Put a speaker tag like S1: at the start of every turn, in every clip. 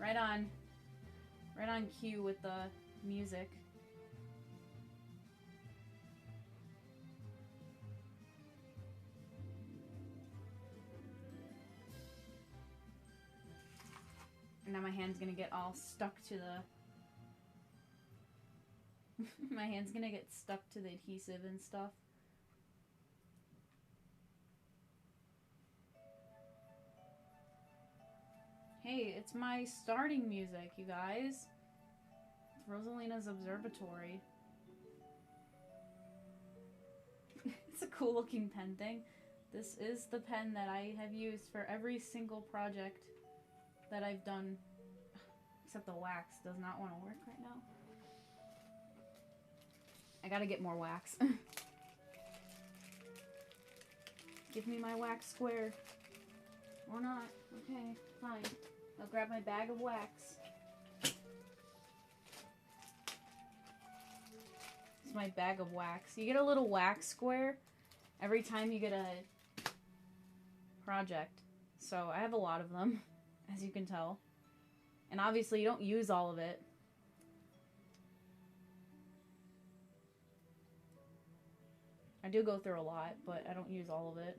S1: Right on cue with the music. And now my hand's gonna get all stuck to the... my hand's gonna get stuck to the adhesive and stuff. Hey, it's my starting music, you guys. It's Rosalina's Observatory. It's a cool looking pen thing. This is the pen that I have used for every single project that I've done. Except the wax does not want to work right now. I gotta get more wax. Give me my wax square. Or not. Okay, fine. I'll grab my bag of wax. It's my bag of wax. You get a little wax square every time you get a project. So I have a lot of them, as you can tell. And obviously you don't use all of it. I do go through a lot, but I don't use all of it.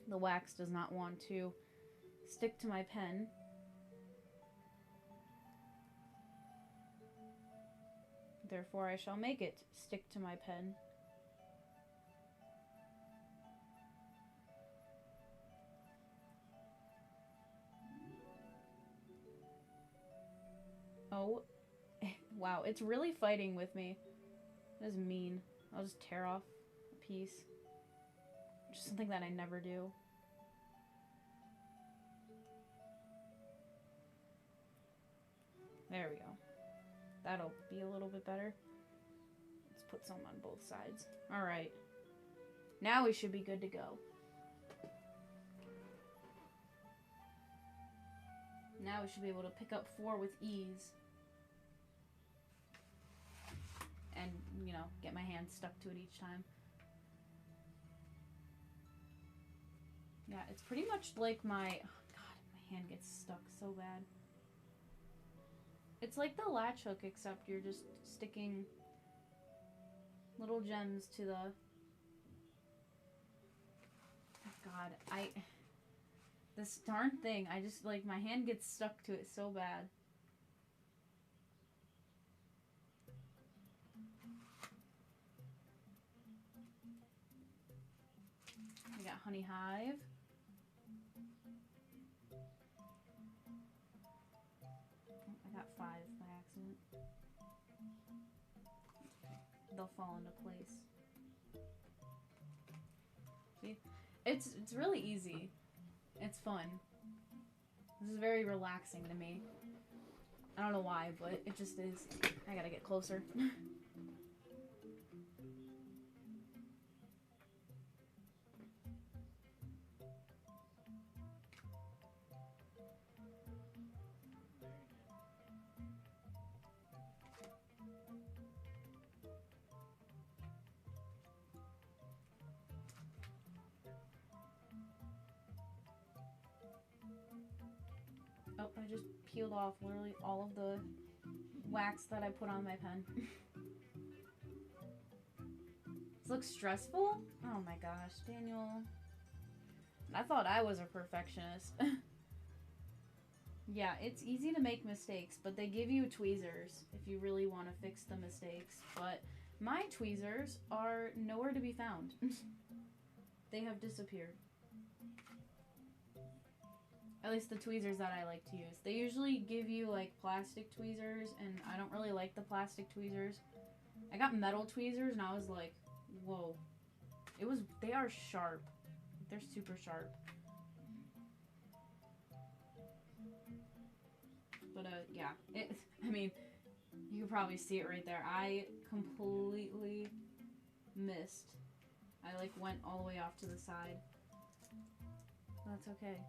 S1: The wax does not want to stick to my pen. Therefore, I shall make it stick to my pen. Oh, wow, it's really fighting with me. That is mean. I'll just tear off a piece. Which is something that I never do. There we go. That'll be a little bit better. Let's put some on both sides. Alright. Now we should be good to go. Now we should be able to pick up 4 with ease. And, you know, get my hand stuck to it each time. Yeah, it's pretty much like my... Oh god, my hand gets stuck so bad. It's like the latch hook, except you're just sticking little gems to the... Oh god, this darn thing, I just, like, my hand gets stuck to it so bad. I got Honey Hive. I got 5 by accident. They'll fall into place. See? It's really easy. It's fun. This is very relaxing to me. I don't know why, but it just is. I gotta get closer. Oh, I just peeled off literally all of the wax that I put on my pen. This looks stressful? Oh my gosh, Daniel. I thought I was a perfectionist. Yeah, it's easy to make mistakes, but they give you tweezers if you really want to fix the mistakes. But my tweezers are nowhere to be found. They have disappeared. At least the tweezers that I like to use. They usually give you like plastic tweezers, and I don't really like the plastic tweezers. I got metal tweezers, and I was like, whoa. They are sharp. They're super sharp. But, yeah. I mean, you can probably see it right there. I completely missed. I, like, went all the way off to the side. That's okay.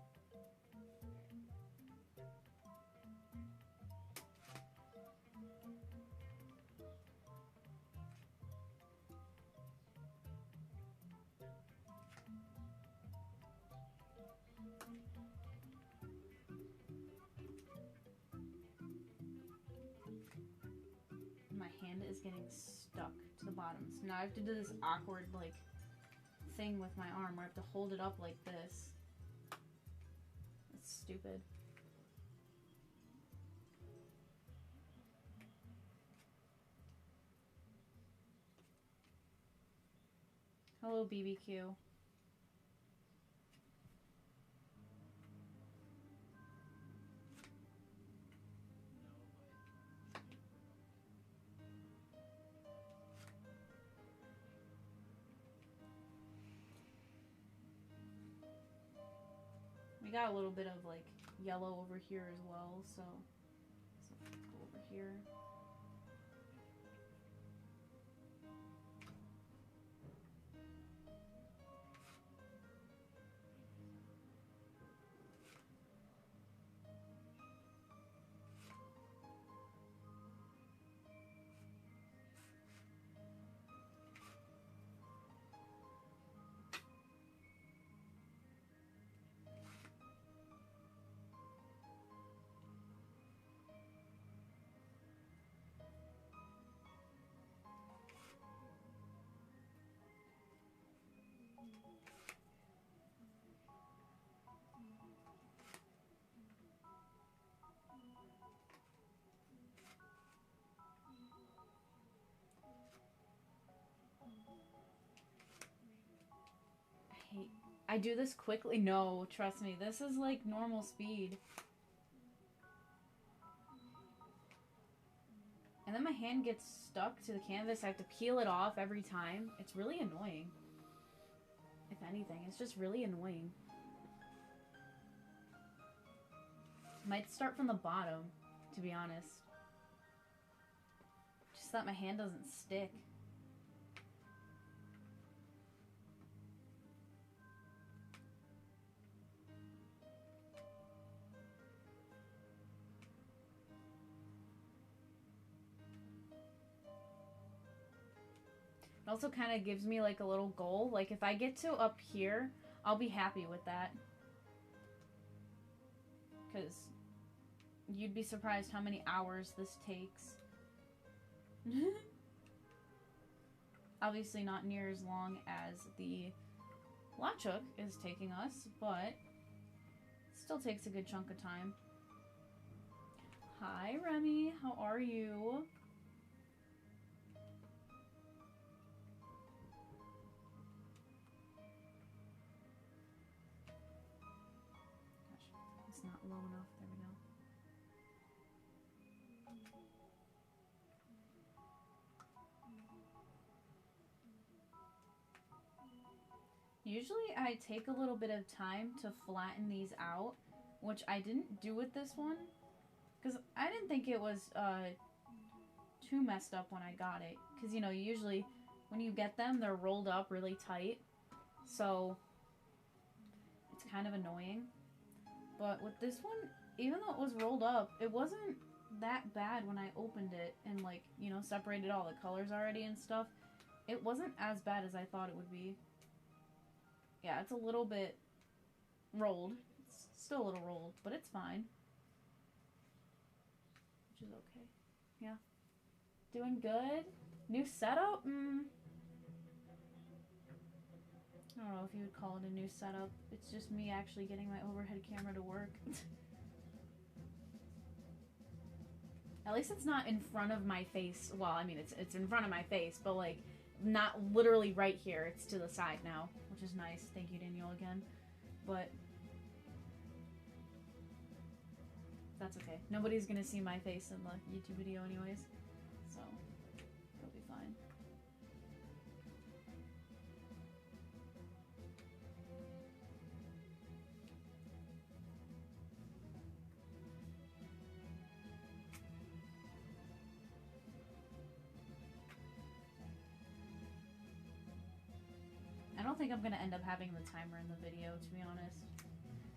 S1: is getting stuck to the bottom. So now I have to do this awkward, like, thing with my arm where I have to hold it up like this. That's stupid. Hello, BBQ. We got a little bit of like yellow over here as well, so go over here. I do this quickly. No, trust me. This is like normal speed. And then my hand gets stuck to the canvas. I have to peel it off every time. It's really annoying. If anything, it's just really annoying. Might start from the bottom, to be honest. Just that my hand doesn't stick. It also kind of gives me like a little goal. Like if I get to up here, I'll be happy with that. Because you'd be surprised how many hours this takes. Obviously not near as long as the LeChuck is taking us, but it still takes a good chunk of time. Hi, Remy. How are you? Not low enough. There we go. Usually I take a little bit of time to flatten these out, which I didn't do with this one because I didn't think it was too messed up when I got it, because you know usually when you get them they're rolled up really tight, so it's kind of annoying. But with this one, even though it was rolled up, it wasn't that bad when I opened it and, like, you know, separated all the colors already and stuff. It wasn't as bad as I thought it would be. Yeah, it's a little bit rolled. It's still a little rolled, but it's fine. Which is okay. Yeah. Doing good. New setup? I don't know if you would call it a new setup. It's just me actually getting my overhead camera to work. At least it's not in front of my face. Well, I mean, it's in front of my face, but, like, not literally right here. It's to the side now, which is nice. Thank you, Danielle, again. But that's okay. Nobody's gonna see my face in the YouTube video anyways, so it'll be fine. I don't think I'm going to end up having the timer in the video, to be honest.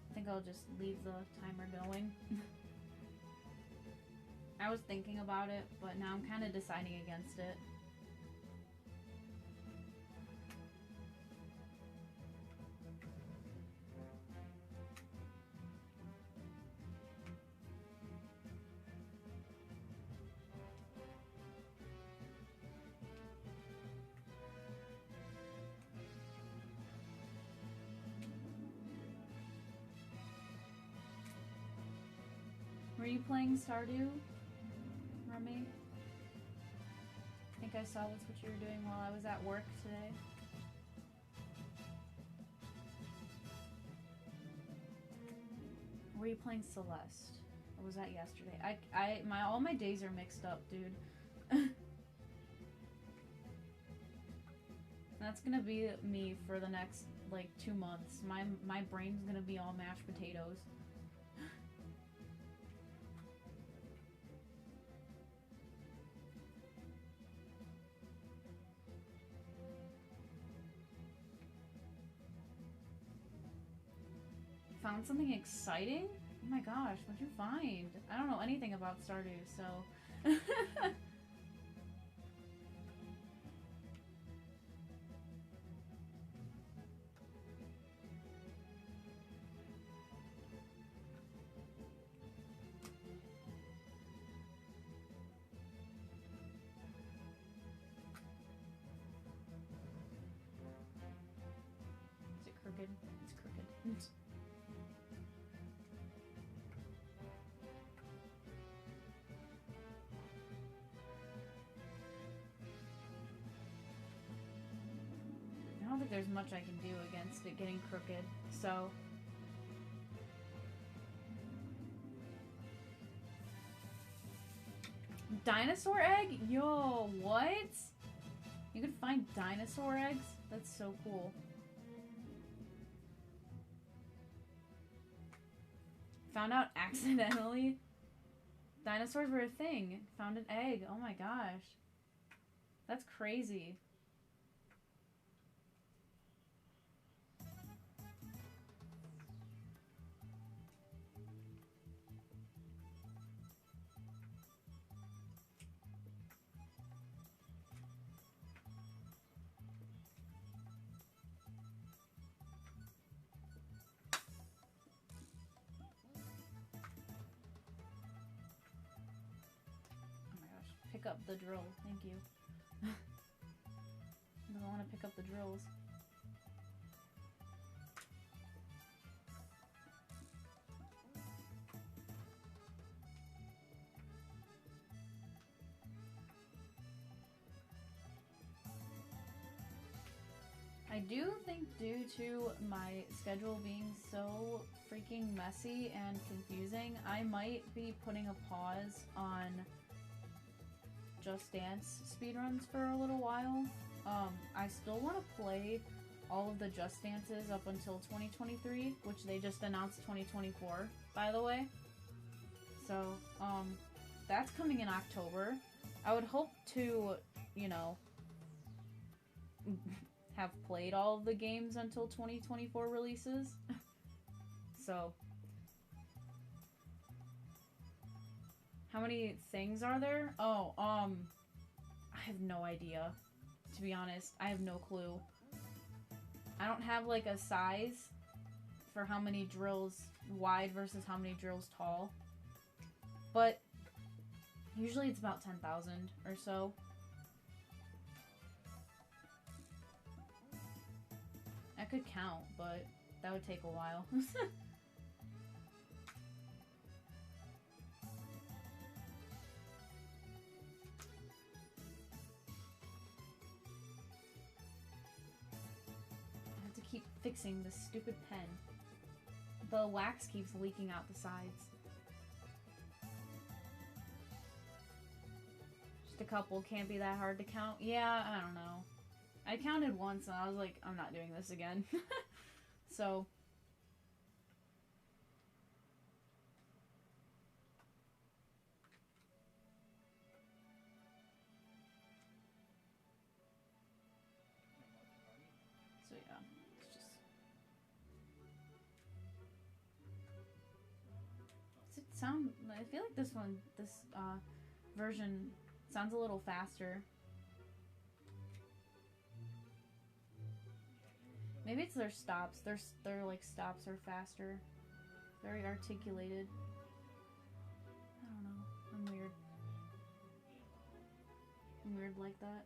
S1: I think I'll just leave the timer going. I was thinking about it, but now I'm kind of deciding against it. Were you playing Stardew, Remy? I think I saw that's what you were doing while I was at work today. Were you playing Celeste? Or was that yesterday? All my days are mixed up, dude. That's gonna be me for the next, like, 2 months. My brain's gonna be all mashed potatoes. Found something exciting? Oh my gosh, what'd you find? I don't know anything about Stardew, so... Is it crooked? It's crooked. I don't think there's much I can do against it getting crooked, so... Dinosaur egg? Yo, what? You can find dinosaur eggs? That's so cool. Found out accidentally. Dinosaurs were a thing. Found an egg. Oh my gosh. That's crazy. Pick up the drill. Thank you. I don't want to pick up the drills. I do think due to my schedule being so freaking messy and confusing, I might be putting a pause on Just Dance speedruns for a little while. I still want to play all of the Just Dances up until 2023, which they just announced 2024, by the way. So, that's coming in October. I would hope to, you know, have played all of the games until 2024 releases. So, how many things are there? Oh, I have no idea. To be honest, I have no clue. I don't have, like, a size for how many drills wide versus how many drills tall. But usually it's about 10,000 or so. I could count, but that would take a while. Keep fixing this stupid pen. The wax keeps leaking out the sides. Just a couple, can't be that hard to count. Yeah, I don't know. I counted once and I was like, I'm not doing this again. So yeah. I feel like this version sounds a little faster. Maybe it's their stops. Their like stops are faster. Very articulated. I don't know. I'm weird. I'm weird like that.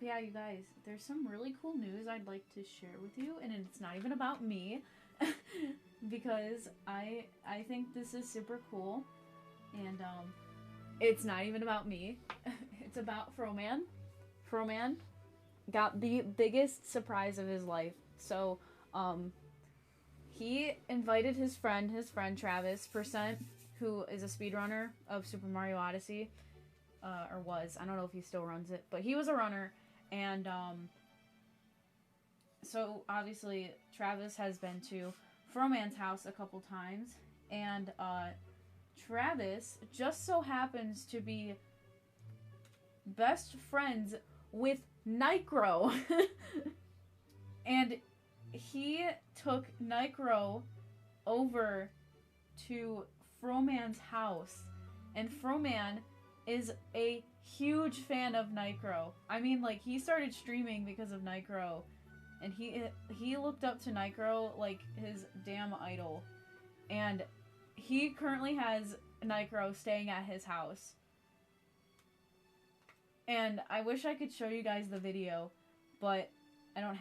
S1: yeah, you guys, there's some really cool news I'd like to share with you, and it's not even about me, because I think this is super cool, and it's not even about me. It's about Froman. Froman got the biggest surprise of his life. So, he invited his friend Travis Percent, who is a speedrunner of Super Mario Odyssey, or was. I don't know if he still runs it, but he was a runner, and so obviously Travis has been to Froman's house a couple times, and Travis just so happens to be best friends with Nicro. And he took Nicro over to Froman's house, and Froman is a huge fan of Nicro. I mean, like, he started streaming because of Nicro, and he looked up to Nicro like his damn idol. And he currently has Nicro staying at his house. And I wish I could show you guys the video, but I don't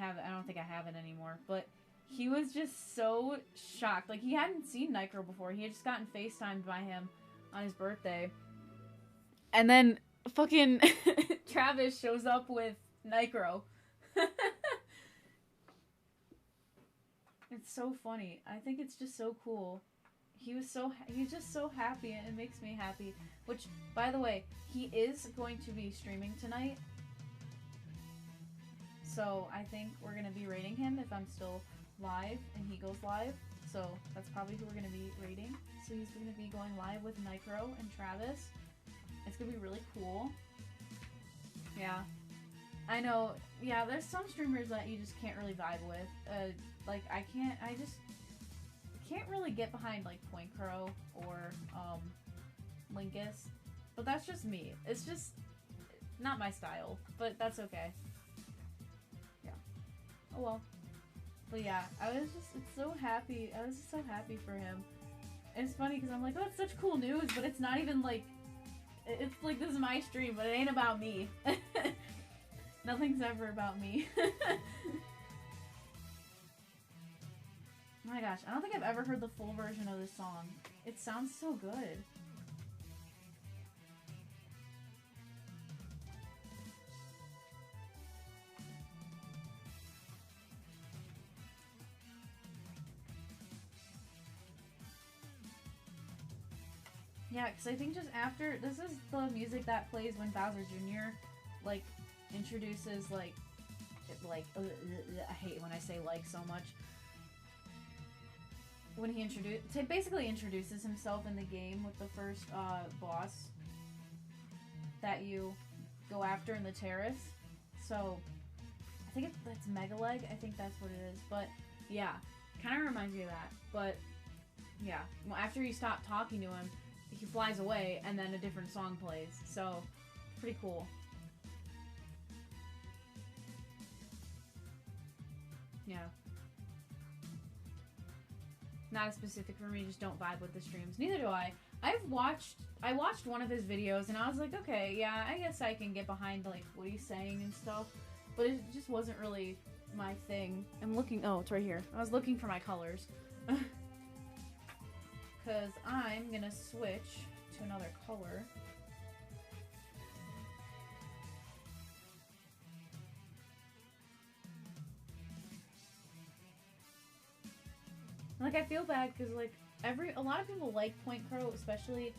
S1: think I have it anymore. But he was just so shocked. Like, he hadn't seen Nicro before. He had just gotten FaceTimed by him on his birthday. And then fucking Travis shows up with Nicro. It's so funny. I think it's just so cool. He's just so happy, and it makes me happy. Which, by the way, he is going to be streaming tonight. So I think we're going to be rating him if I'm still live and he goes live. So that's probably who we're going to be rating. So he's going to be going live with Nicro and Travis. It's going to be really cool. Yeah. I know. Yeah, there's some streamers that you just can't really vibe with. Like, I just can't really get behind, like, Point Crow or, Linkus. But that's just me. It's just not my style. But that's okay. Yeah. Oh well. But yeah, I was just so happy for him. And it's funny because I'm like, oh, it's such cool news, but it's not even like, it's like, this is my stream, but it ain't about me. Nothing's ever about me. Oh my gosh, I don't think I've ever heard the full version of this song. It sounds so good. Yeah, because I think just after, this is the music that plays when Bowser Jr., like, introduces, like, I hate when I say like so much. When he basically introduces himself in the game with the first boss that you go after in the terrace. So, I think that's Megaleg. I think that's what it is. But, yeah, kind of reminds me of that. But, yeah, well, after you stop talking to him, he flies away, and then a different song plays. So, pretty cool. Yeah. Not as specific for me, just don't vibe with the streams. Neither do I. I watched one of his videos, and I was like, okay, yeah, I guess I can get behind, like, what he's saying and stuff. But it just wasn't really my thing. I'm looking, oh, it's right here. I was looking for my colors. Because I'm gonna switch to another color. Like, I feel bad because, like, a lot of people like Point Crow, especially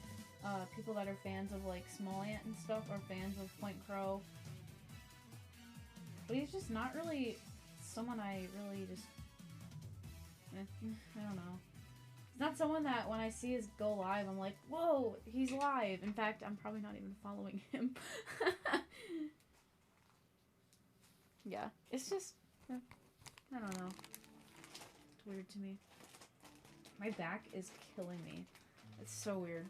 S1: people that are fans of, like, Small Ant and stuff are fans of Point Crow. But he's just not really someone I really just, I don't know. He's not someone that when I see his go live, I'm like, whoa, he's live. In fact, I'm probably not even following him. Yeah, it's just, I don't know. It's weird to me. My back is killing me. It's so weird.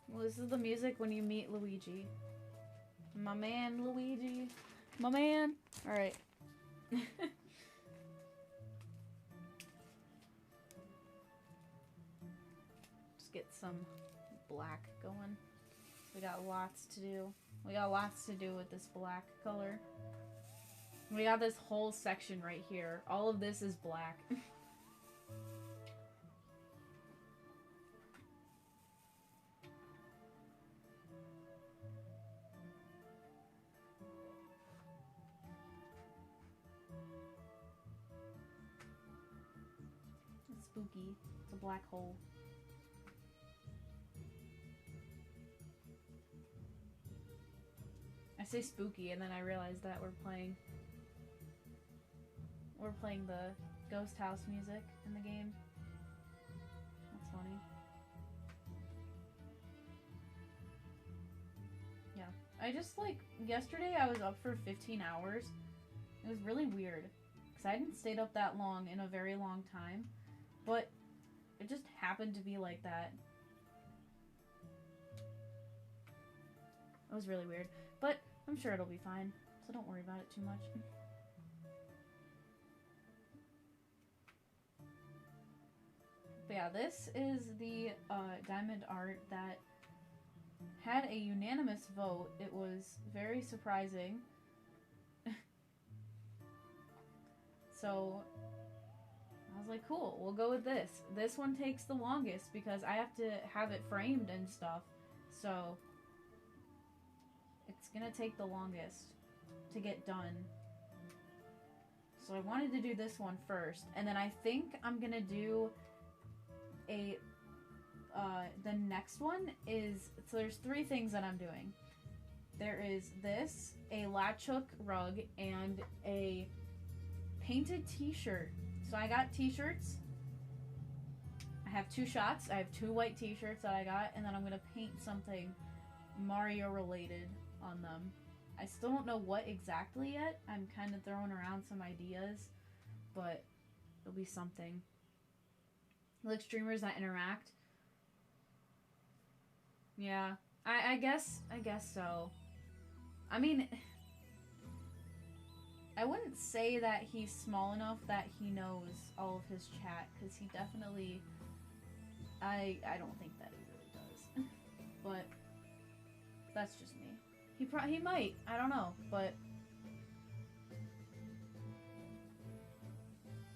S1: Well, this is the music when you meet Luigi. My man, Luigi. My man. Alright. Just get some black going. We got lots to do. We got lots to do with this black color. We got this whole section right here. All of this is black. It's spooky. It's a black hole. I say spooky and then I realize that we're playing the ghost house music in the game. That's funny. Yeah. I just, like, yesterday I was up for 15 hours. It was really weird. Because I hadn't stayed up that long in a very long time. But it just happened to be like that. It was really weird. But I'm sure it'll be fine. So don't worry about it too much. But yeah, this is the diamond art that had a unanimous vote. It was very surprising. So I was like, cool, we'll go with this. This one takes the longest because I have to have it framed and stuff. So it's gonna take the longest to get done. So I wanted to do this one first, and then I think I'm gonna do a the next one is, so there's 3 things that I'm doing. There is this, a latch hook rug, and a painted t-shirt. So I got t-shirts. I have 2 shots. I have 2 white t-shirts that I got, and then I'm gonna paint something Mario related on them. I still don't know what exactly yet. I'm kind of throwing around some ideas, but it'll be something. Like streamers that interact. Yeah, I guess so. I mean, I wouldn't say that he's small enough that he knows all of his chat, because he definitely, I don't think that he really does. But that's just me. He might. I don't know, but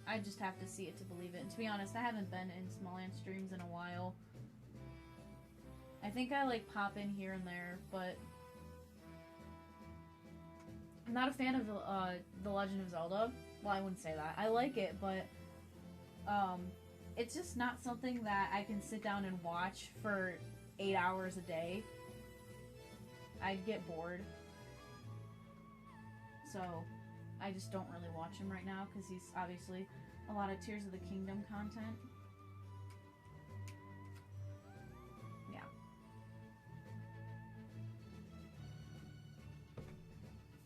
S1: I just have to see it to believe it. And to be honest, I haven't been in Smalland streams in a while. I think I like pop in here and there, but I'm not a fan of The Legend of Zelda. Well, I wouldn't say that. I like it, but it's just not something that I can sit down and watch for 8 hours a day. I'd get bored. So I just don't really watch him right now because he's obviously a lot of Tears of the Kingdom content. Yeah.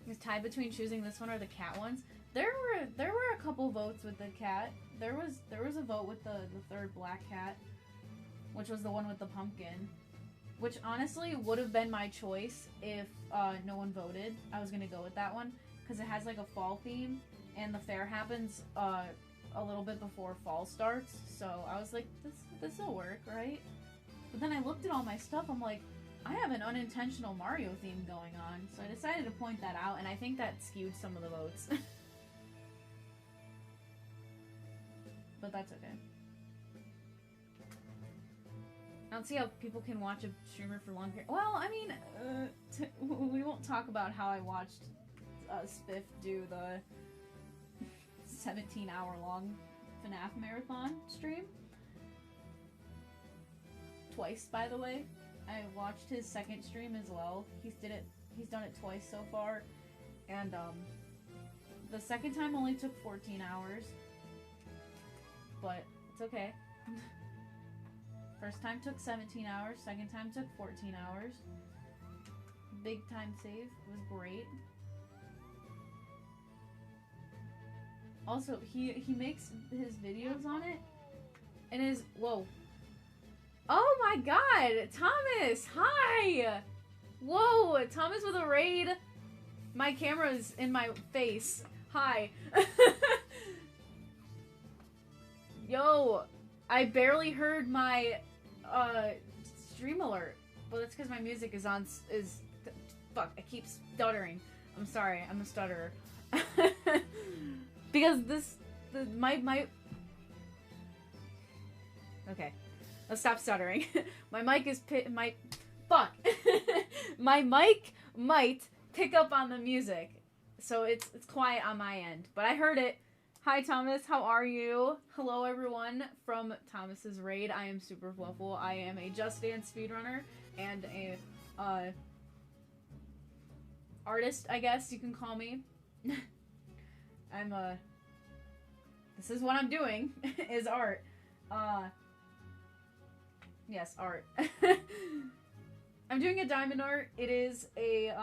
S1: It's tied between choosing this one or the cat ones. There were a couple votes with the cat. There was a vote with the third black cat, which was the one with the pumpkin. Which honestly would have been my choice if no one voted. I was gonna go with that one because it has like a fall theme, and the fair happens a little bit before fall starts. So I was like, this will work, right? But then I looked at all my stuff. I'm like, I have an unintentional Mario theme going on. So I decided to point that out, and I think that skewed some of the votes. But that's okay. I don't see how people can watch a streamer for long period. Well, I mean, we won't talk about how I watched Spiff do the 17-hour-long FNAF marathon stream. Twice, by the way. I watched his second stream as well. He's done it twice so far, and the second time only took 14 hours, but it's okay. First time took 17 hours, second time took 14 hours. Big time save. It was great. Also, he makes his videos on it, and his, whoa. Oh my god! Thomas! Hi! Whoa! Thomas with a raid! My camera's in my face. Hi. Yo! I barely heard my stream alert. Well, that's because my music is on, fuck, I keep stuttering. I'm sorry, I'm a stutterer. Because my okay, let's stop stuttering. My mic is fuck. My mic might pick up on the music, so it's quiet on my end, but I heard it. Hi Thomas, how are you? Hello everyone from Thomas's Raid. I am Super Fluffle. I am a Just Dance speedrunner and a artist, I guess you can call me. This is what I'm doing, is art. Yes, art. I'm doing a diamond art. It is a,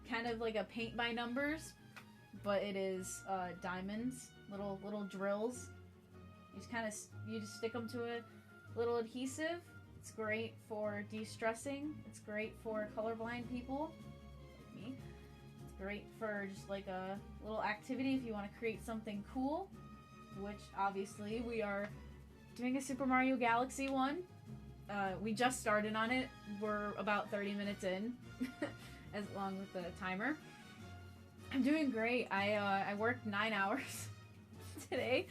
S1: kind of like a paint by numbers, but it is, diamonds, little drills. You just stick them to a little adhesive. It's great for de-stressing. It's great for colorblind people, like me. It's great for just like a little activity if you want to create something cool, which obviously we are doing a Super Mario Galaxy one. We just started on it. We're about 30 minutes in, as long with the timer. I'm doing great. I worked 9 hours today,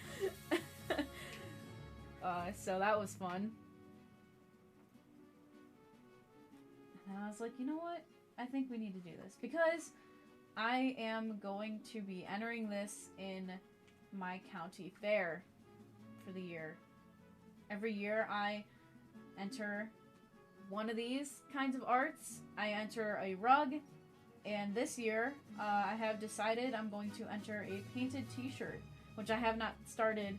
S1: so that was fun. And I was like, you know what? I think we need to do this because I am going to be entering this in my county fair for the year. Every year I enter one of these kinds of arts. I enter a rug, and this year I have decided I'm going to enter a painted t-shirt, which I have not started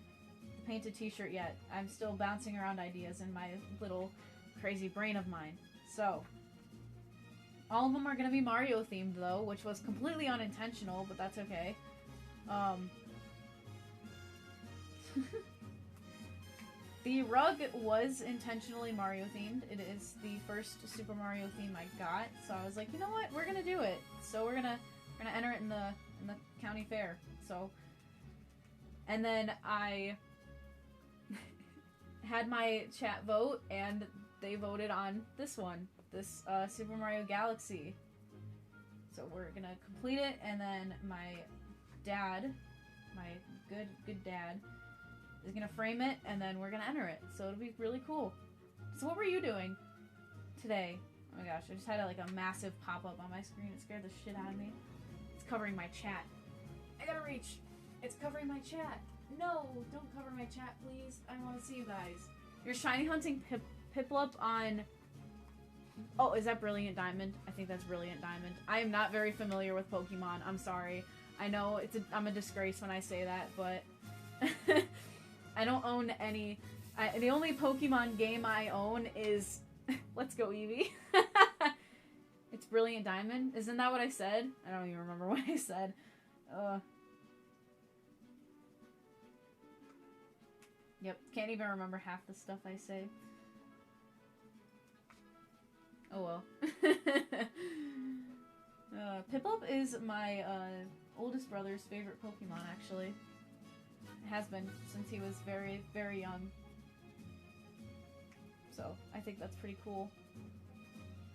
S1: the painted t-shirt yet. I'm still bouncing around ideas in my little crazy brain of mine. So, all of them are going to be Mario themed though, which was completely unintentional, but that's okay. The rug was intentionally Mario themed. It is the first Super Mario theme I got, so I was like, you know what, we're gonna do it. So we're gonna enter it in the county fair. So, and then I had my chat vote, and they voted on this one, this Super Mario Galaxy. So we're gonna complete it, and then my dad, my good dad, is gonna frame it, and then we're gonna enter it. So it'll be really cool. So what were you doing today? Oh my gosh, I just had a massive pop-up on my screen. It scared the shit out of me. It's covering my chat. I gotta reach. It's covering my chat. No, don't cover my chat, please. I want to see you guys. You're shiny hunting Piplup on... Oh, is that Brilliant Diamond? I think that's Brilliant Diamond. I am not very familiar with Pokemon. I'm sorry. I know I'm a disgrace when I say that, but... I don't own any... the only Pokemon game I own is... Let's go, Eevee. It's Brilliant Diamond? Isn't that what I said? I don't even remember what I said. Yep, can't even remember half the stuff I say. Oh well. Piplup is my oldest brother's favorite Pokemon, actually. It has been since he was very, very young. So, I think that's pretty cool.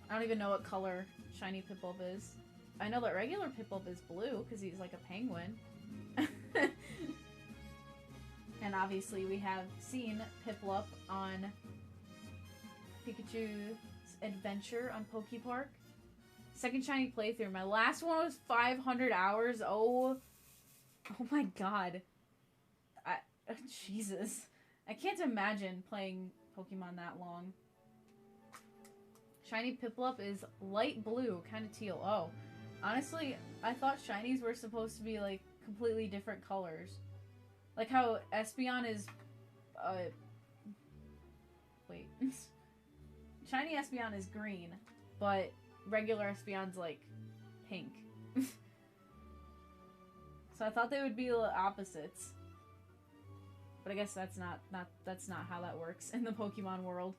S1: I don't even know what color shiny Piplup is. I know that regular Piplup is blue, because he's like a penguin. And obviously we have seen Piplup on Pikachu's Adventure on Pokepark. Second shiny playthrough. My last one was 500 hours. Oh my god. Jesus. I can't imagine playing Pokemon that long. Shiny Piplup is light blue, kind of teal. Oh, honestly, I thought shinies were supposed to be like completely different colors. Like how Espeon is, wait. Shiny Espeon is green, but regular Espeon's like pink. So I thought they would be the opposites. But I guess that's not how that works in the Pokemon world.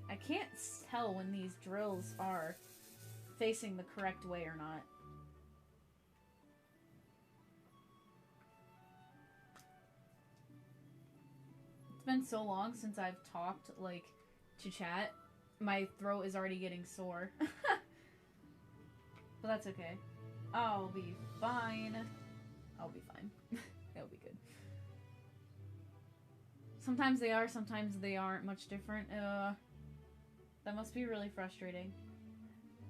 S1: I can't tell when these drills are facing the correct way or not. been so long since I've talked, like, to chat. My throat is already getting sore. But that's okay. I'll be fine. I'll be fine. It'll be good. Sometimes they are, sometimes they aren't much different. That must be really frustrating.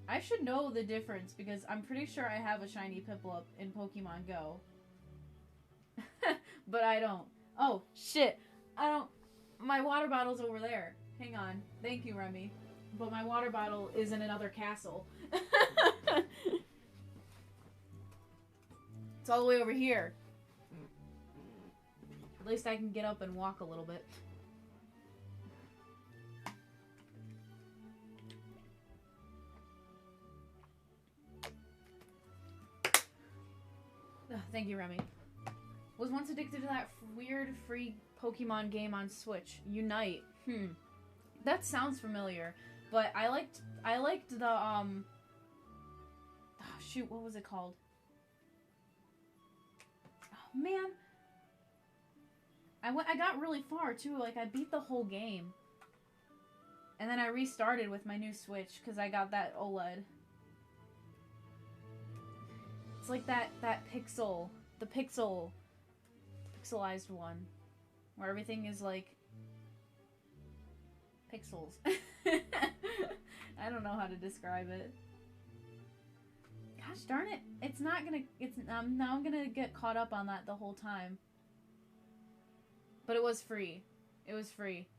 S1: I should know the difference because I'm pretty sure I have a shiny Piplup in Pokemon Go. But I don't. Oh, shit. I don't... My water bottle's over there. Hang on. Thank you, Remy. But my water bottle is in another castle. It's all the way over here. At least I can get up and walk a little bit. Ugh, thank you, Remy. Was once addicted to that weird free Pokemon game on Switch, Unite. That sounds familiar, but I liked the oh, shoot, what was it called? Oh man, I got really far too. Like I beat the whole game, and then I restarted with my new Switch because I got that OLED. It's like that pixelized one, where everything is like pixels. I don't know how to describe it. Gosh darn it! It's not gonna. Now I'm gonna get caught up on that the whole time. But it was free. It was free.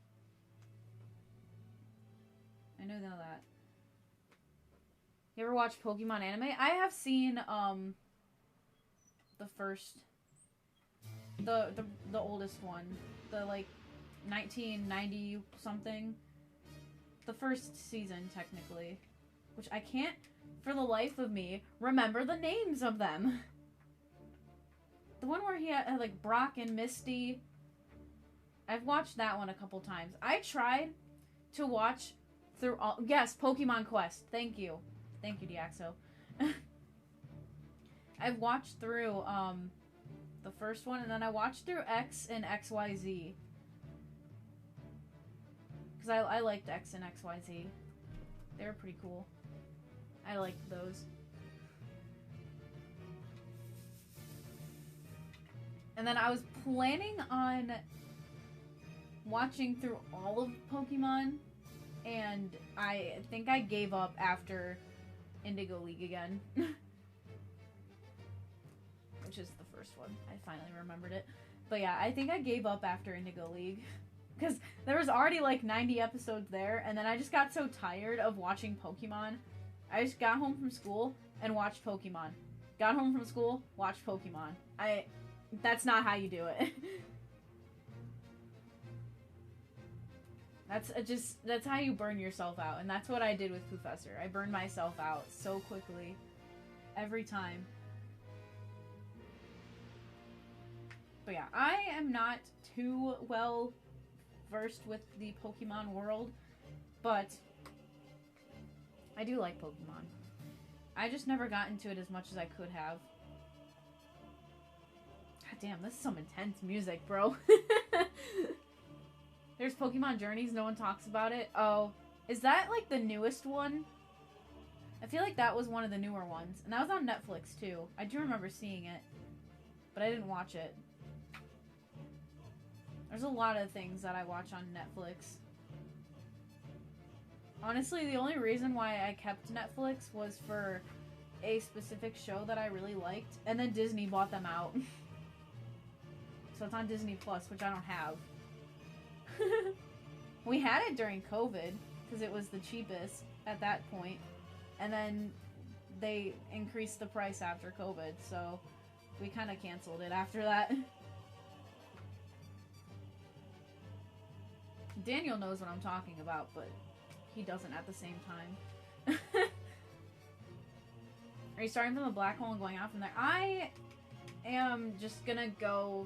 S1: I know that. You ever watch Pokemon anime? I have seen the first, the oldest one, the like 1990 something. The first season technically, which I can't for the life of me remember the names of them. The one where he had like Brock and Misty. I've watched that one a couple times. I tried to watch through all... Yes, Pokemon Quest. Thank you. Thank you, Diaxo. I've watched through the first one, and then I watched through X and XYZ. Because I liked X and XYZ. They were pretty cool. I liked those. And then I was planning on watching through all of Pokemon, and I think I gave up after Indigo League again. Which is the first one. I finally remembered it. But yeah, I think I gave up after Indigo League. Because there was already like 90 episodes there, and then I just got so tired of watching Pokemon. I just got home from school and watched Pokemon. Got home from school, watched Pokemon. That's not how you do it. That's how you burn yourself out, and that's what I did with Professor. I burned myself out so quickly. Every time. But yeah, I am not too well versed with the Pokemon world, but I do like Pokemon. I just never got into it as much as I could have. God damn, this is some intense music, bro. There's Pokemon Journeys, no one talks about it. Oh, is that like the newest one? I feel like that was one of the newer ones. And that was on Netflix too. I do remember seeing it, but I didn't watch it. There's a lot of things that I watch on Netflix. Honestly, the only reason why I kept Netflix was for a specific show that I really liked, and then Disney bought them out. So it's on Disney Plus, which I don't have. We had it during COVID, because it was the cheapest at that point, and then they increased the price after COVID, so we kind of canceled it after that. Daniel knows what I'm talking about, but he doesn't at the same time. Are you starting from the black hole and going out from there? I am just gonna go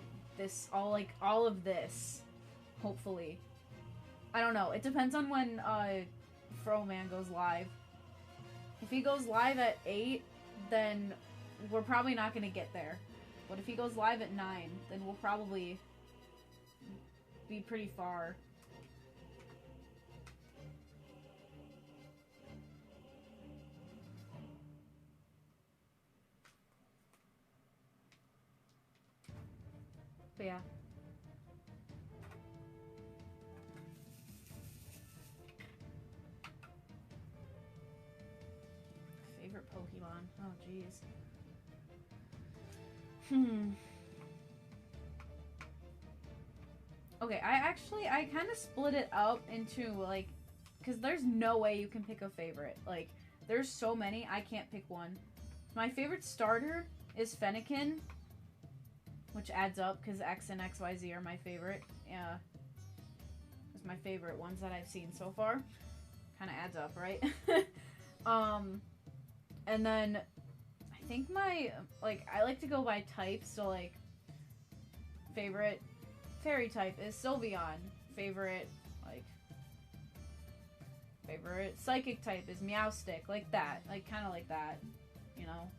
S1: all of this, hopefully. I don't know. It depends on when Froman goes live. If he goes live at 8, then we're probably not gonna get there. But if he goes live at 9, then we'll probably be pretty far. But yeah. Favorite Pokemon? Oh, jeez. Okay, I kind of split it up into, like, because there's no way you can pick a favorite. Like, there's so many, I can't pick one. My favorite starter is Fennekin, which adds up because X and XYZ are my favorite. Yeah, it's my favorite ones that I've seen so far. Kind of adds up, right? And then I think my, like, I like to go by types, so, like, favorite fairy type is Sylveon. Favorite psychic type is Meowstic. Like that. Like, kind of like that. You know?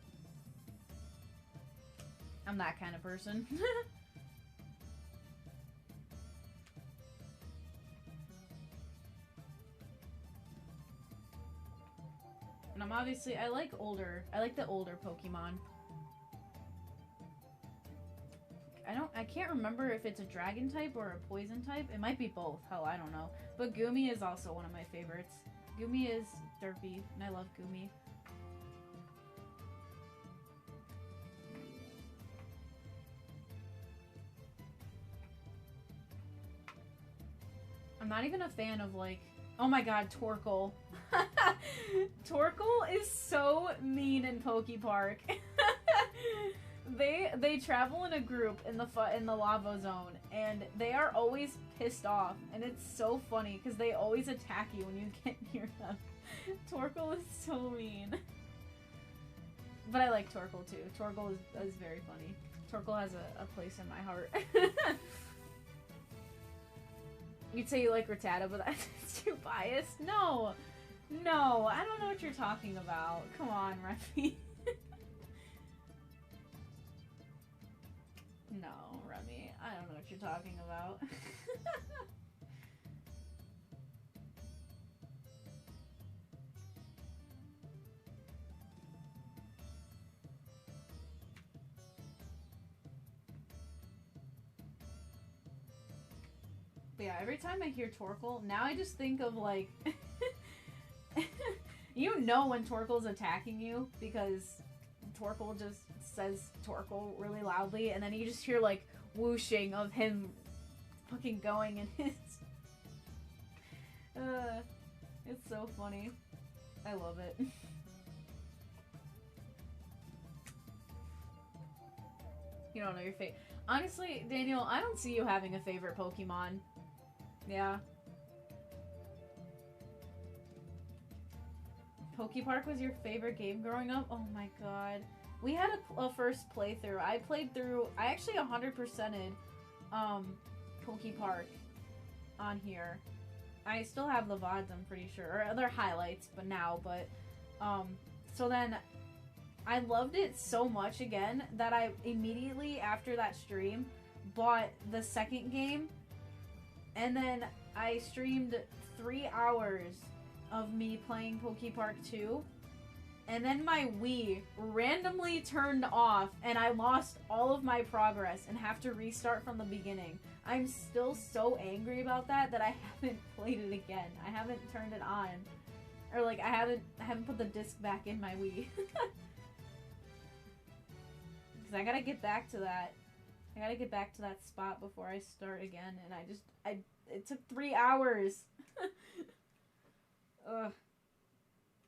S1: I'm that kind of person. And I'm obviously, I like the older Pokemon. I can't remember if it's a dragon type or a poison type. It might be both. Hell, I don't know. But Goomy is also one of my favorites. Goomy is derpy, and I love Goomy. I'm not even a fan of, like... Oh my god, Torkoal. Torkoal is so mean in Pokepark. They travel in a group in the lava zone, and they are always pissed off, and it's so funny because they always attack you when you get near them. Torkoal is so mean. But I like Torkoal too. Torkoal is very funny. Torkoal has a place in my heart. You'd say you like Rattata, but that's too biased. No, I don't know what you're talking about. Come on, Remy. No, Remy, I don't know what you're talking about. But yeah, every time I hear Torkoal, now I just think of, like... You know when Torkoal's attacking you, because Torkoal just says Torkoal really loudly, and then you just hear, like, whooshing of him fucking going in his... It's so funny. I love it. You don't know your favorite. Honestly, Daniel, I don't see you having a favorite Pokemon. Yeah. Pokepark was your favorite game growing up? Oh my god. We had a first playthrough. I actually 100%ed Pokepark on here. I still have the VODs, I'm pretty sure. Or other highlights, so then I loved it so much again that I immediately after that stream bought the second game, and then I streamed 3 hours of me playing Pokepark 2, and then my Wii randomly turned off and I lost all of my progress and have to restart from the beginning. I'm still so angry about that I haven't played it again. I haven't turned it on. Or like I haven't put the disc back in my Wii. Cuz I got to get back to that. I got to get back to that spot before I start again, and it took 3 hours. Ugh.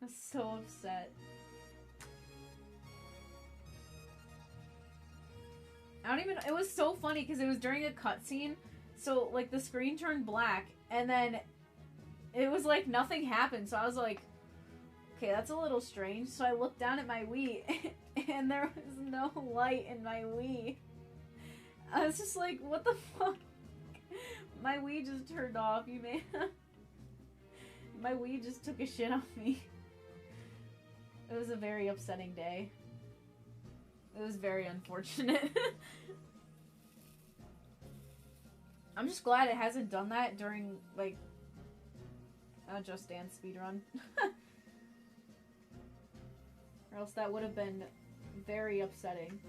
S1: I'm so upset. It was so funny because it was during a cutscene, so like the screen turned black, and then it was like nothing happened, so I was like, okay, that's a little strange. So I looked down at my Wii, and there was no light in my Wii. I was just like, what the fuck? My Wii just turned off, you man. My Wii just took a shit on me. It was a very upsetting day. It was very unfortunate. I'm just glad it hasn't done that during, like, a Just Dance speedrun. Or else that would have been very upsetting.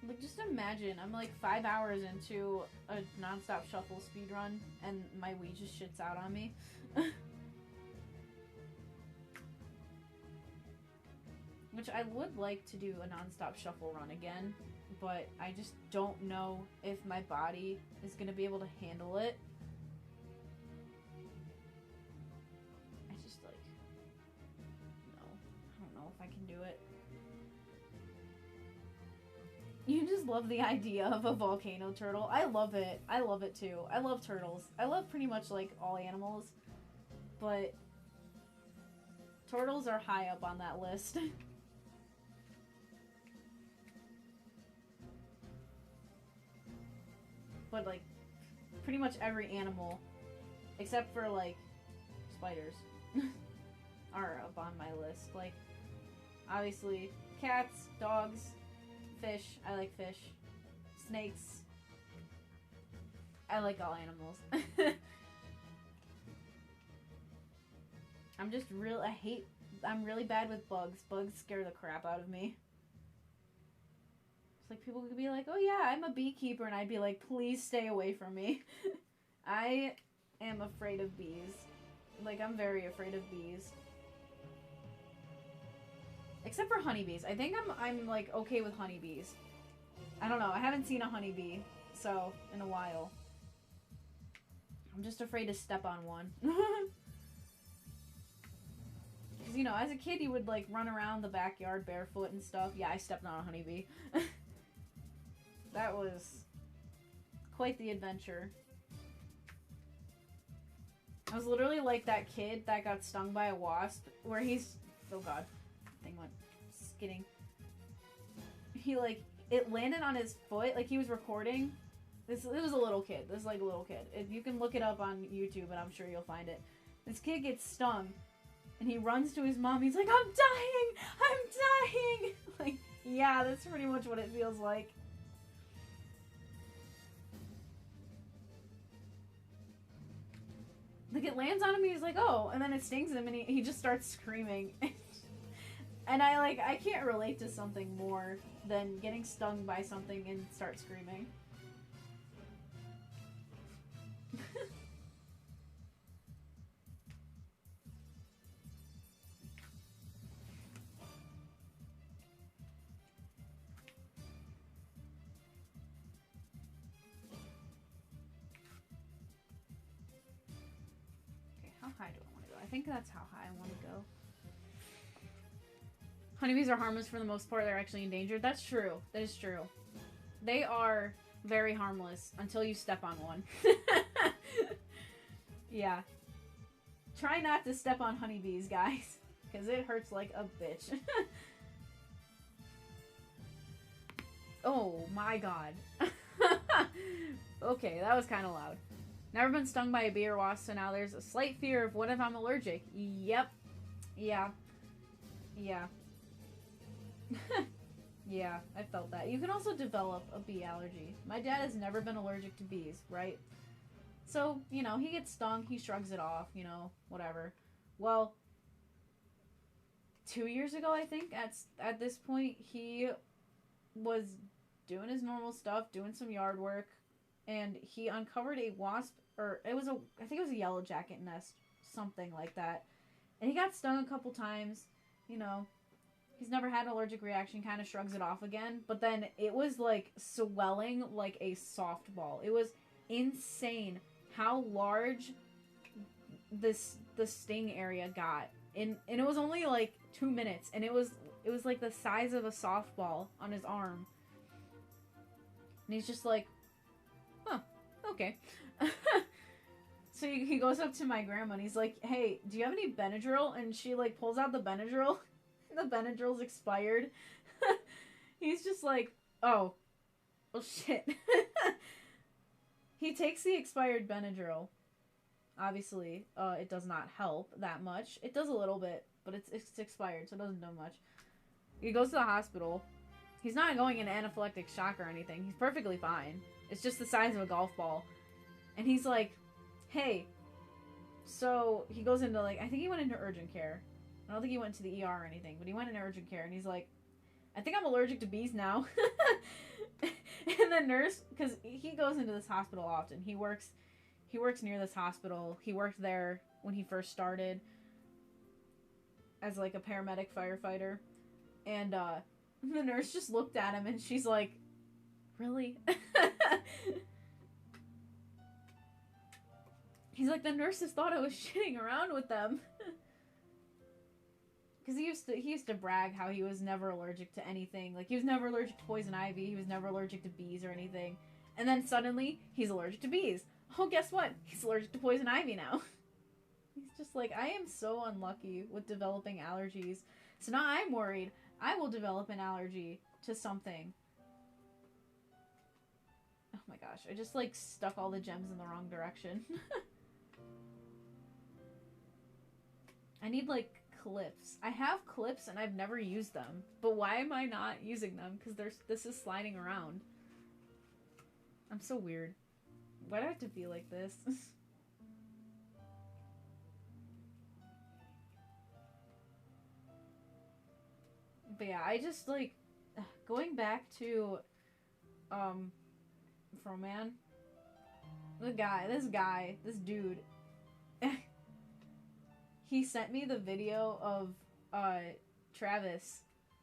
S1: Like, just imagine, I'm like 5 hours into a non-stop shuffle speedrun, and my Wii just shits out on me. Which I would like to do a non-stop shuffle run again, but I just don't know if my body is going to be able to handle it. I just, like, no. I don't know if I can do it. You just love the idea of a volcano turtle. I love it. I love it too. I love turtles. I love pretty much like all animals. But turtles are high up on that list. But like pretty much every animal except for like spiders are up on my list. Like obviously cats, dogs, fish. I like fish. Snakes. I like all animals. I'm just I'm really bad with bugs. Bugs scare the crap out of me. It's like people could be like, oh yeah, I'm a beekeeper, and I'd be like, please stay away from me. I am afraid of bees. Like, I'm very afraid of bees. Except for honeybees. I think I'm like okay with honeybees. I don't know. I haven't seen a honeybee so in a while. I'm just afraid to step on one. Cuz you know, as a kid you would like run around the backyard barefoot and stuff. Yeah, I stepped on a honeybee. That was quite the adventure. I was literally like that kid that got stung by a wasp where he's oh god. Thing went skidding. He like it landed on his foot, like he was recording. It was a little kid. This is like a little kid. You can look it up on YouTube, and I'm sure you'll find it. This kid gets stung, and he runs to his mom. He's like, "I'm dying! I'm dying!" Like, yeah, that's pretty much what it feels like. Like it lands on him. He's like, "Oh," and then it stings him, and he just starts screaming. And I can't relate to something more than getting stung by something and start screaming. Okay, how high do I want to go? I think that's how high I want to go. Honeybees are harmless for the most part. They're actually endangered. That's true. That is true. They are very harmless until you step on one. Yeah. Try not to step on honeybees, guys. Because it hurts like a bitch. Oh my god. Okay, that was kind of loud. Never been stung by a bee or wasp, so now there's a slight fear of what if I'm allergic. Yep. Yeah. Yeah. Yeah, I felt that. You can also develop a bee allergy. My dad has never been allergic to bees, right? So, you know, he gets stung, he shrugs it off, you know, whatever. Well, 2 years ago, I think, at this point, he was doing his normal stuff, doing some yard work, and he uncovered a wasp, or I think it was a yellow jacket nest, something like that. And he got stung a couple times, you know. He's never had an allergic reaction, kind of shrugs it off again. But then it was, like, swelling like a softball. It was insane how large the sting area got. And it was only, like, 2 minutes. And it was like, the size of a softball on his arm. And he's just like, huh, okay. So he goes up to my grandma, and he's like, hey, do you have any Benadryl? And she, like, pulls out the Benadryl. The Benadryl's expired. He's just like, oh, Oh shit. He takes the expired Benadryl. Obviously, it does not help that much. It does a little bit, but it's expired, so it doesn't do much. He goes to the hospital. He's not going into anaphylactic shock or anything. He's perfectly fine. It's just the size of a golf ball. And he's like, hey. So he goes into, like, I think he went into urgent care. I don't think he went to the ER or anything, but he went into urgent care, and he's like, I think I'm allergic to bees now. And the nurse, because he goes into this hospital often. He works near this hospital. He worked there when he first started as, like, a paramedic firefighter. And, the nurse just looked at him, and she's like, really? He's like, the nurses thought I was shitting around with them. Because he used to brag how he was never allergic to anything. Like, he was never allergic to poison ivy. He was never allergic to bees or anything. And then suddenly, he's allergic to bees. Oh, guess what? He's allergic to poison ivy now. He's just like, I am so unlucky with developing allergies. So now I'm worried I will develop an allergy to something. Oh my gosh, I just, like, stuck all the gems in the wrong direction. I need, like, clips. I have clips and I've never used them. But why am I not using them? Because this is sliding around. I'm so weird. Why do I have to be like this? But yeah, I just, like, going back to, Froman. This dude, he sent me the video of, Travis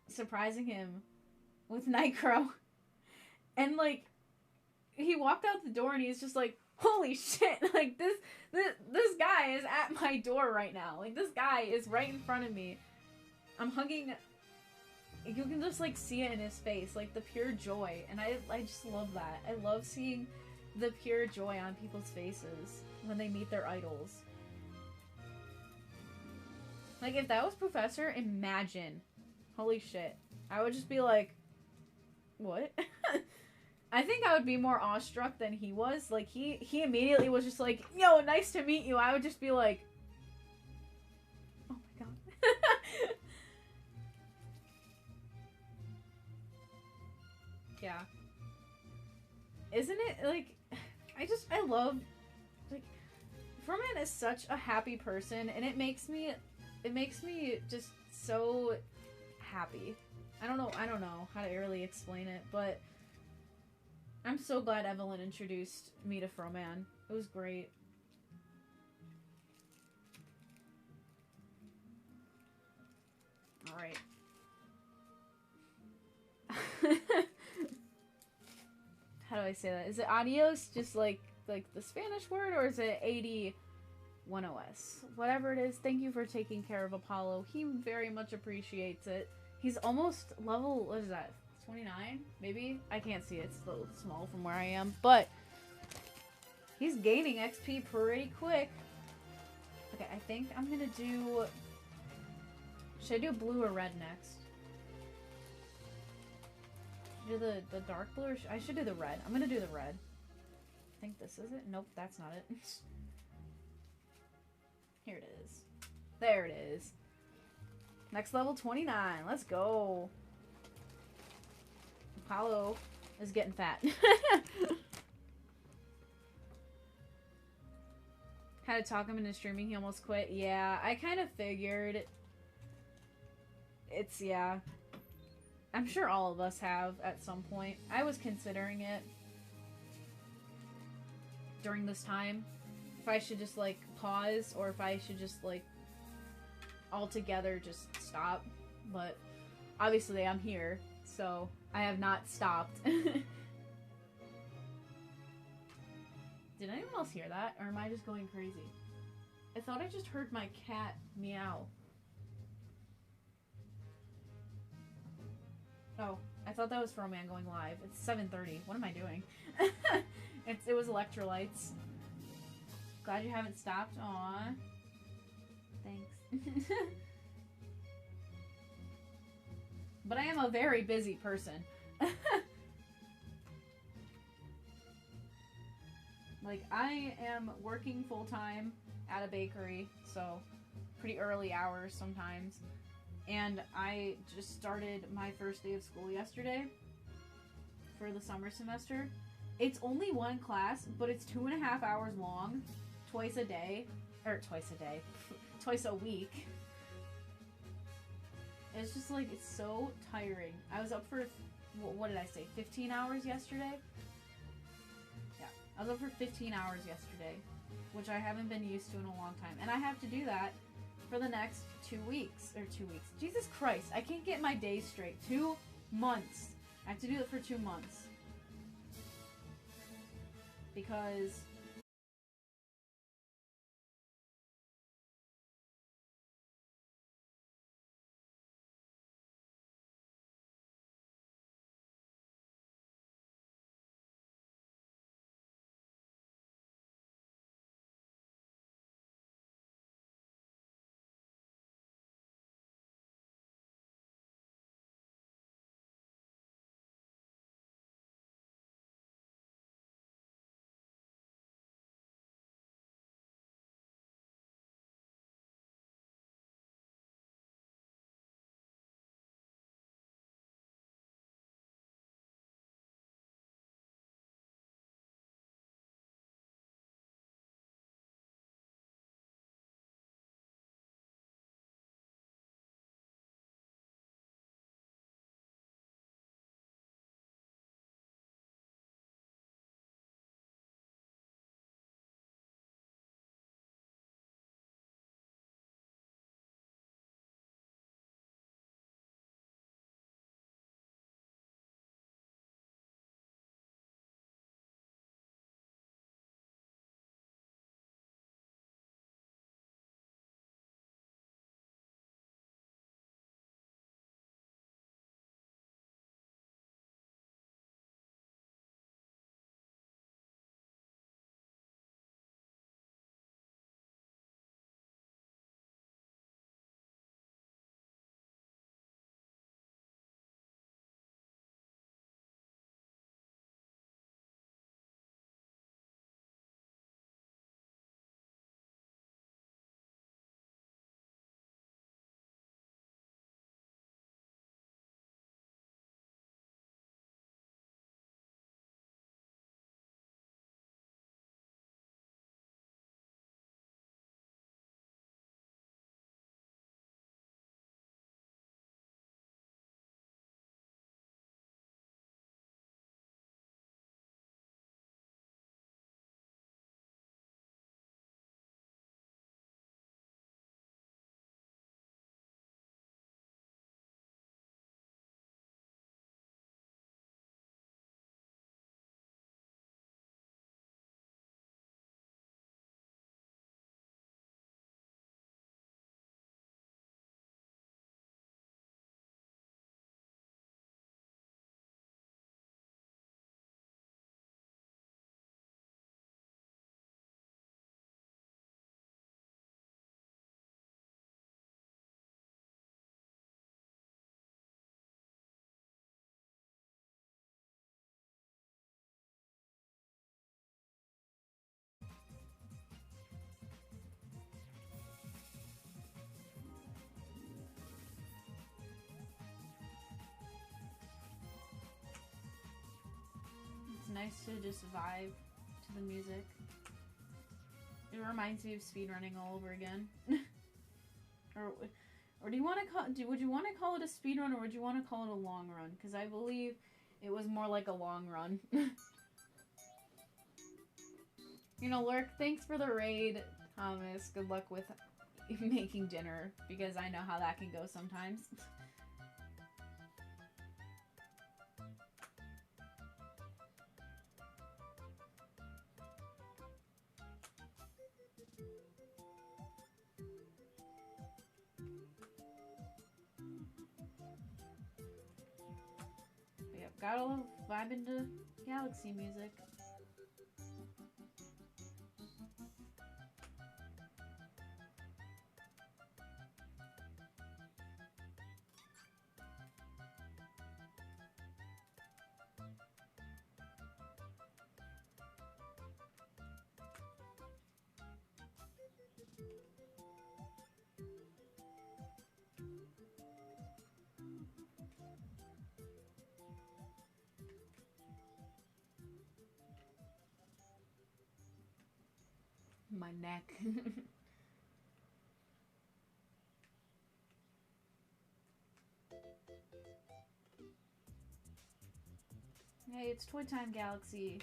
S1: surprising him with Nitro. And, like, he walked out the door and he's just like, holy shit, like, this guy is at my door right now. Like, this guy is right in front of me. I'm hugging. You can just, like, see it in his face, like, the pure joy. And I just love that. I love seeing the pure joy on people's faces when they meet their idols. Like, if that was Professor, imagine. Holy shit. I would just be like, what? I think I would be more awestruck than he was. Like, he immediately was just like, yo, nice to meet you. I would just be like, oh my god. Yeah. Isn't it, like, I love, like, Furman is such a happy person, and it makes me just so happy. I don't know how to really explain it, but I'm so glad Evelyn introduced me to Froman. It was great. Alright. How do I say that? Is it adios, just like the Spanish word, or is it 81OS? Whatever it is, thank you for taking care of Apollo. He very much appreciates it. He's almost level, what is that, 29? Maybe? I can't see it. It's a little small from where I am, but he's gaining XP pretty quick. Okay, I think I'm gonna do... Should I do blue or red next? Do the dark blue, or I should do the red. I'm gonna do the red. I think this is it. Nope, that's not it. Here it is. There it is. Next level 29. Let's go. Apollo is getting fat. Had to talk him into streaming. He almost quit. Yeah, I kind of figured. It's, yeah. I'm sure all of us have at some point. I was considering it during this time. If I should just, like, pause, or if I should just, like, altogether just stop. But obviously I'm here, so I have not stopped. Did anyone else hear that? Or am I just going crazy? I thought I just heard my cat meow. Oh, I thought that was Froman going live. It's 7:30. What am I doing? It was electrolytes. Glad you haven't stopped. Aw. Thanks. But I am a very busy person. Like, I am working full-time at a bakery, so pretty early hours sometimes. And I just started my first day of school yesterday for the summer semester. It's only one class, but it's 2.5 hours long, twice a week. It's just like, it's so tiring. I was up for, what did I say, 15 hours yesterday? Yeah, I was up for 15 hours yesterday, which I haven't been used to in a long time. And I have to do that for the next 2 weeks. Jesus Christ, I can't get my days straight. 2 months. I have to do it for 2 months. Because it's nice to just vibe to the music. It reminds me of speedrunning all over again. Or do you want to call? Would you want to call it a speedrun, or would you want to call it a long run? Because I believe it was more like a long run. You know, Lurk, thanks for the raid, Thomas. Good luck with making dinner, because I know how that can go sometimes. But yep, gotta vibe into Galaxy music. My neck. Hey, it's Toy Time Galaxy.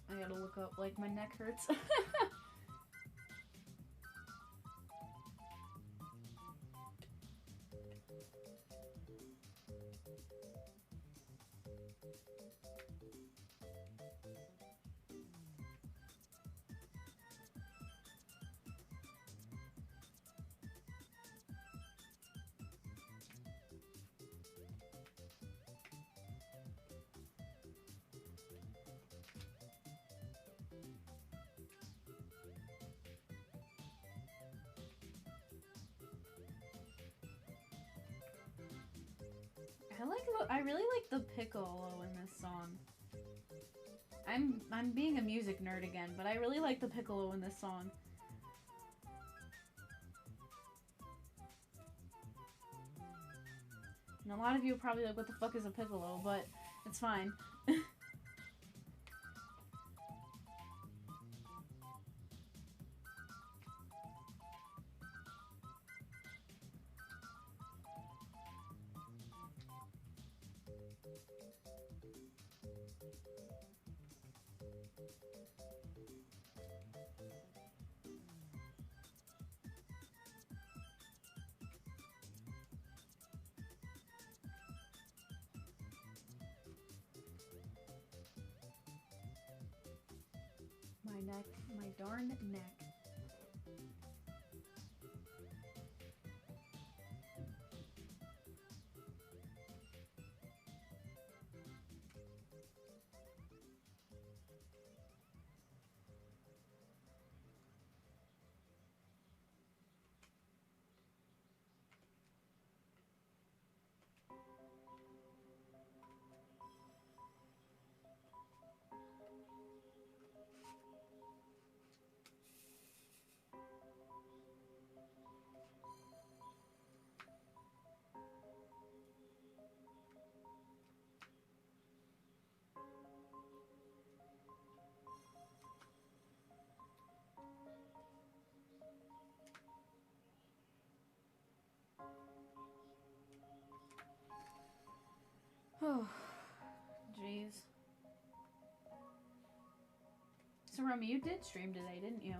S1: I gotta look up, like, my neck hurts. I really like the piccolo in this song. I'm being a music nerd again, but I really like the piccolo in this song. And a lot of you are probably like, what the fuck is a piccolo? But it's fine. My neck, my darn neck. Oh, jeez. So, Romy, you did stream today, didn't you?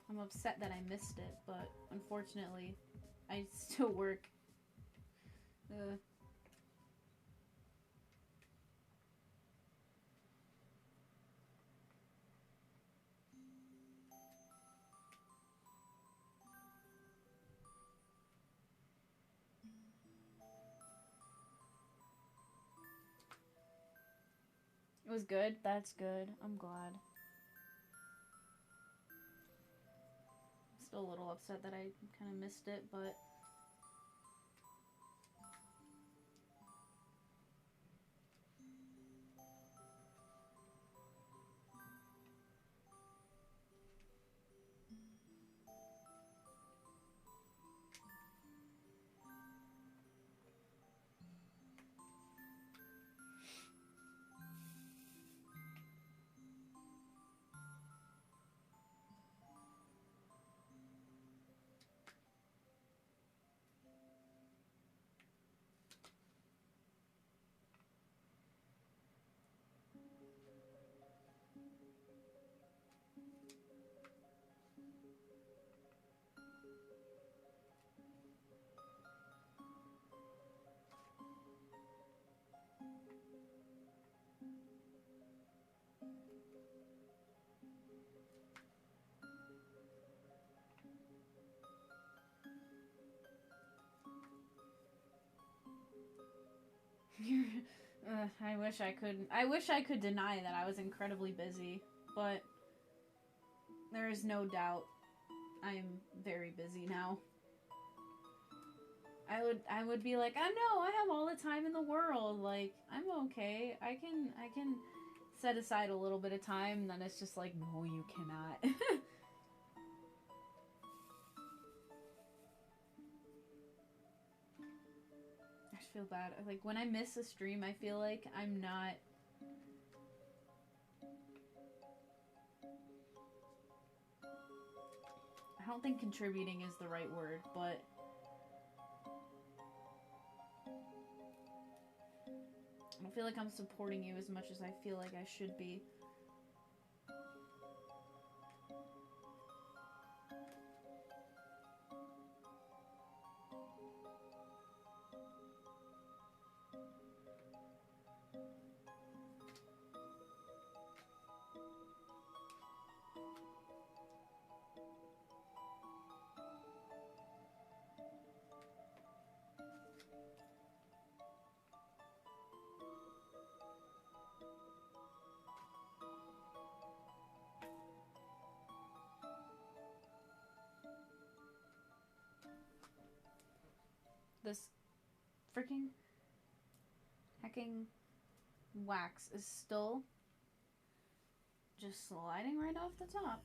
S1: I'm upset that I missed it, but unfortunately, I still work. It was good. That's good. I'm glad. Still a little upset that I kind of missed it, but... I wish I could. I wish I could deny that I was incredibly busy, but there is no doubt I'm very busy now. I would be like, I know, I have all the time in the world. Like, I'm okay. I can set aside a little bit of time. And then it's just like, no, you cannot. I just feel bad. Like, when I miss a stream, I feel like I'm not... I don't think contributing is the right word, but... I don't feel like I'm supporting you as much as I feel like I should be. This freaking hecking wax is still just sliding right off the top.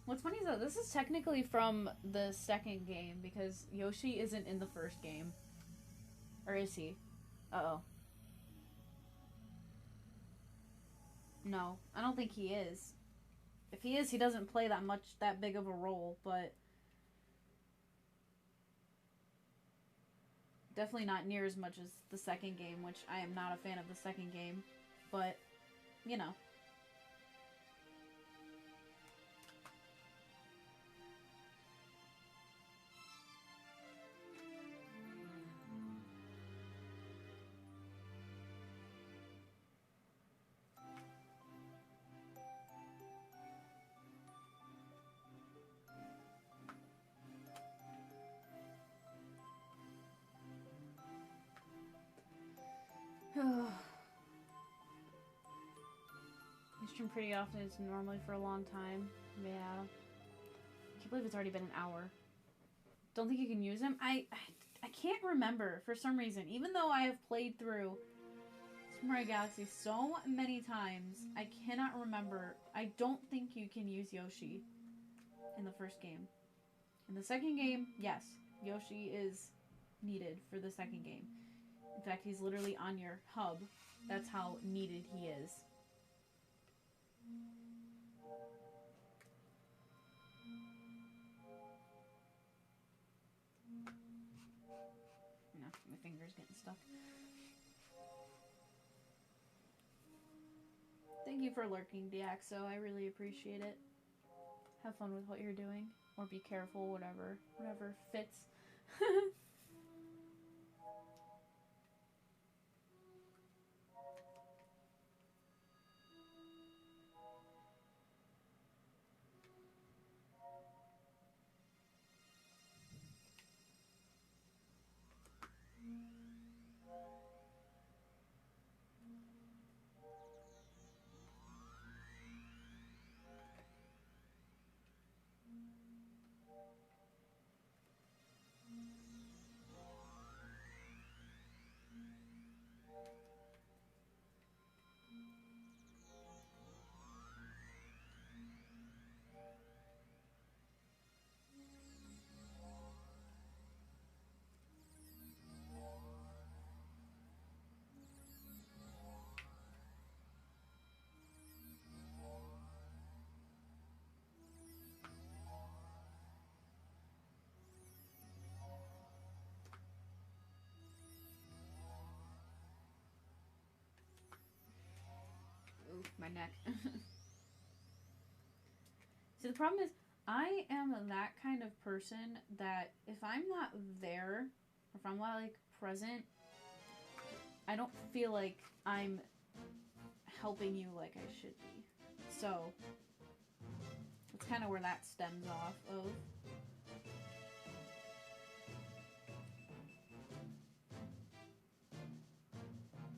S1: What's funny is that this is technically from the second game because Yoshi isn't in the first game. Or is he? Uh-oh. No, I don't think he is. If he is, he doesn't play that big of a role, but definitely not near as much as the second game, which I am not a fan of the second game, but, you know. I stream pretty often. It's normally for a long time. Yeah. I can't believe it's already been an hour. Don't think you can use him? I can't remember for some reason. Even though I have played through Super Mario Galaxy so many times, I cannot remember. I don't think you can use Yoshi in the first game. In the second game, yes, Yoshi is needed for the second game. In fact, he's literally on your hub. That's how needed he is. No, my finger's getting stuck. Thank you for lurking, Diaxo. I really appreciate it. Have fun with what you're doing. Or be careful, whatever fits. Ooh, my neck. See, the problem is, I am that kind of person that if I'm not there, if I'm not, like, present, I don't feel like I'm helping you like I should be. So, that's kind of where that stems off of.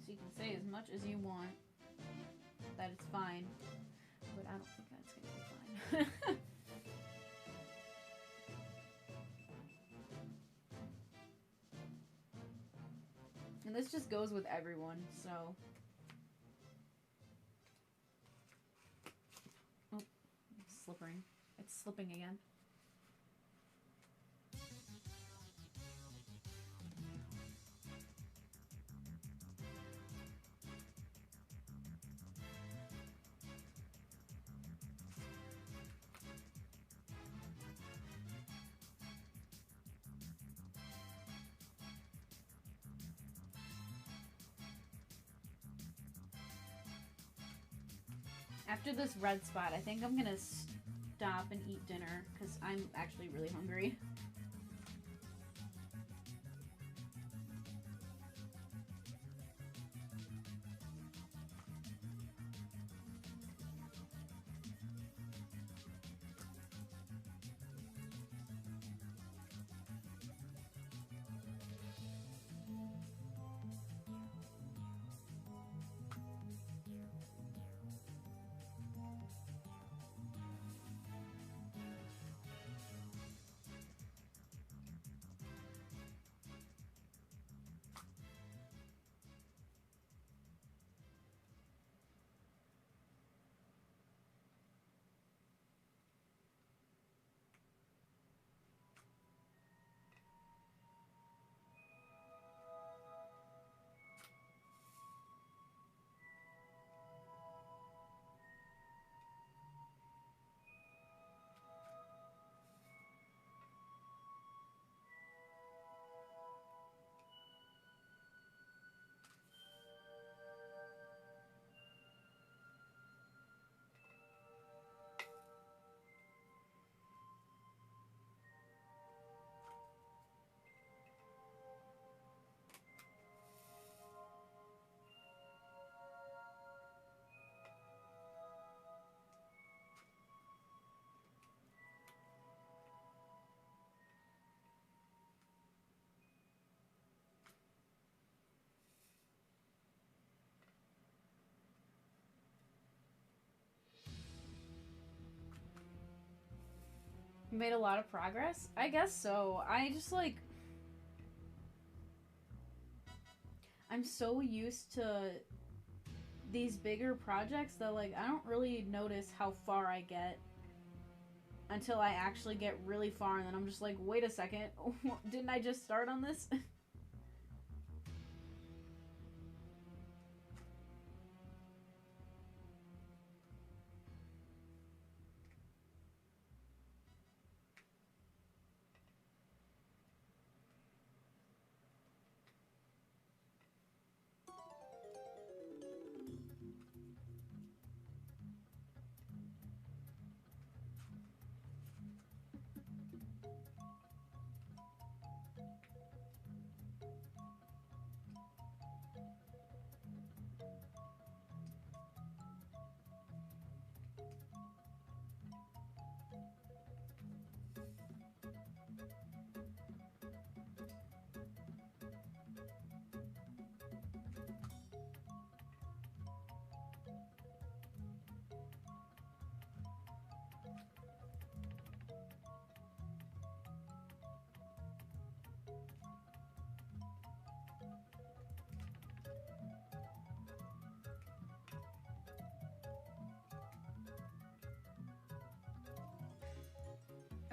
S1: So you Say as much as you want that it's fine, but I don't think that's gonna be fine. And this just goes with everyone, so. Oh, it's slipping. It's slipping again. After this red spot, I think I'm gonna stop and eat dinner because I'm actually really hungry. Made a lot of progress? I guess so. I just like... I'm so used to these bigger projects that like I don't really notice how far I get until I actually get really far, and then I'm just like, wait a second, didn't I just start on this?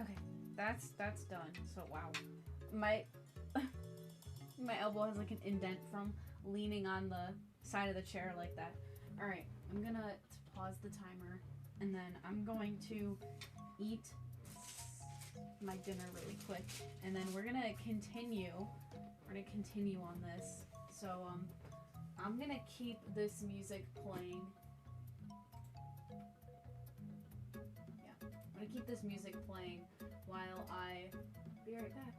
S1: Okay, that's done. So wow, my my elbow has like an indent from leaning on the side of the chair like that. All right, I'm gonna pause the timer, and then I'm going to eat my dinner really quick, and then we're gonna continue. We're gonna continue on this. So I'm gonna keep this music playing. I'm gonna keep this music playing while I be right back.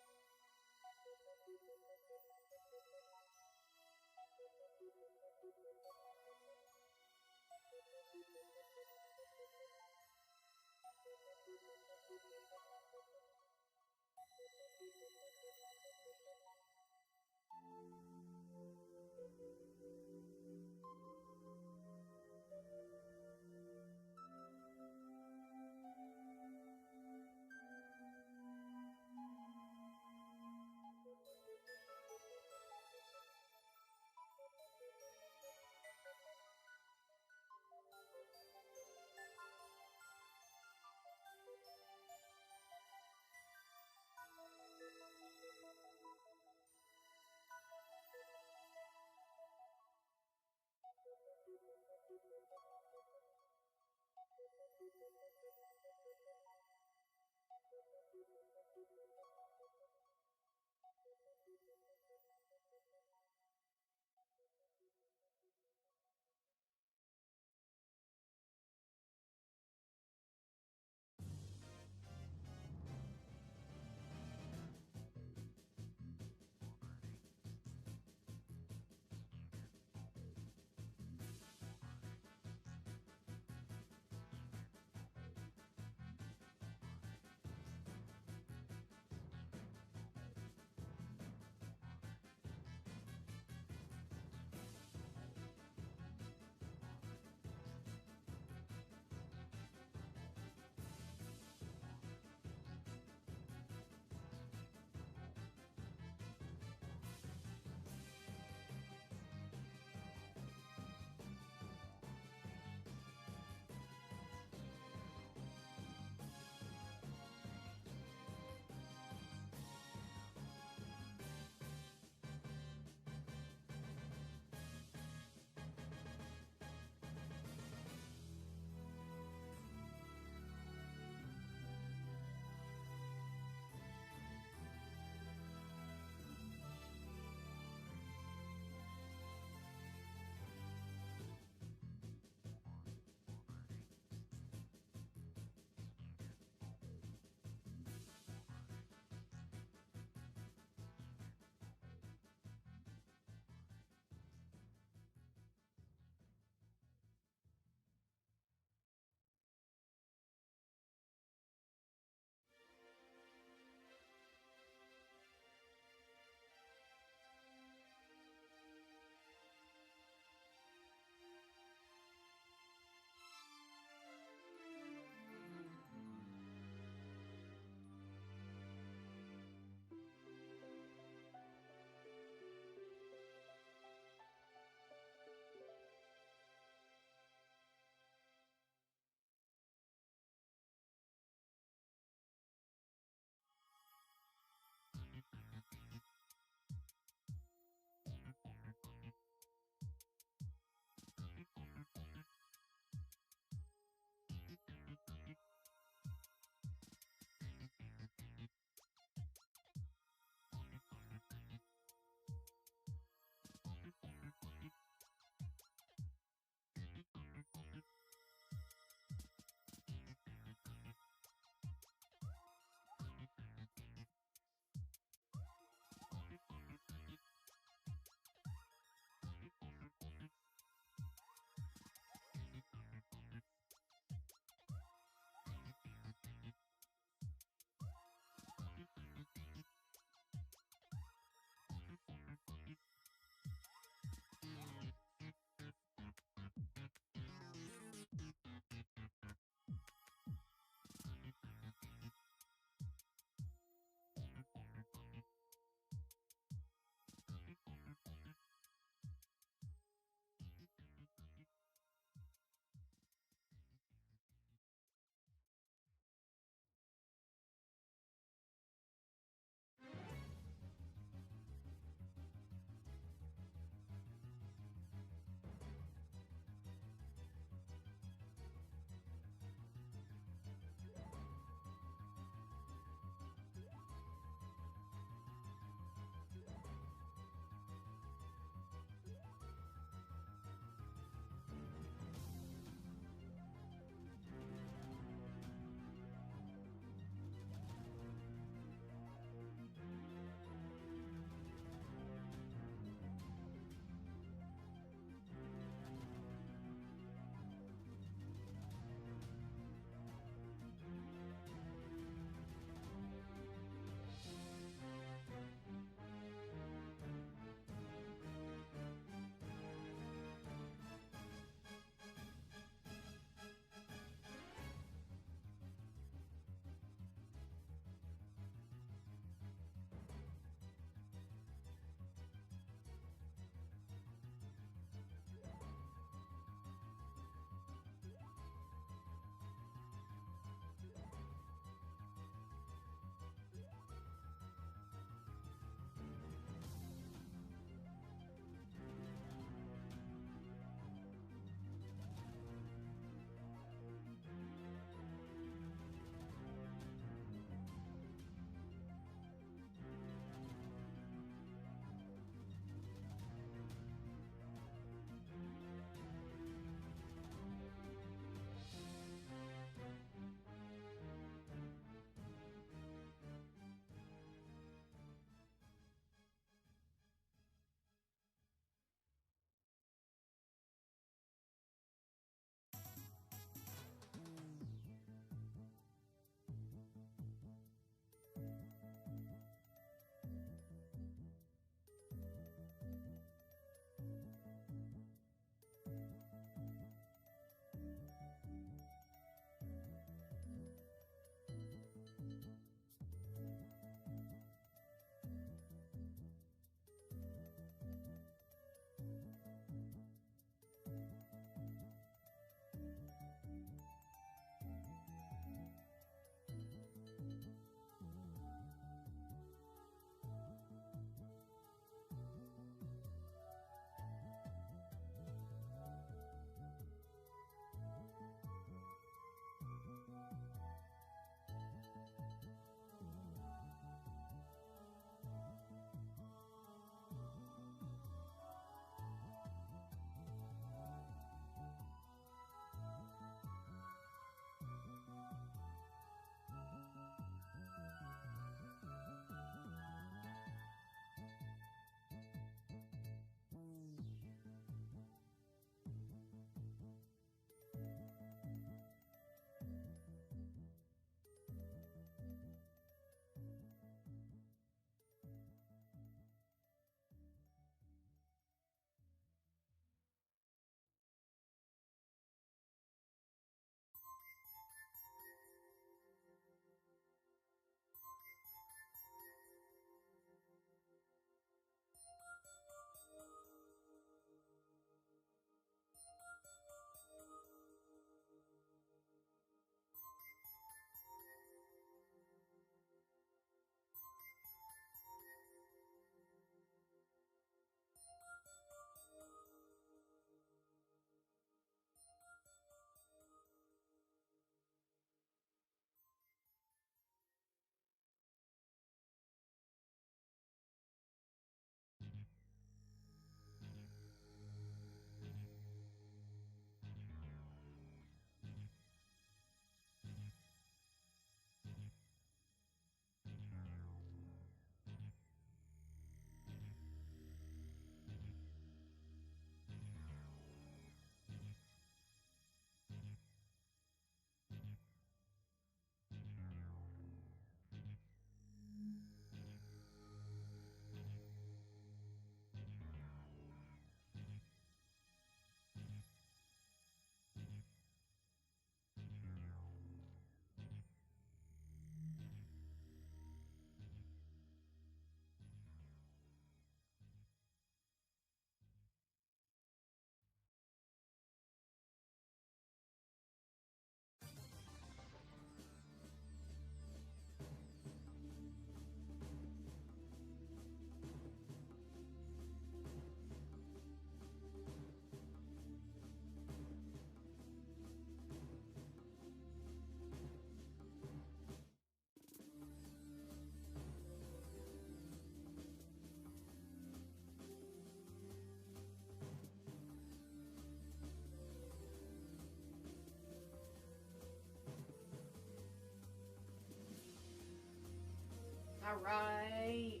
S1: Alright.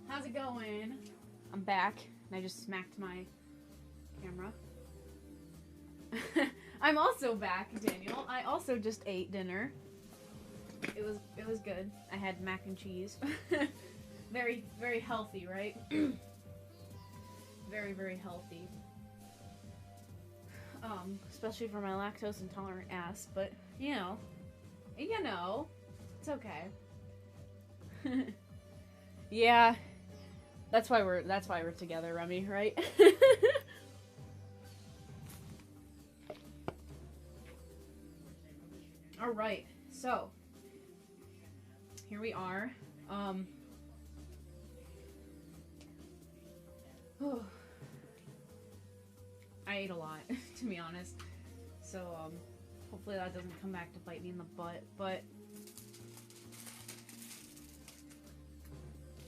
S1: How's it going? I'm back, and I just smacked my camera. I'm also back, Daniel. I also just ate dinner. It was good. I had mac and cheese. Very, very healthy, right? Very, very healthy. Especially for my lactose intolerant ass, but you know, it's okay. Yeah, that's why we're together, Remy, right? All right, so here we are. I ate a lot, to be honest. So, hopefully that doesn't come back to bite me in the butt, but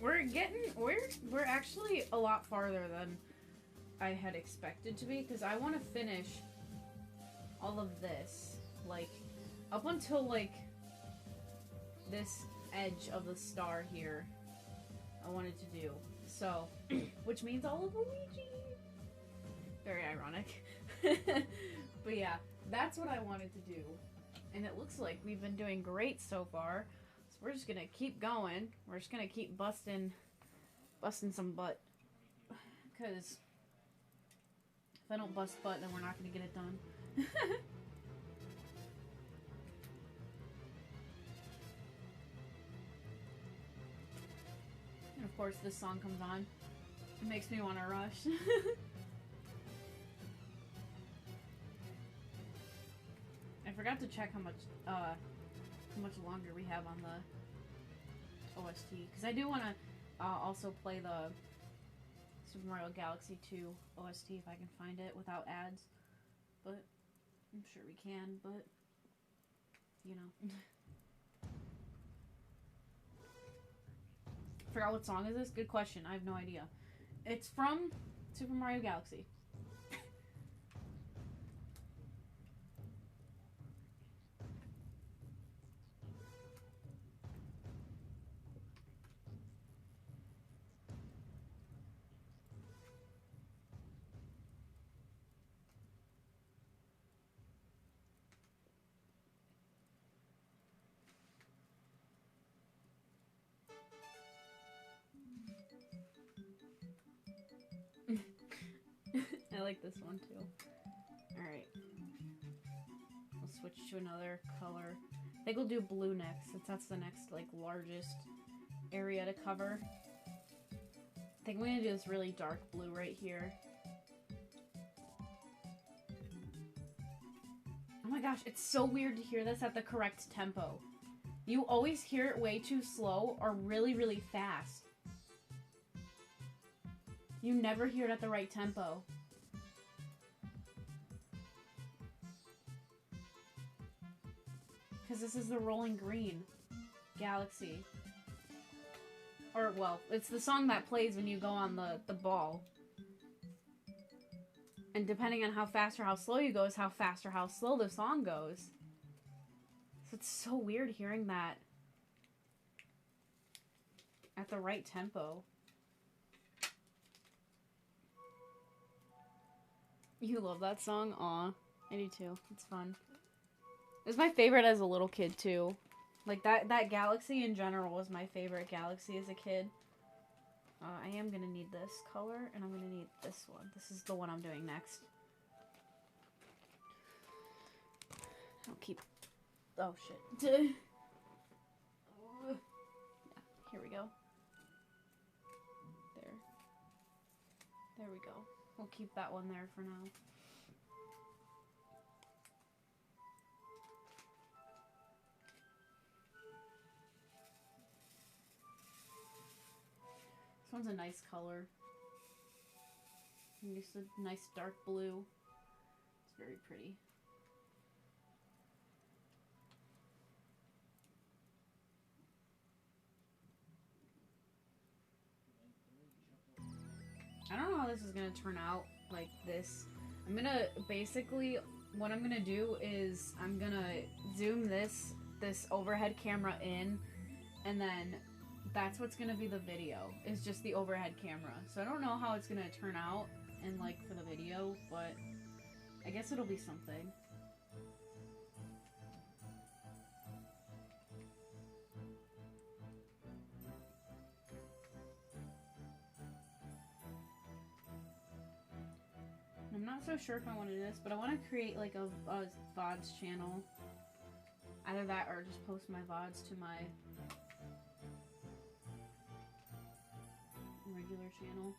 S1: we're actually a lot farther than I had expected to be, because I want to finish all of this, like, up until, like, this edge of the star here, I wanted to do. So, which means all of Luigi. Very ironic. But yeah, that's what I wanted to do. And it looks like we've been doing great so far. So we're just gonna keep going. We're just gonna keep busting some butt. Because if I don't bust butt, then we're not gonna get it done. And of course this song comes on. It makes me want to rush. I forgot to check how much longer we have on the OST, because I do want to also play the Super Mario Galaxy 2 OST if I can find it without ads, but I'm sure we can, but you know. Forgot what song is this? Good question. I have no idea. It's from Super Mario Galaxy. I like this one too. Alright. We'll switch to another color. I think we'll do blue next, since that's the next, like, largest area to cover. I think we're gonna do this really dark blue right here. Oh my gosh, it's so weird to hear this at the correct tempo. You always hear it way too slow or really, really fast. You never hear it at the right tempo. Because this is the Rolling Green Galaxy. Or, well, it's the song that plays when you go on the ball. And depending on how fast or how slow you go is how fast or how slow the song goes. So it's so weird hearing that at the right tempo. You love that song? Aw, I do too. It's fun. It was my favorite as a little kid too. Like that galaxy in general was my favorite galaxy as a kid. I am gonna need this color, and I'm gonna need this one. This is the one I'm doing next. I'll keep... Oh, shit. Yeah, here we go. There. There we go. We'll keep that one there for now. This one's a nice color. Just a nice dark blue. It's very pretty. I don't know how this is gonna turn out like this. I'm gonna basically, what I'm gonna do is I'm gonna zoom this overhead camera in and then that's what's gonna be the video. Is just the overhead camera. So I don't know how it's gonna turn out and like for the video, but I guess it'll be something. I'm not so sure if I want to do this, but I want to create like a VODs channel. Either that or just post my VODs to my regular channel.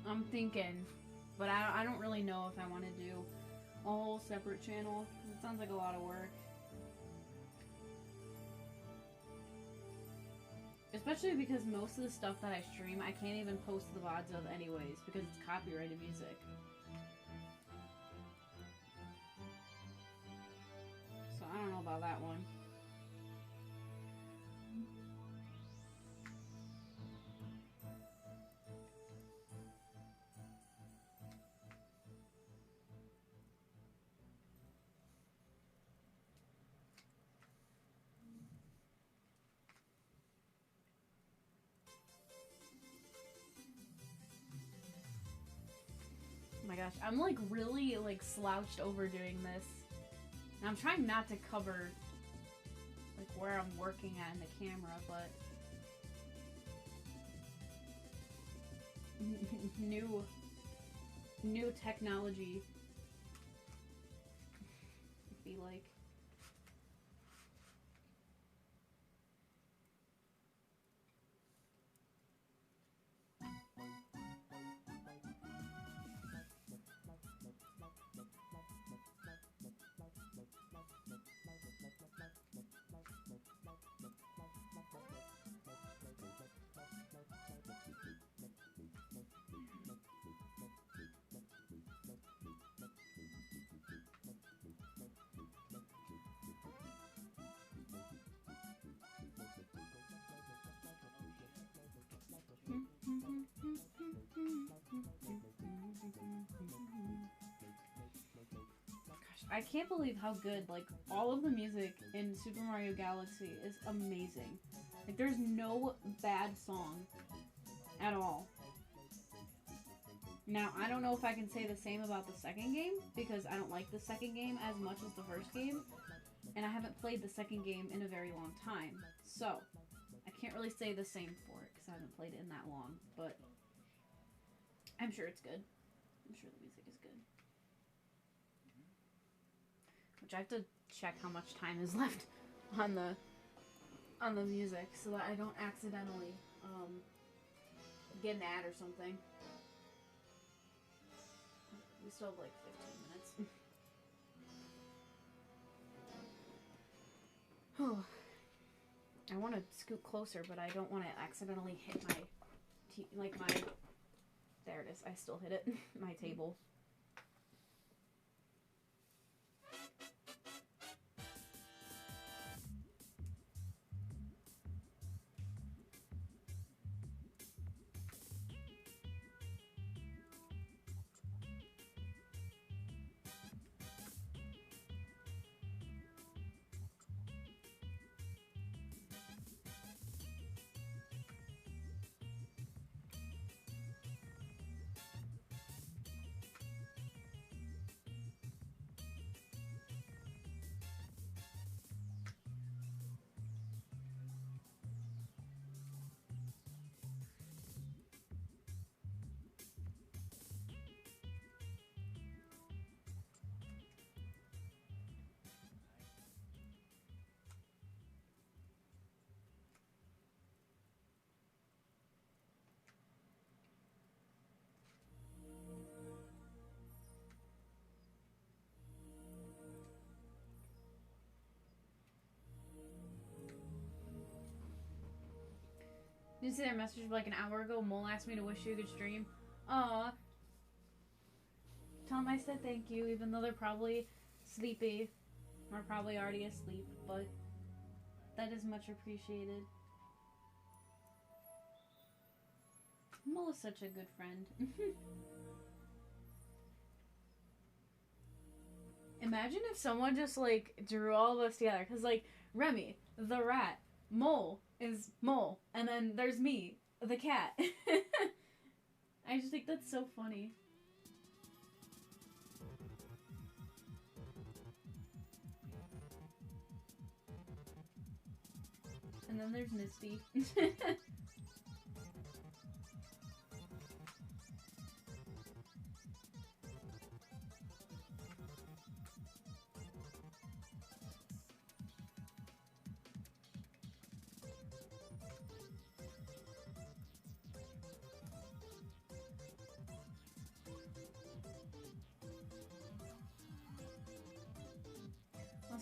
S1: I'm thinking, but I don't really know if I want to do a whole separate channel. It sounds like a lot of work. Especially because most of the stuff that I stream, I can't even post the VODs of anyways, because it's copyrighted music. So I don't know about that one. Oh my gosh, I'm like really like slouched over doing this. And I'm trying not to cover like where I'm working at in the camera, but new technology. Be like I can't believe how good, like, all of the music in Super Mario Galaxy is amazing. Like, there's no bad song at all. Now, I don't know if I can say the same about the second game, because I don't like the second game as much as the first game, and I haven't played the second game in a very long time. So, I can't really say the same for it, because I haven't played it in that long, but I'm sure it's good. I'm sure the music is good. Which I have to check how much time is left on the music so that I don't accidentally get an ad or something. We still have like 15 minutes. Oh, I want to scoot closer, but I don't want to accidentally hit my there it is. I still hit it. My table. see their message like an hour ago. Mole asked me to wish you a good stream. Aw. Tell them I said thank you, even though they're probably sleepy. Or probably already asleep, but that is much appreciated. Mole is such a good friend. Imagine if someone just, like, drew all of us together. Because, like, Remy, the rat, Mole is Mole. And then there's me, the cat. I just think that's so funny. And then there's Misty.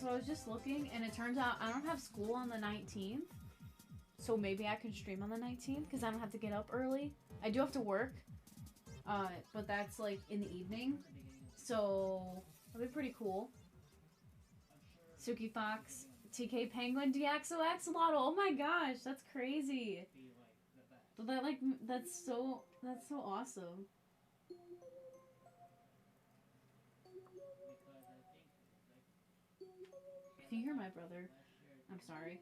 S1: So I was just looking, and it turns out I don't have school on the 19th. So maybe I could stream on the 19th, because I don't have to get up early. I do have to work, but that's, like, in the evening. So, that'll be pretty cool. Suki Fox, TK Penguin, DXO Axolotl. Oh my gosh, that's crazy. But that, like, that's so awesome. If you hear my brother, I'm sorry.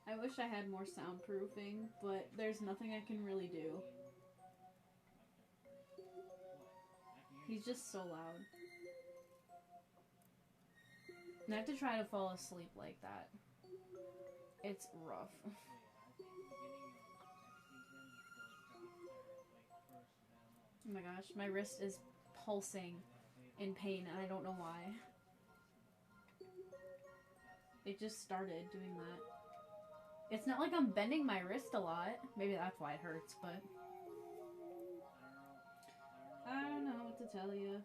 S1: I wish I had more soundproofing, but there's nothing I can really do. He's just so loud. And I have to try to fall asleep like that. It's rough. Oh my gosh, my wrist is pulsing in pain and I don't know why. It just started doing that. It's not like I'm bending my wrist a lot. Maybe that's why it hurts, but I don't know what to tell you.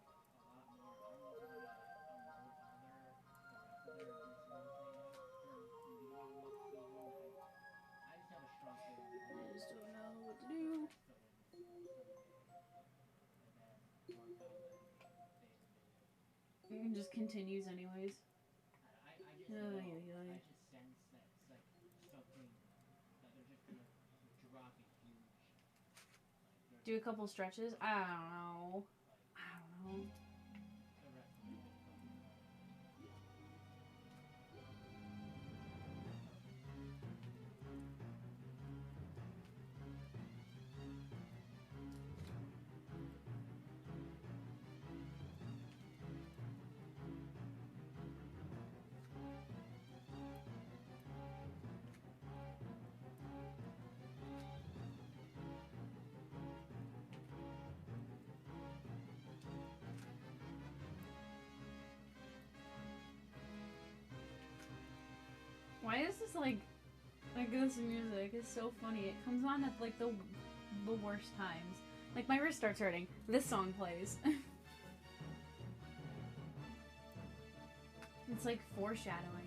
S1: I just don't know what to do. It just continues anyways. Do a couple stretches? I don't know. Why is this like this music? It's so funny. It comes on at like the worst times. Like my wrist starts hurting. This song plays. It's like foreshadowing.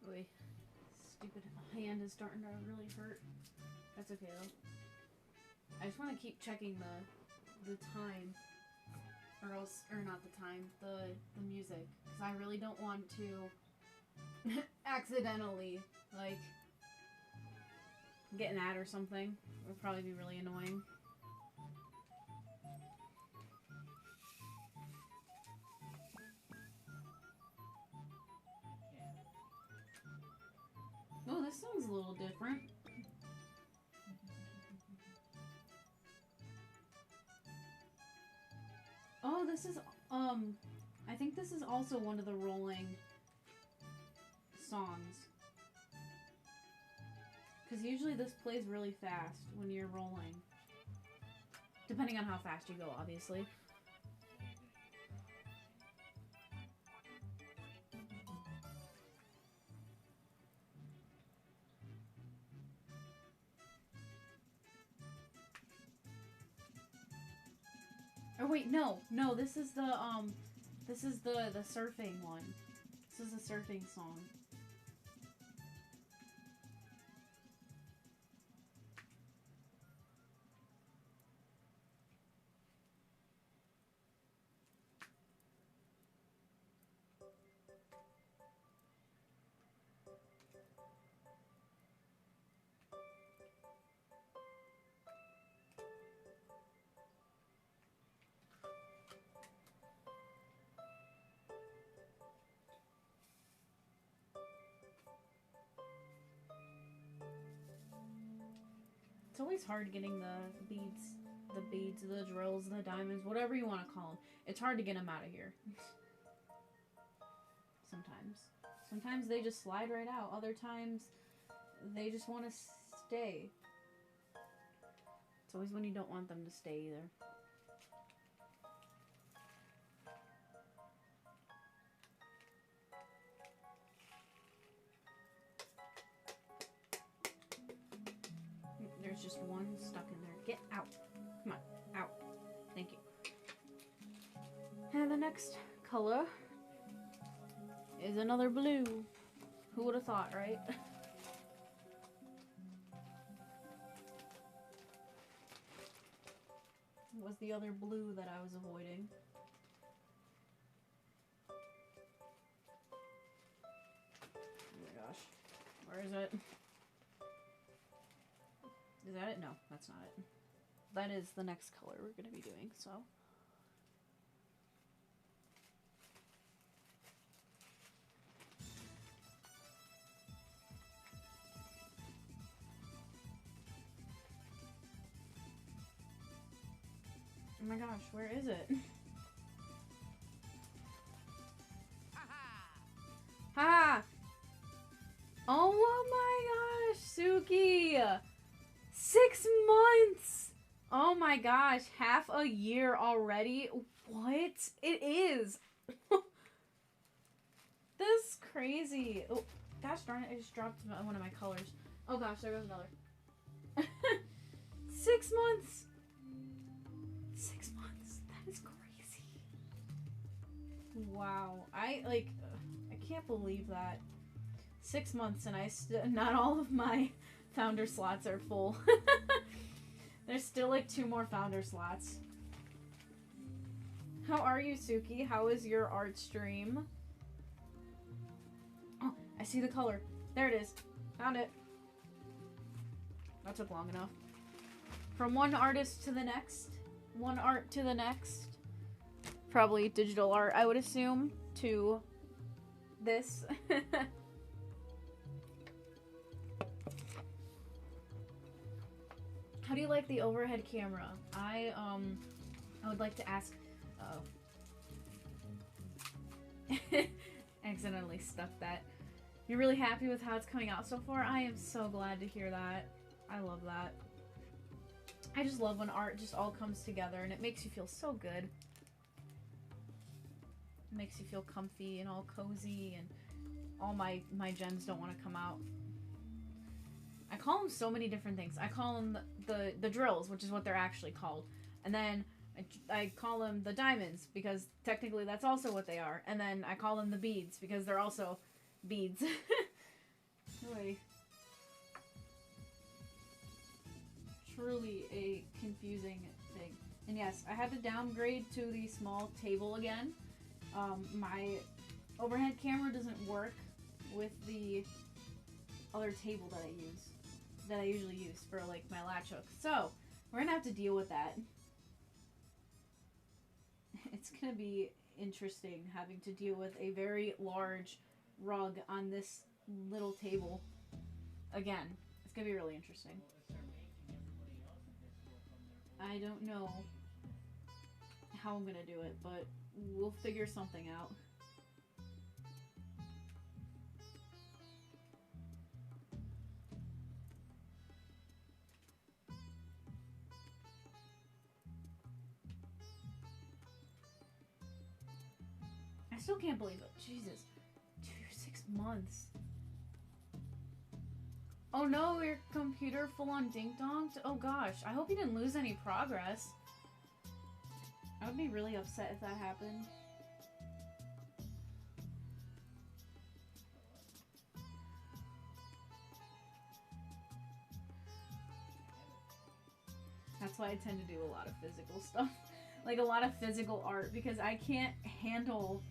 S1: Oy. Stupid hand is starting to really hurt. That's okay though. I just want to keep checking the time, or else, or not the time, the music, because I really don't want to accidentally like get an ad or something. It would probably be really annoying. Oh, this song's a little different. Oh, this is, I think this is also one of the rolling songs. Because usually this plays really fast when you're rolling. Depending on how fast you go, obviously. Or wait, no, this is the surfing one. This is a surfing song. It's always hard getting the beads, the drills, the diamonds, whatever you want to call them. It's hard to get them out of here. Sometimes. Sometimes they just slide right out. Other times, they just want to stay. It's always when you don't want them to stay either. There's just one stuck in there. Get out. Come on. Out. Thank you. And the next color is another blue. Who would have thought, right? It was the other blue that I was avoiding. Oh my gosh. Where is it? Is that it? No, that's not it. That is the next color we're going to be doing, so. Oh my gosh, where is it? Ha! Oh my gosh, Suki! 6 months! Oh my gosh, half a year already? What? It is! This is crazy. Oh, gosh darn it, I just dropped one of my colors. Oh gosh, there goes another. 6 months! 6 months. That is crazy. Wow. I can't believe that. 6 months and not all of my founder slots are full. There's still like 2 more founder slots. How are you, Suki? How is your art stream? Oh, I see the color. There it is. Found it. That took long enough. From one artist to the next. One art to the next. Probably digital art, I would assume, to this. How do you like the overhead camera? I would like to ask. Accidentally stuck that. You're really happy with how it's coming out so far? I am so glad to hear that. I love that. I just love when art just all comes together and it makes you feel so good. It makes you feel comfy and all cozy, and all my gems don't want to come out. I call them so many different things. I call them the drills, which is what they're actually called. And then I call them the diamonds, because technically that's also what they are. And then I call them the beads, because they're also beads. Really. Truly a confusing thing. And yes, I had to downgrade to the small table again. My overhead camera doesn't work with the other table that I use. that I usually use for like my latch hook. So we're gonna have to deal with that. It's gonna be interesting having to deal with a very large rug on this little table. Again, it's gonna be really interesting. I don't know how I'm gonna do it, but we'll figure something out. I still can't believe it. Jesus. 6 months. Oh no, your computer full on ding-donged? Oh gosh, I hope you didn't lose any progress. I would be really upset if that happened. That's why I tend to do a lot of physical stuff. Like a lot of physical art, because I can't handle,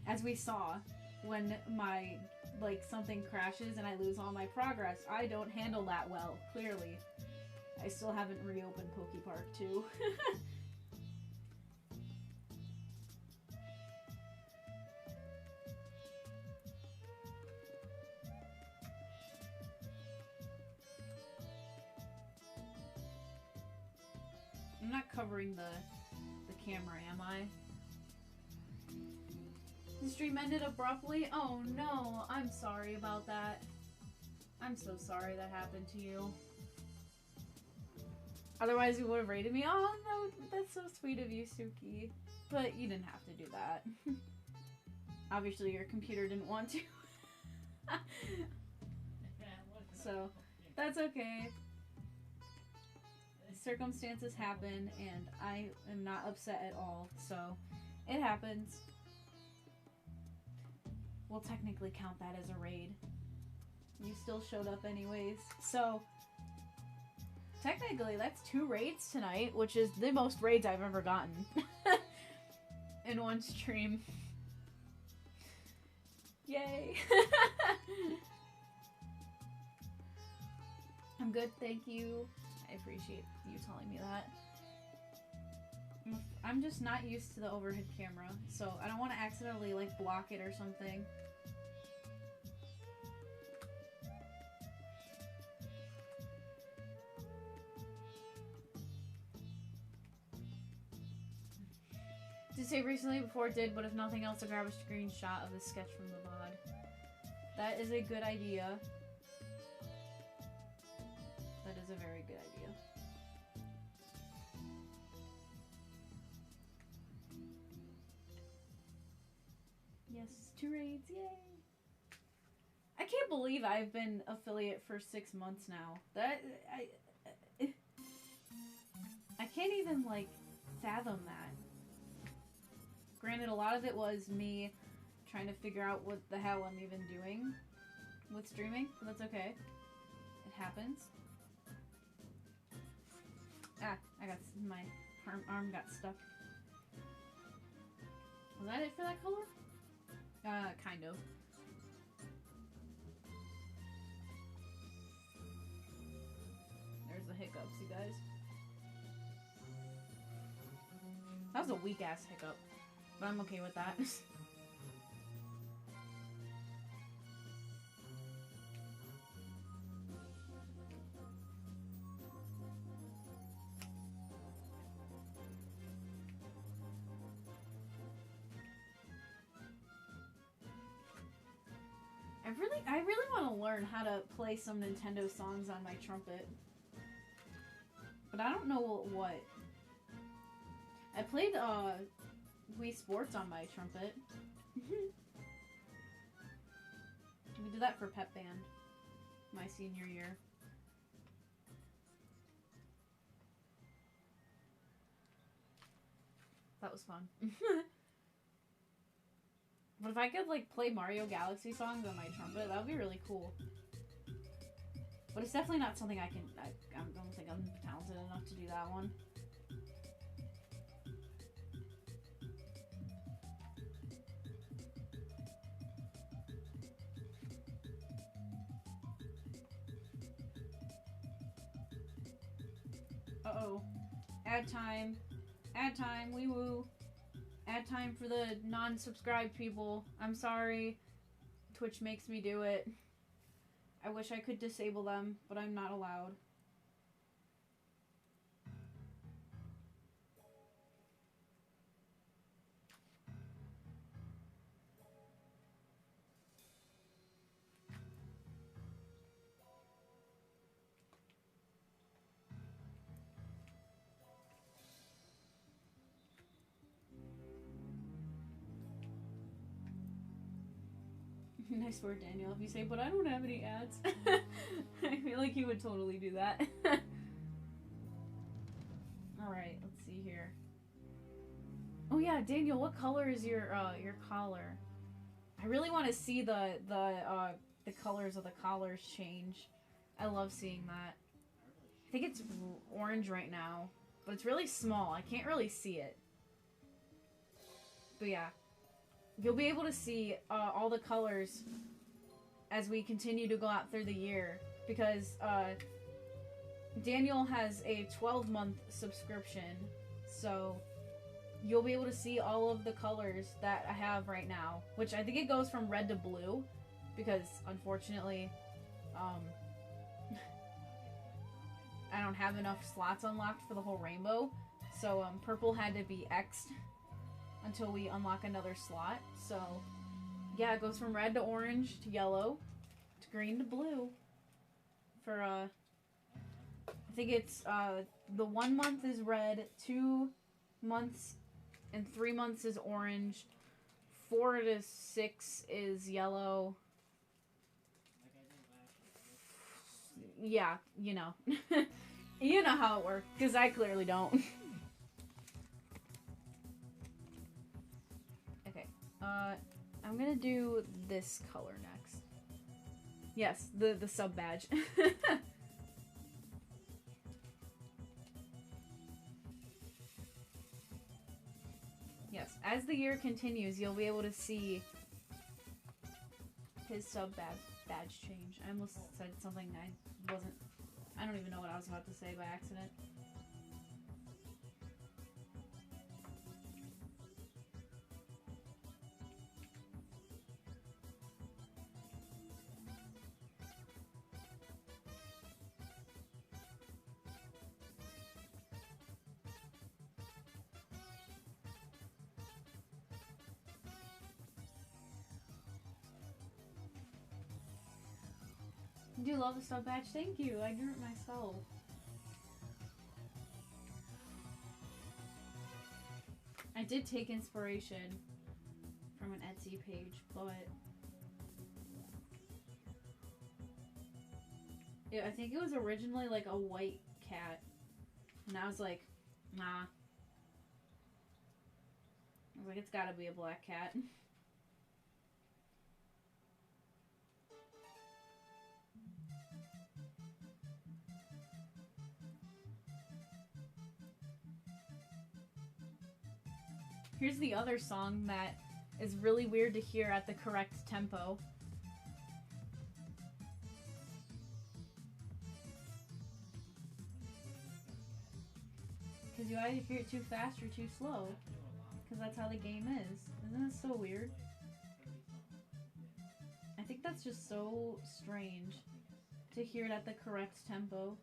S1: as we saw, when my, like, something crashes and I lose all my progress. I don't handle that well, clearly. I still haven't reopened PokePark 2. I'm not covering the camera, am I? The stream ended abruptly? Oh no, I'm sorry about that. I'm so sorry that happened to you. Otherwise you would have rated me. Oh no, that's so sweet of you, Suki. But you didn't have to do that. Obviously your computer didn't want to. So, that's okay. Circumstances happen, and I am not upset at all, so it happens. We'll technically count that as a raid. You still showed up anyways, so technically that's 2 raids tonight, which is the most raids I've ever gotten in one stream. Yay! I'm good, thank you. I appreciate you telling me that. I'm just not used to the overhead camera, so I don't want to accidentally, like, block it or something. Did say recently before it did, but if nothing else, to grab a screenshot of the sketch from the VOD. That is a good idea. That is a very good idea. Yes, 2 raids, yay! I can't believe I've been affiliate for 6 months now. I can't even, like, fathom that. Granted, a lot of it was me trying to figure out what the hell I'm even doing with streaming, but that's okay. It happens. Ah, my arm got stuck. Was that it for that color? Kind of. There's the hiccups, you guys. That was a weak-ass hiccup, but I'm okay with that. I really want to learn how to play some Nintendo songs on my trumpet. But I don't know what. I played Wii Sports on my trumpet. We did that for Pep Band my senior year. That was fun. But if I could, like, play Mario Galaxy songs on my trumpet, that would be really cool. But it's definitely not something I don't think I'm talented enough to do that one. Uh-oh. Ad time. Ad time. Wee woo. Ad time for the non-subscribed people. I'm sorry. Twitch makes me do it. I wish I could disable them, but I'm not allowed. Nice word, Daniel. If you say, but I don't have any ads. I feel like he would totally do that. Alright, let's see here. Oh yeah, Daniel, what color is your collar? I really want to see the colors of the collars change. I love seeing that. I think it's orange right now, but it's really small. I can't really see it. But yeah. You'll be able to see all the colors as we continue to go out through the year, because Daniel has a 12-month subscription, so you'll be able to see all of the colors that I have right now, which I think it goes from red to blue, because unfortunately I don't have enough slots unlocked for the whole rainbow, so purple had to be X'd until we unlock another slot. So yeah, it goes from red to orange to yellow to green to blue for I think it's the 1 month is red, 2 months and 3 months is orange, 4 to 6 is yellow. Yeah, you know. You know how it works, because I clearly don't. I'm gonna do this color next. Yes, the sub badge. Yes, as the year continues, you'll be able to see his sub badge change. I almost said something I don't even know what I was about to say by accident. I do love the sub badge. Thank you. I drew it myself. I did take inspiration from an Etsy page, but yeah, I think it was originally like a white cat, and I was like, nah. I was like, it's gotta be a black cat. Here's the other song that is really weird to hear at the correct tempo. Because you either hear it too fast or too slow. Because that's how the game is. Isn't it so weird? I think that's just so strange to hear it at the correct tempo.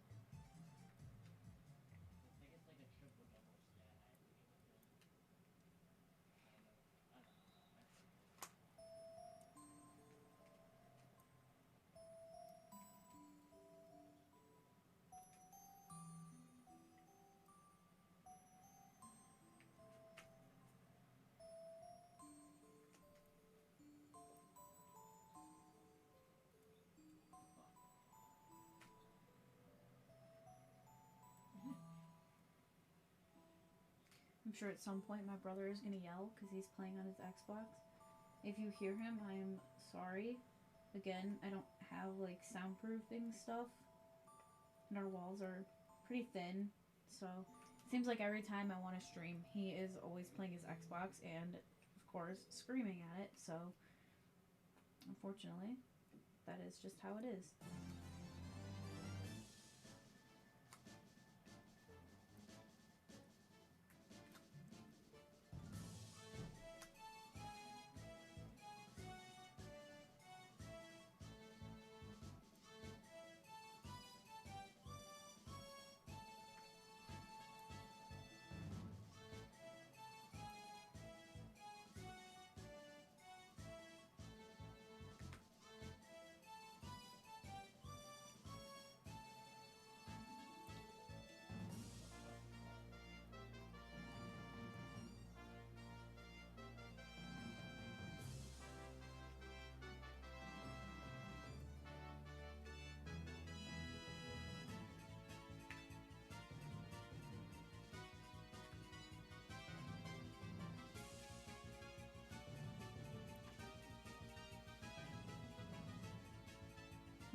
S1: I'm sure at some point my brother is going to yell because he's playing on his Xbox. If you hear him, I'm sorry. Again, I don't have like soundproofing stuff, and our walls are pretty thin, so it seems like every time I want to stream, he is always playing his Xbox and, of course, screaming at it, so unfortunately, that is just how it is.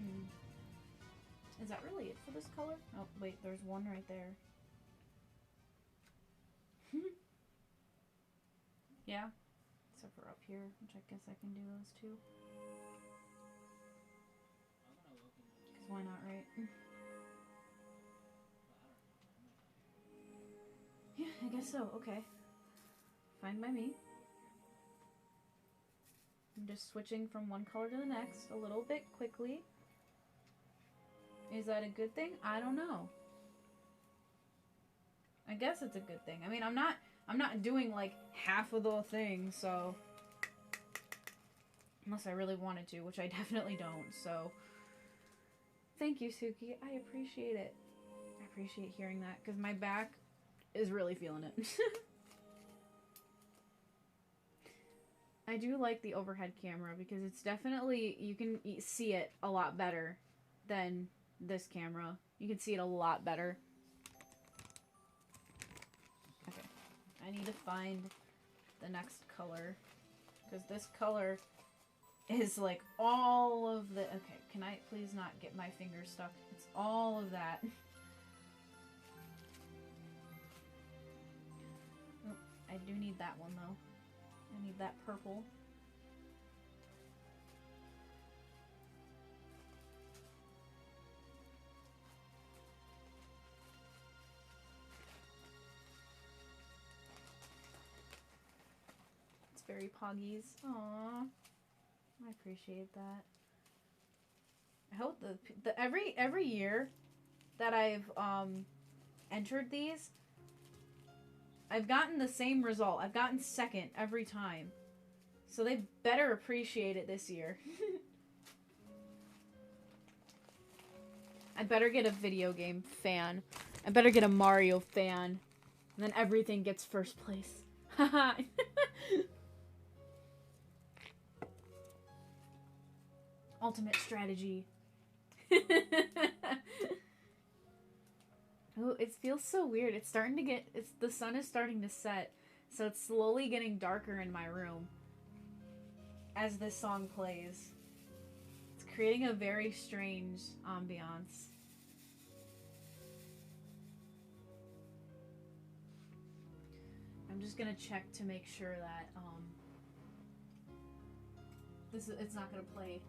S1: Hmm. Is that really it for this color? Oh, wait, there's one right there. Yeah. Except for up here, which I guess I can do those two. Because why not, right? Yeah, I guess so. Okay. Fine by me. I'm just switching from one color to the next a little bit quickly. Is that a good thing? I don't know. I guess it's a good thing. I mean, I'm not doing like half of the thing, so unless I really wanted to, which I definitely don't. So thank you, Suki. I appreciate it. I appreciate hearing that because my back is really feeling it. I do like the overhead camera because it's definitely, you can see it a lot better than this camera. You can see it a lot better. Okay. I need to find the next color because this color is like all of the, okay, can I please not get my fingers stuck? It's all of that. Oh, I do need that one though. I need that purple. It's very Poggies. Aww. I appreciate that. I hope the every year that I've entered these, I've gotten the same result. I've gotten second every time. So they better appreciate it this year. I better get a video game fan. I better get a Mario fan. And then everything gets first place. Haha. Ultimate strategy. Oh, it feels so weird. It's starting to get, the sun is starting to set, so it's slowly getting darker in my room as this song plays. It's creating a very strange ambiance. I'm just gonna check to make sure that it's not gonna play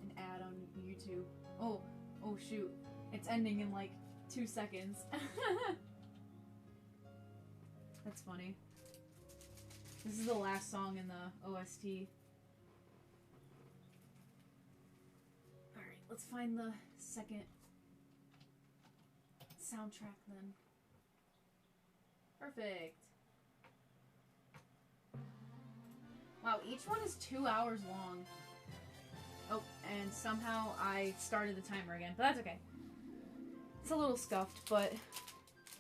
S1: an ad on YouTube. Oh shoot. It's ending in like 2 seconds. That's funny. This is the last song in the OST. Alright, let's find the second soundtrack then. Perfect. Wow, each one is 2 hours long. Oh, and somehow I started the timer again, but that's okay. It's a little scuffed, but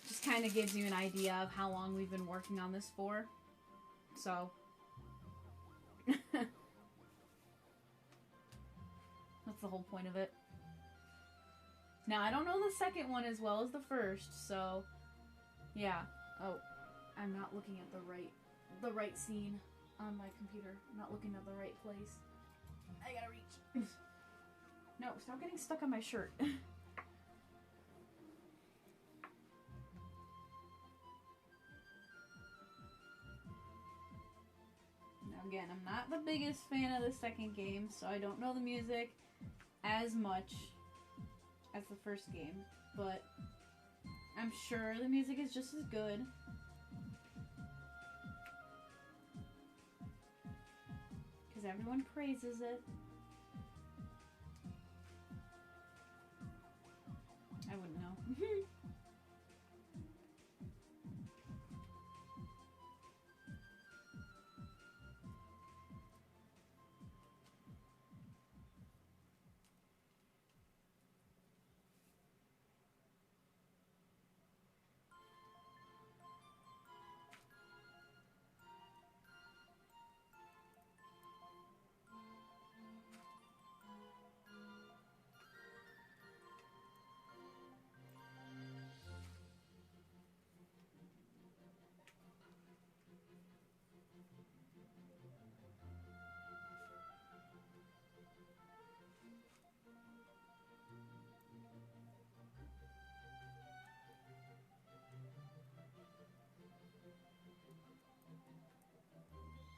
S1: just kind of gives you an idea of how long we've been working on this for. So. That's the whole point of it. Now, I don't know the second one as well as the first, so yeah. Oh, I'm not looking at the right scene on my computer. I'm not looking at the right place. I gotta reach. No, stop getting stuck on my shirt. Now again, I'm not the biggest fan of the second game, so I don't know the music as much as the first game, but I'm sure the music is just as good. Because everyone praises it. I wouldn't know.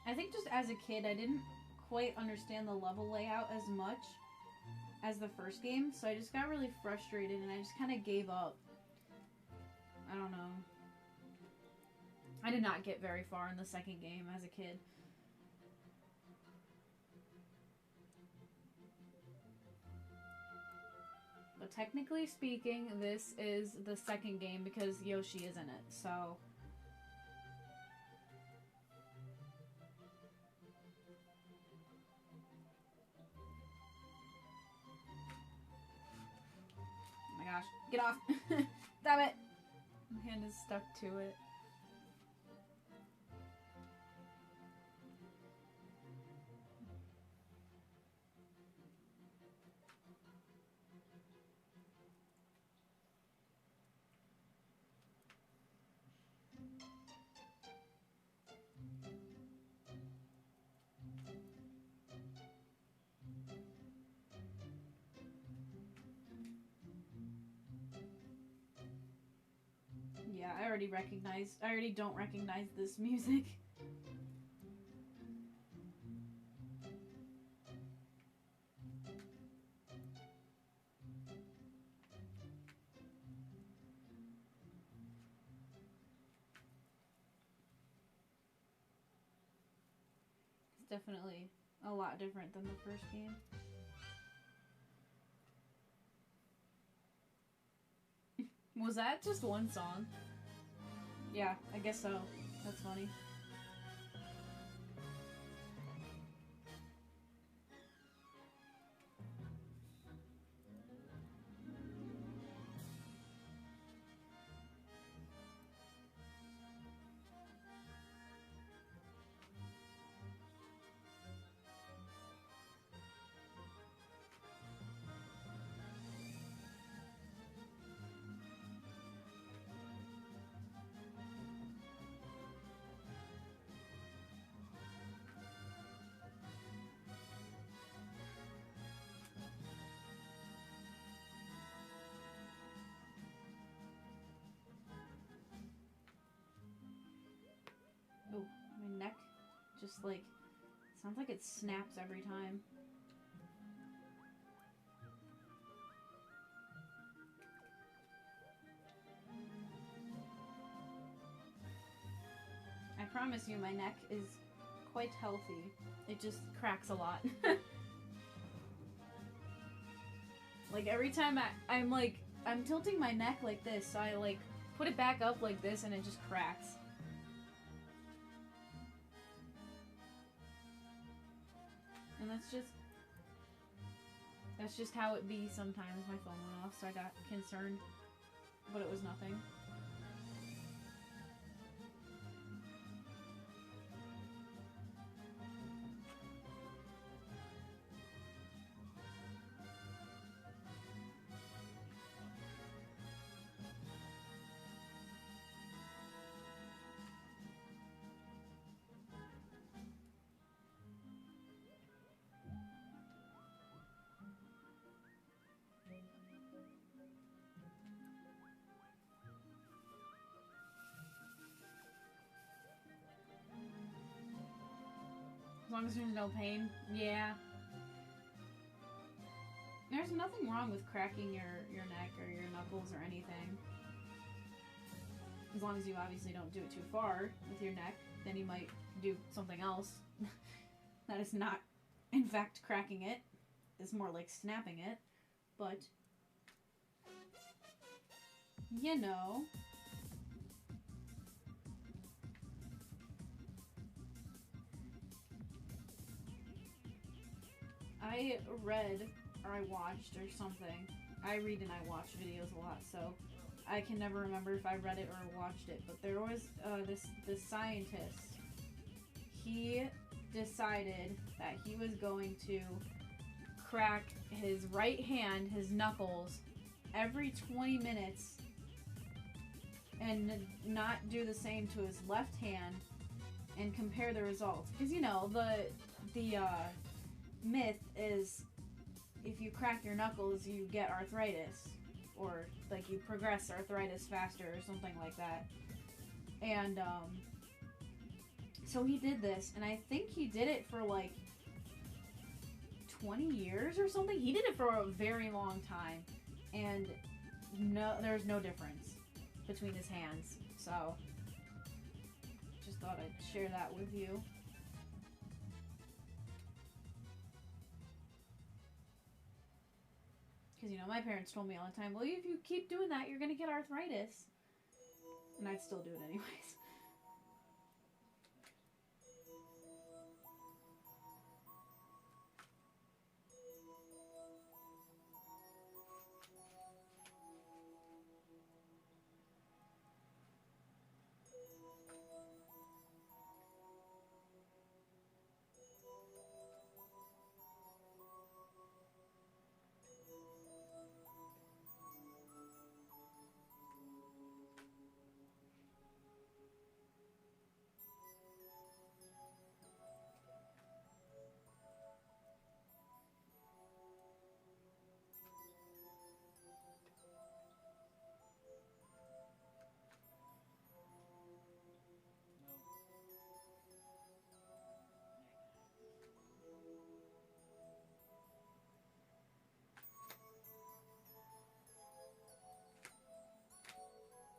S1: I think just as a kid, I didn't quite understand the level layout as much as the first game, so I just got really frustrated and I just kind of gave up. I don't know. I did not get very far in the second game as a kid. But technically speaking, this is the second game because Yoshi is in it, so... Oh my gosh, get off! Stop it! My hand is stuck to it. Yeah, I already don't recognize this music. It's definitely a lot different than the first game. Was that just one song? Yeah, I guess so. That's funny. Oh, my neck just like, sounds like it snaps every time. I promise you my neck is quite healthy. It just cracks a lot. Like every time I'm tilting my neck like this, so I like put it back up like this and it just cracks. And that's just how it be sometimes. My phone went off, so I got concerned, but it was nothing. As long as there's no pain. Yeah. There's nothing wrong with cracking your neck or your knuckles or anything. As long as you obviously don't do it too far with your neck, then you might do something else. That is not, in fact, cracking it. It's more like snapping it. But, you know. I read, or I watched, or something. I read and I watch videos a lot, so I can never remember if I read it or watched it. But there was this scientist. He decided that he was going to crack his right hand, his knuckles, every 20 minutes, and not do the same to his left hand, and compare the results. Because you know the myth is if you crack your knuckles you get arthritis, or like you progress arthritis faster or something like that. And So he did this, and I think he did it for like 20 years or something. He did it for a very long time, and there's no difference between his hands. So just thought I'd share that with you. Because, you know, my parents told me all the time, well, if you keep doing that, you're going to get arthritis. And I'd still do it anyways.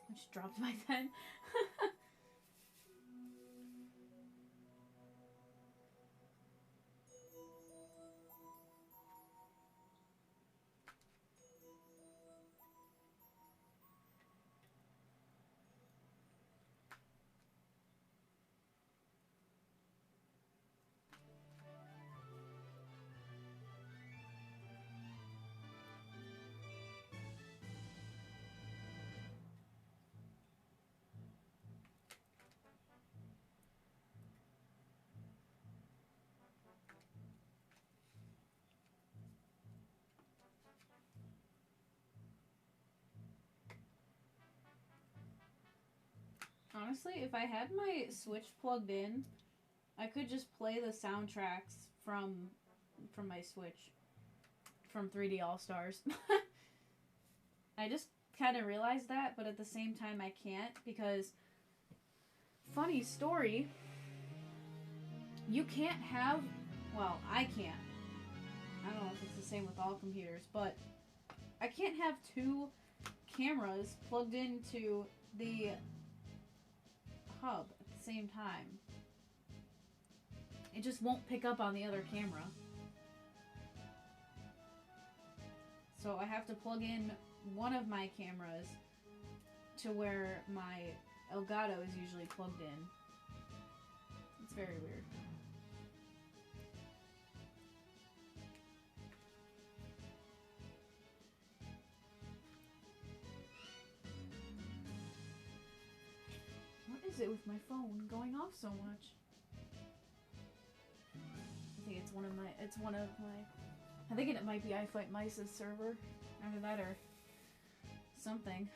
S1: I just dropped my pen. Honestly, if I had my Switch plugged in, I could just play the soundtracks from my Switch, from 3D All Stars. I just kind of realized that, but at the same time I can't, because, funny story, you can't have, well, I can't. I don't know if it's the same with all computers, but I can't have two cameras plugged into the hub at the same time. It just won't pick up on the other camera. So I have to plug in one of my cameras to where my Elgato is usually plugged in. It's very weird. What is it with my phone going off so much? I think it's one of my, I think it might be iFight Mice's server. Either that or something.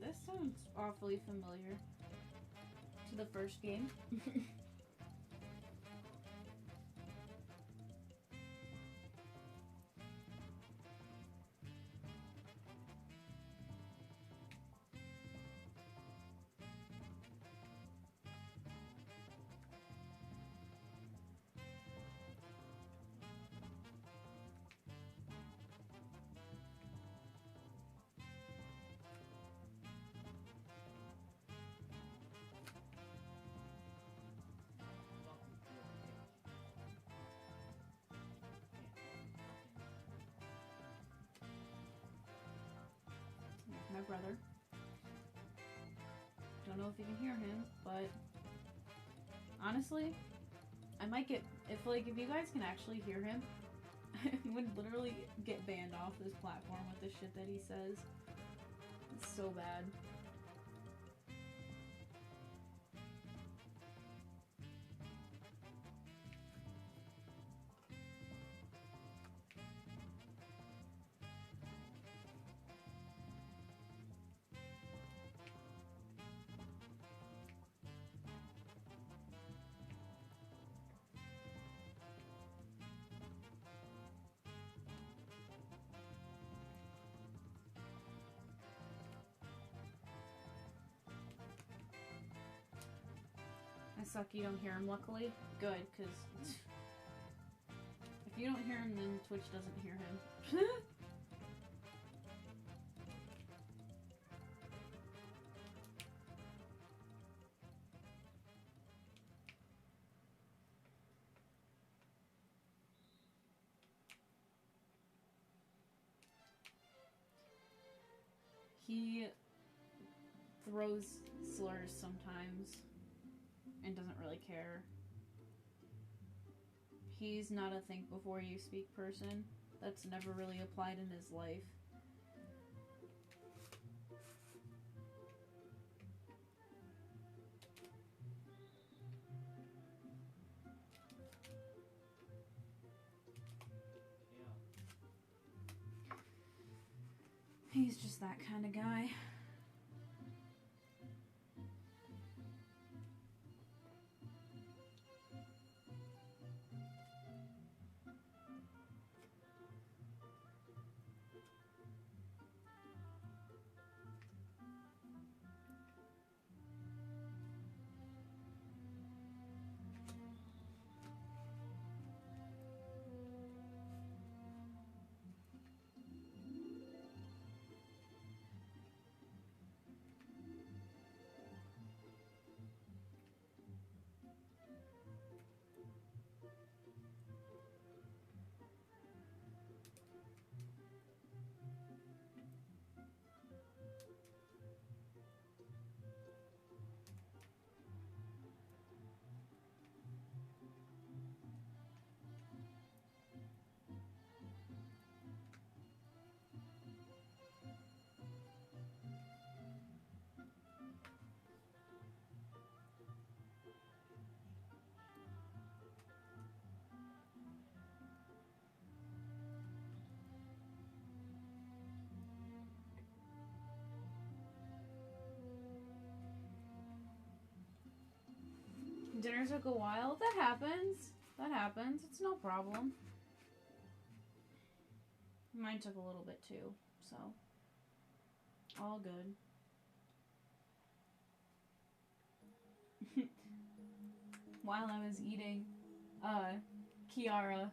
S1: This sounds awfully familiar to the first game. brother. Don't know if you can hear him, but honestly, I might get, if you guys can actually hear him, I would literally get banned off this platform with the shit that he says. It's so bad. I suck you don't hear him, luckily. Good, because if you don't hear him, then Twitch doesn't hear him. He throws slurs sometimes and doesn't really care. He's not a think before you speak person. That's never really applied in his life. He's just that kind of guy. Dinner took a while. That happens. That happens. It's no problem. Mine took a little bit too, so all good. While I was eating, Kiara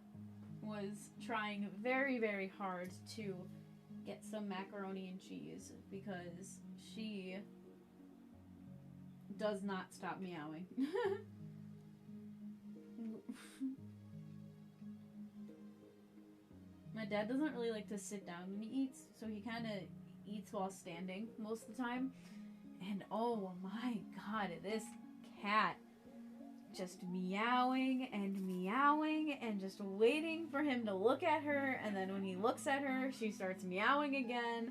S1: was trying very, very hard to get some macaroni and cheese because she does not stop meowing. My dad doesn't really like to sit down when he eats, so he kind of eats while standing most of the time. And oh my god, this cat just meowing and just waiting for him to look at her, and then when he looks at her, she starts meowing again.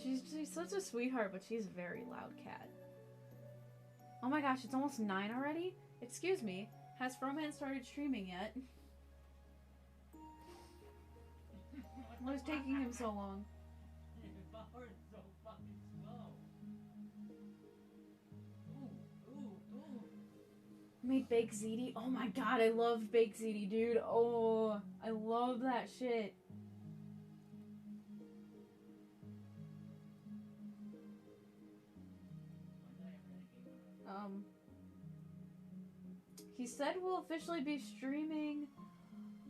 S1: She's such a sweetheart, but she's a very loud cat. Oh my gosh, it's almost 9 already? Excuse me, has Froman started streaming yet? What is taking him so long? Made baked ziti? Oh my god, I love baked ziti, dude. Oh, I love that shit. He said we'll officially be streaming.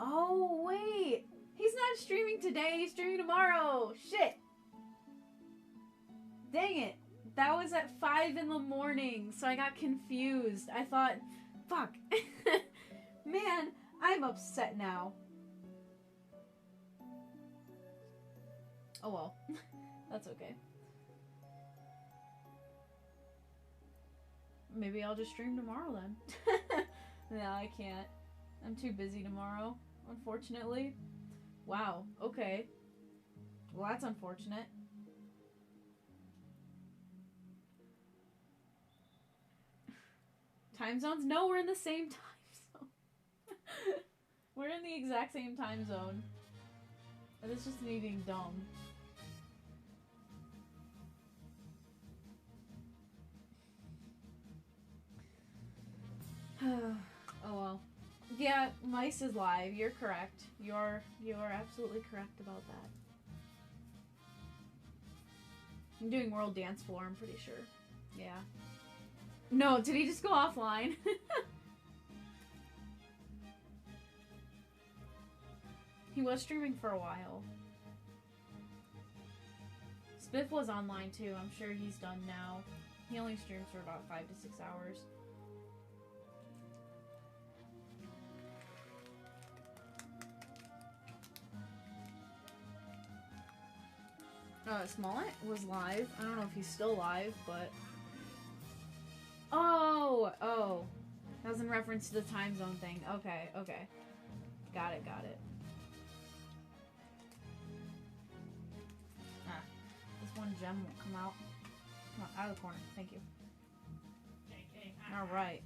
S1: Oh, wait. He's not streaming today. He's streaming tomorrow. Shit. Dang it. That was at 5 in the morning, so I got confused. I thought, fuck. Man, I'm upset now. Oh well. That's okay. Maybe I'll just stream tomorrow then. No, I can't. I'm too busy tomorrow, unfortunately. Wow, okay. Well, that's unfortunate. Time zones? No, we're in the same time zone. We're in the exact same time zone. It's just me being dumb. Oh well. Yeah, Mice is live. You're correct. You are absolutely correct about that. I'm doing World Dance Floor, I'm pretty sure. Yeah. No, did he just go offline? He was streaming for a while. Spiff was online too. I'm sure he's done now. He only streams for about 5 to 6 hours. Smollett was live. I don't know if he's still live, but... Oh! That was in reference to the time zone thing. Okay. Got it. This one gem won't come out. Come on, out of the corner. Thank you. Alright.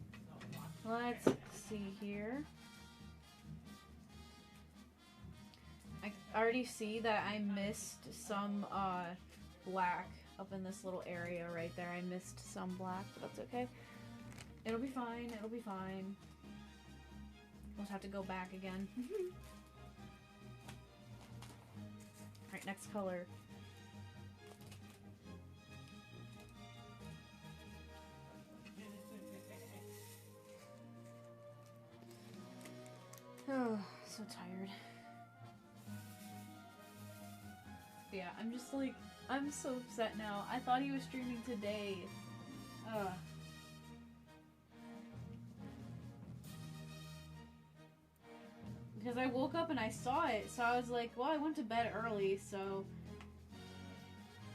S1: Let's see here. I already see that I missed some black up in this little area right there. I missed some black, but that's okay. It'll be fine. We'll just have to go back again. Alright, next color. Oh, so tired. Yeah, I'm just like, I'm so upset now. I thought he was streaming today. Because I woke up and I saw it, so I was like, well, I went to bed early, so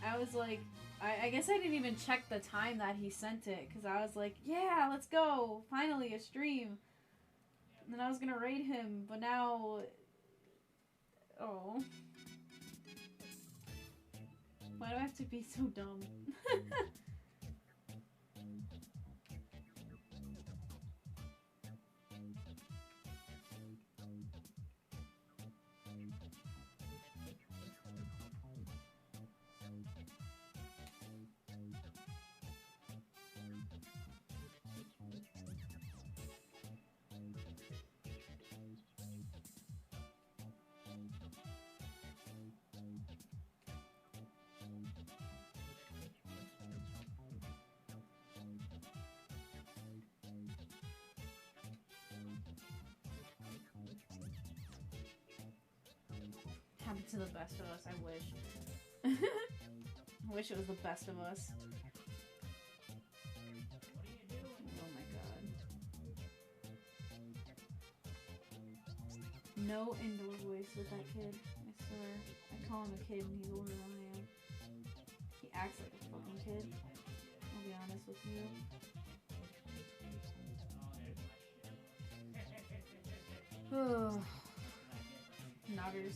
S1: I was like, I guess I didn't even check the time that he sent it, because I was like, yeah, let's go, finally a stream. And then I was gonna raid him, but now, oh. Why do I have to be so dumb? Happened to the best of us, I wish. I wish it was the best of us. Oh my god. No indoor voice with that kid, I swear. I call him a kid and he's older than I am. He acts like a fucking kid. I'll be honest with you. Oh. Nodders.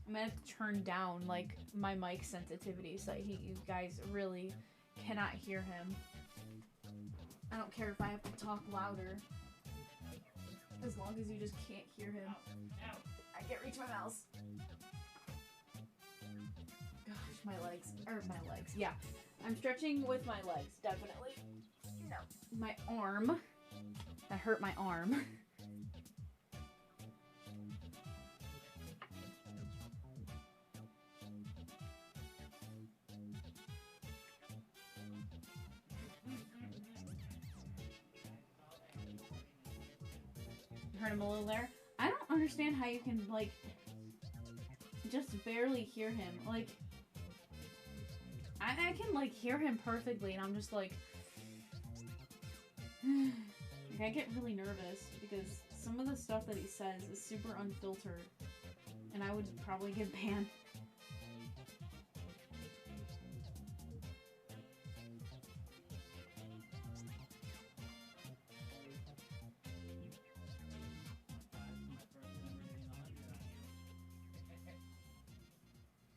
S1: I'm gonna have to turn down like my mic sensitivity so that you guys really cannot hear him. I don't care if I have to talk louder, as long as you just can't hear him. I can't reach my mouse. Gosh, my legs. Yeah, I'm stretching with my legs, definitely. No, my arm. That hurt my arm. Heard him a little there. I don't understand how you can, like, just barely hear him. Like, I can, like, hear him perfectly, and I'm just like... I get really nervous, because some of the stuff that he says is super unfiltered, and I would probably get banned.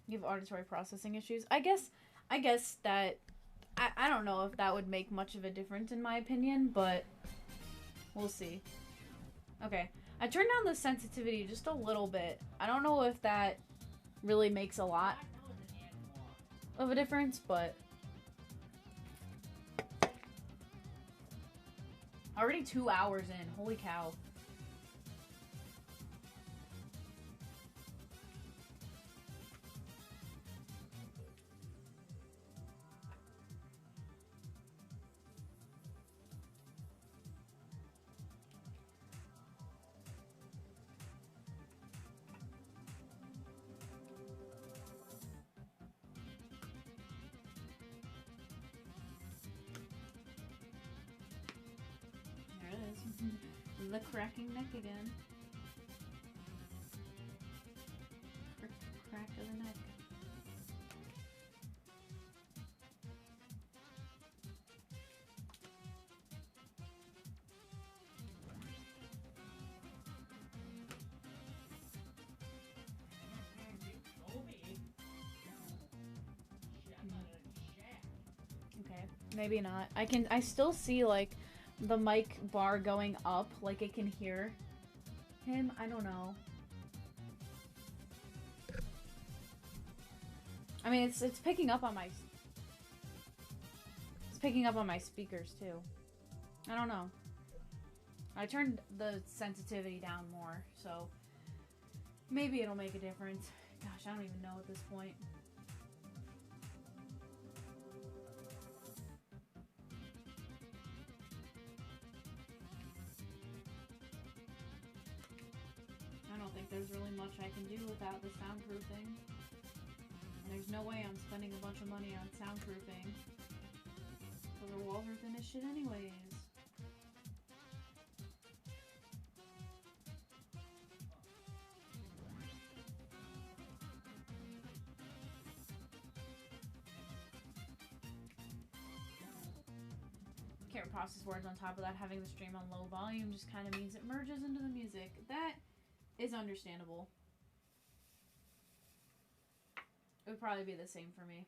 S1: You have auditory processing issues? I guess that... I don't know if that would make much of a difference in my opinion, but... We'll see. Okay. I turned down the sensitivity just a little bit. I don't know if that really makes a lot of a difference, but... Already 2 hours in. Holy cow. The cracking neck again. Crack of the neck. Okay, maybe not. I still see like the mic bar going up, like it can hear him. I don't know. I mean, it's picking up on my... It's picking up on my speakers, too. I don't know. I turned the sensitivity down more, so... Maybe it'll make a difference. Gosh, I don't even know at this point. I don't think there's really much I can do without the soundproofing. And there's no way I'm spending a bunch of money on soundproofing. Because our walls are thin as shit anyways. Can't process words on top of that. Having the stream on low volume just kind of means it merges into the music. That is understandable. It would probably be the same for me.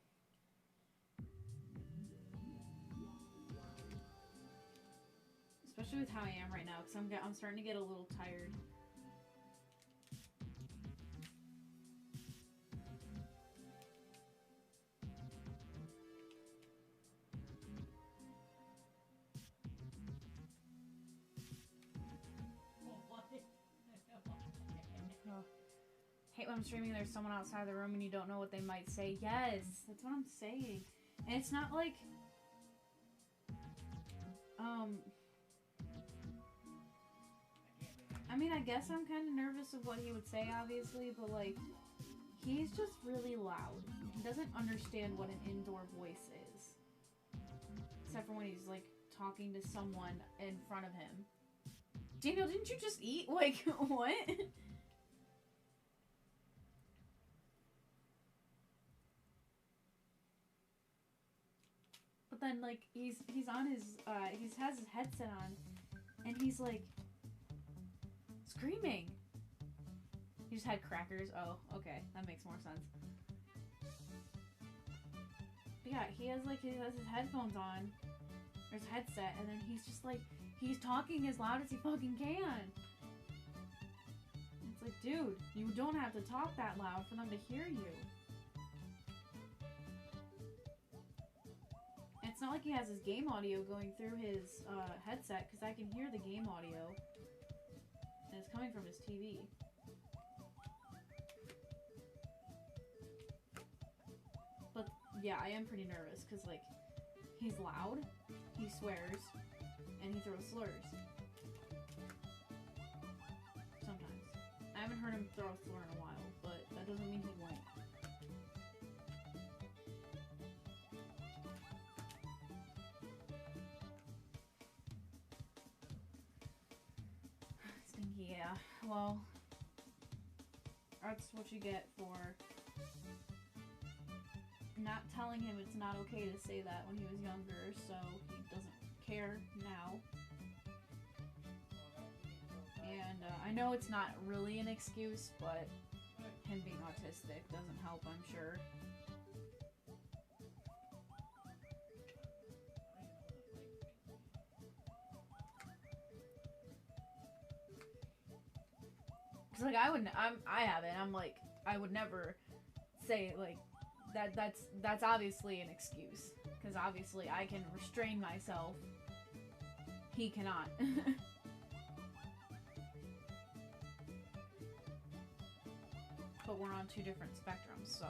S1: Especially with how I am right now, because I'm starting to get a little tired. Hate when I'm streaming there's someone outside the room and you don't know what they might say. Yes, that's what I'm saying. And it's not like... I mean, I guess I'm kind of nervous of what he would say, obviously, but, like, he's just really loud. He doesn't understand what an indoor voice is. Except for when he's, like, talking to someone in front of him. Daniel, didn't you just eat? Like, what? But then, like, he's on his, he has his headset on, and he's, like, screaming. He just had crackers. Oh, okay. That makes more sense. But yeah, he has his headphones on, or his headset, and then he's just, like, he's talking as loud as he fucking can. It's like, dude, you don't have to talk that loud for them to hear you. It's not like he has his game audio going through his headset, because I can hear the game audio. And it's coming from his TV. But, yeah, I am pretty nervous, because, like, he's loud, he swears, and he throws slurs. Sometimes. I haven't heard him throw a slur in a while, but that doesn't mean he won't. Yeah, well, that's what you get for not telling him it's not okay to say that when he was younger, so he doesn't care now. And I know it's not really an excuse, but him being autistic doesn't help, I'm sure. Cause like I have it. I'm like, I would never say like that's obviously an excuse. Cause obviously I can restrain myself. He cannot. But we're on two different spectrums, so.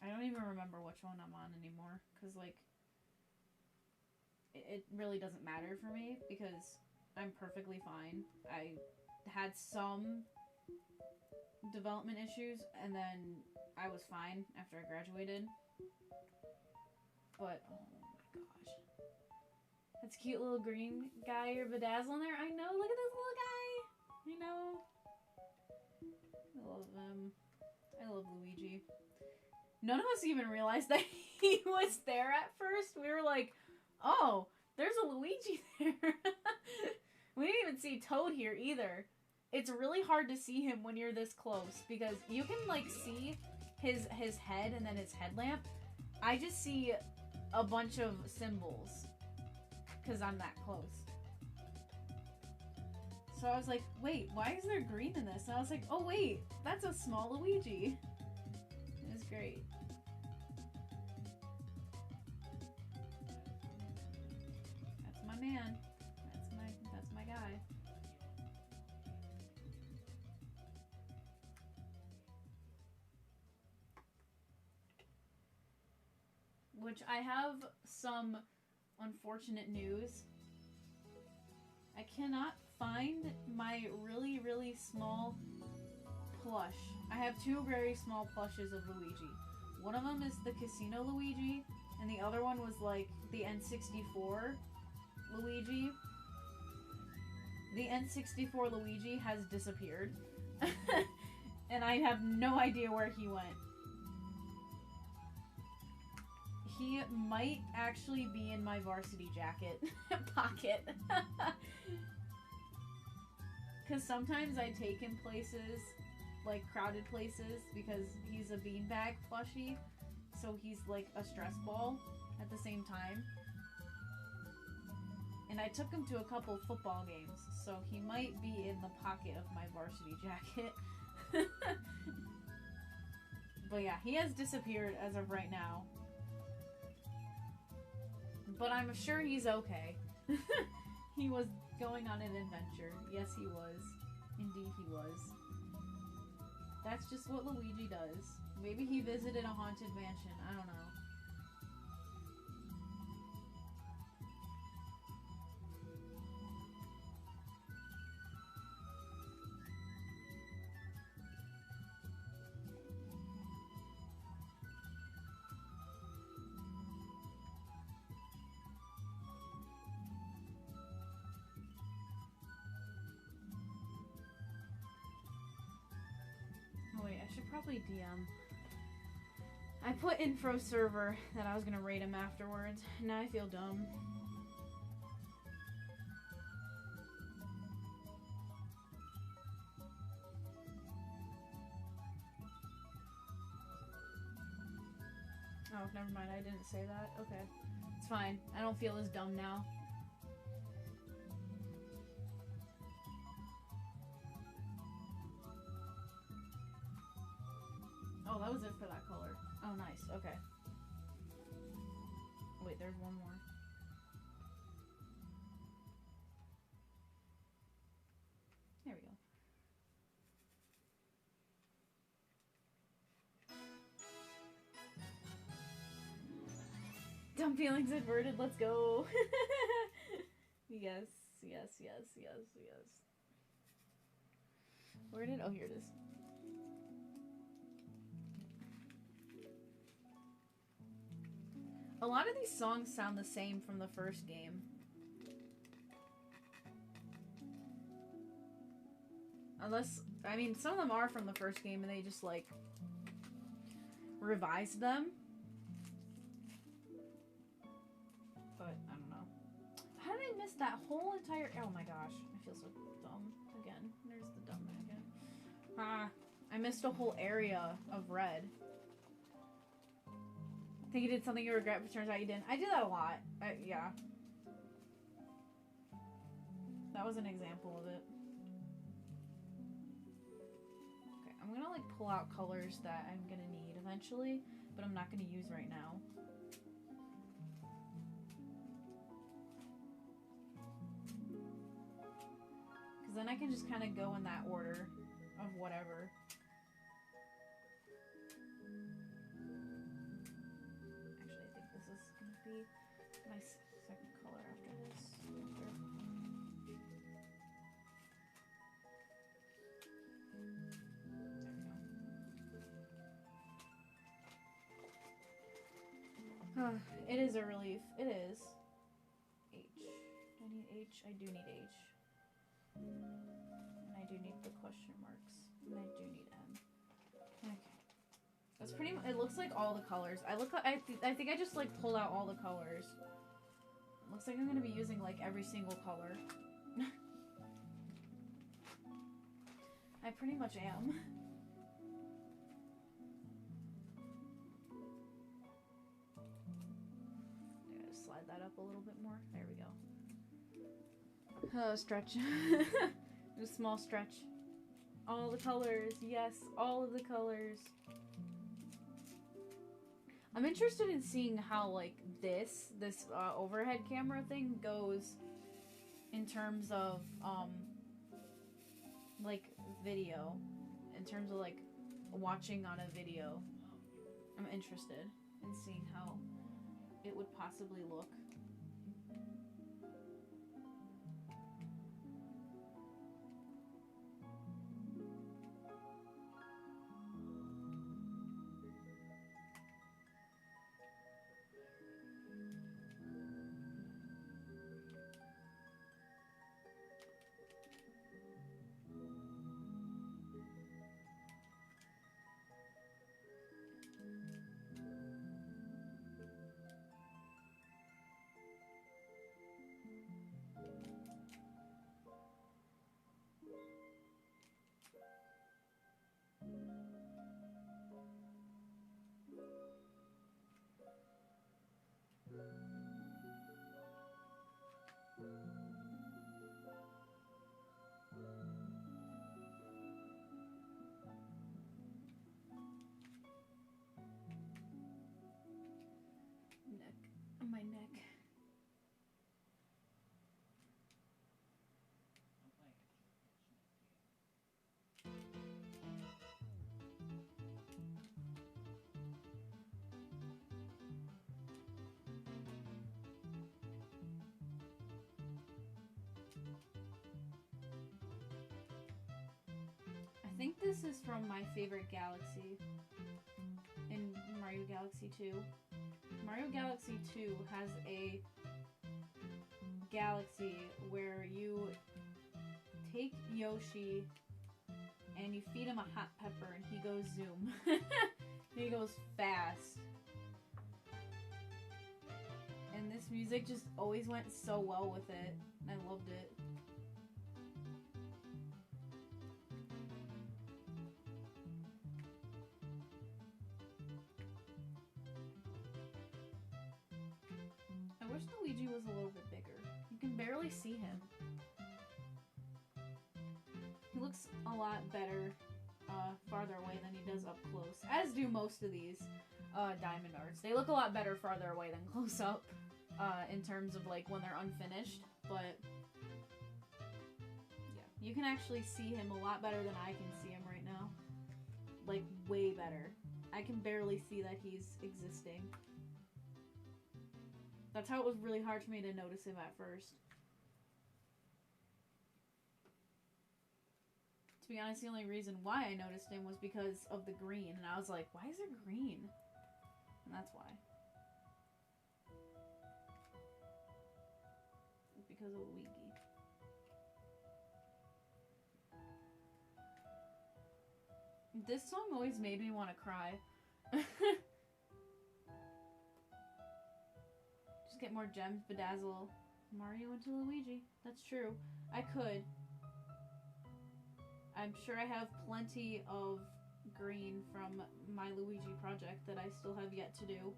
S1: I don't even remember which one I'm on anymore, because, like, it really doesn't matter for me, because I'm perfectly fine. I had some development issues, and then I was fine after I graduated. But, oh my gosh. That's a cute little green guy or bedazzling there. I know, look at this little guy. I know. I love him. I love Luigi. None of us even realized that he was there at first. We were like, oh, there's a Luigi there. We didn't even see Toad here either. It's really hard to see him when you're this close because you can like see his head and then his headlamp. I just see a bunch of symbols because I'm that close. So I was like, wait, why is there green in this? And I was like, oh wait, that's a small Luigi. It was great. That's my man. That's my guy. Which I have some unfortunate news. I cannot find my really, really small plush. I have two very small plushes of Luigi. One of them is the Casino Luigi, and the other one was like the N64 Luigi. The N64 Luigi has disappeared. And I have no idea where he went. He might actually be in my varsity jacket pocket. Because sometimes I take him places, like crowded places, because he's a beanbag plushie. So he's like a stress ball at the same time. And I took him to a couple football games, so he might be in the pocket of my varsity jacket. But yeah, he has disappeared as of right now. But I'm sure he's okay. He was going on an adventure. Yes, he was. Indeed, he was. That's just what Luigi does. Maybe he visited a haunted mansion. I don't know. Wait, I should probably DM. I put info server that I was gonna rate him afterwards. Now I feel dumb. Oh, never mind. I didn't say that. Okay. It's fine. I don't feel as dumb now. Oh, that was it for that color. Oh, nice. Okay. Wait, there's one more. There we go. Dumb feelings averted. Let's go. Yes, yes, yes, yes, yes. Where did... Oh, here it is. A lot of these songs sound the same from the first game. Unless, I mean, some of them are from the first game and they just, like, revised them. But, I don't know. How did I miss that whole entire... Oh my gosh. I feel so dumb. Again. There's the dumb again. Ah. I missed a whole area of red. I think you did something you regret, but turns out you didn't. I do that a lot. Yeah. That was an example of it. Okay, I'm gonna, like, pull out colors that I'm gonna need eventually, but I'm not gonna use right now. Because then I can just kind of go in that order of whatever. My second color after this. There we go. It is a relief. It is. H. Do I need H? I do need H. And I do need the question marks. And I do need M. Okay. That's pretty much, it looks like all the colors. I think I just, like, pulled out all the colors. It looks like I'm gonna be using, like, every single color. I pretty much am. I gotta slide that up a little bit more. There we go. Oh, stretch. A small stretch. All the colors. Yes, all of the colors. I'm interested in seeing how, like, this overhead camera thing goes in terms of, like, video. In terms of, like, watching on a video. I'm interested in seeing how it would possibly look. My neck. I think this is from my favorite galaxy in Mario Galaxy 2. Mario Galaxy 2 has a galaxy where you take Yoshi and you feed him a hot pepper and he goes zoom. He goes fast. And this music just always went so well with it. I loved it. I wish Luigi was a little bit bigger. You can barely see him. He looks a lot better farther away than he does up close. As do most of these Diamond Arts. They look a lot better farther away than close up in terms of like when they're unfinished. But yeah, you can actually see him a lot better than I can see him right now. Like way better. I can barely see that he's existing. That's how it was really hard for me to notice him at first. To be honest, the only reason why I noticed him was because of the green. And I was like, why is there green? And that's why. because of Luigi. This song always made me want to cry. Just get more gems, bedazzle Mario into Luigi. That's true. I could. I'm sure I have plenty of green from my Luigi project that I still have yet to do.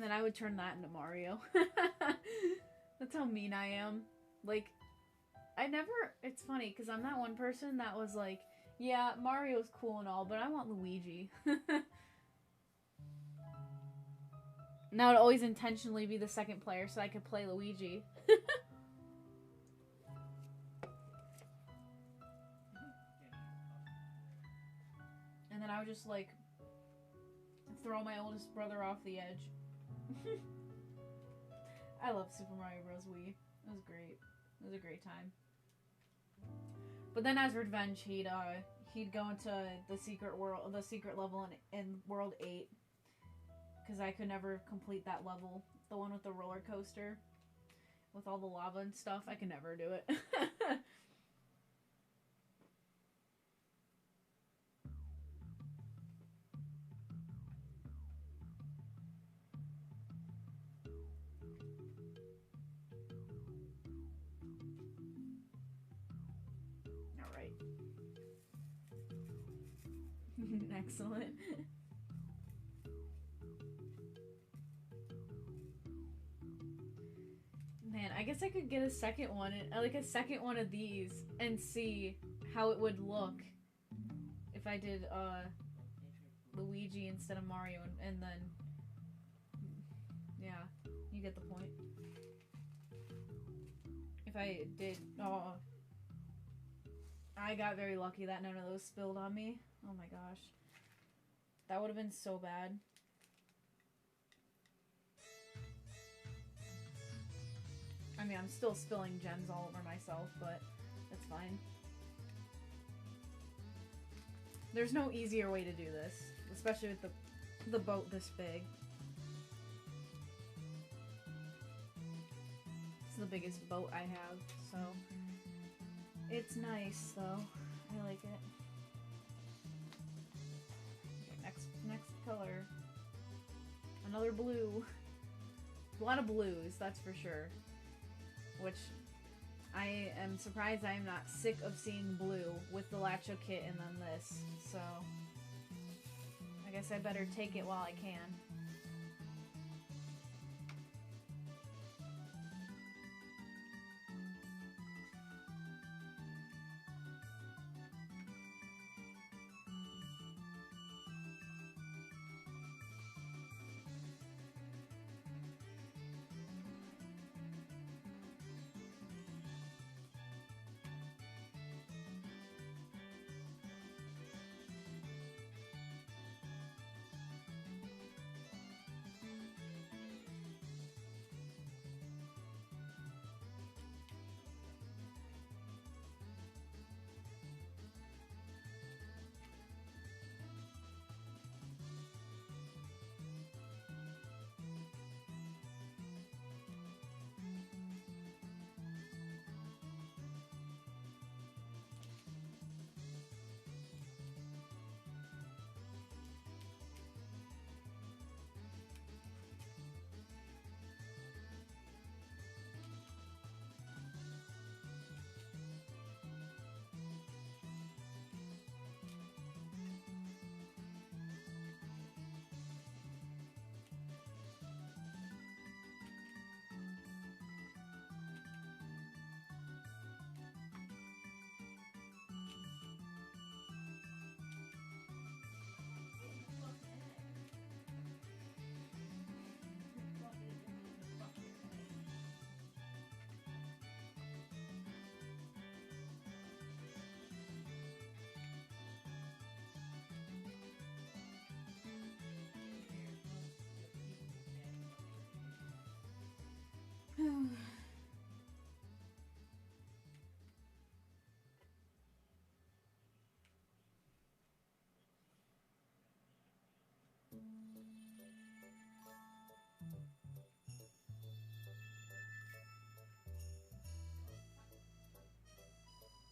S1: Then I would turn that into Mario. That's how mean I am. Like, it's funny, because I'm that one person that was like, yeah, Mario's cool and all, but I want Luigi. And I would always intentionally be the second player so I could play Luigi. And then I would just, like, throw my oldest brother off the edge. I love Super Mario Bros. Wii. It was great. It was a great time. But then as revenge, he'd go into the secret level in World 8. Because I could never complete that level. The one with the roller coaster. With all the lava and stuff. I could never do it. Excellent. Man, I guess I could get a second one, like a second one of these, and see how it would look if I did Luigi instead of Mario, and then yeah, you get the point. If I did, I got very lucky that none of those spilled on me. Oh my gosh. That would have been so bad. I mean, I'm still spilling gems all over myself, but that's fine. There's no easier way to do this, especially with the boat this big. It's the biggest boat I have, so it's nice, though. I like it. Next color. Another blue. A lot of blues, that's for sure. Which, I am surprised I am not sick of seeing blue with the Lacho kit and then this. So, I guess I better take it while I can.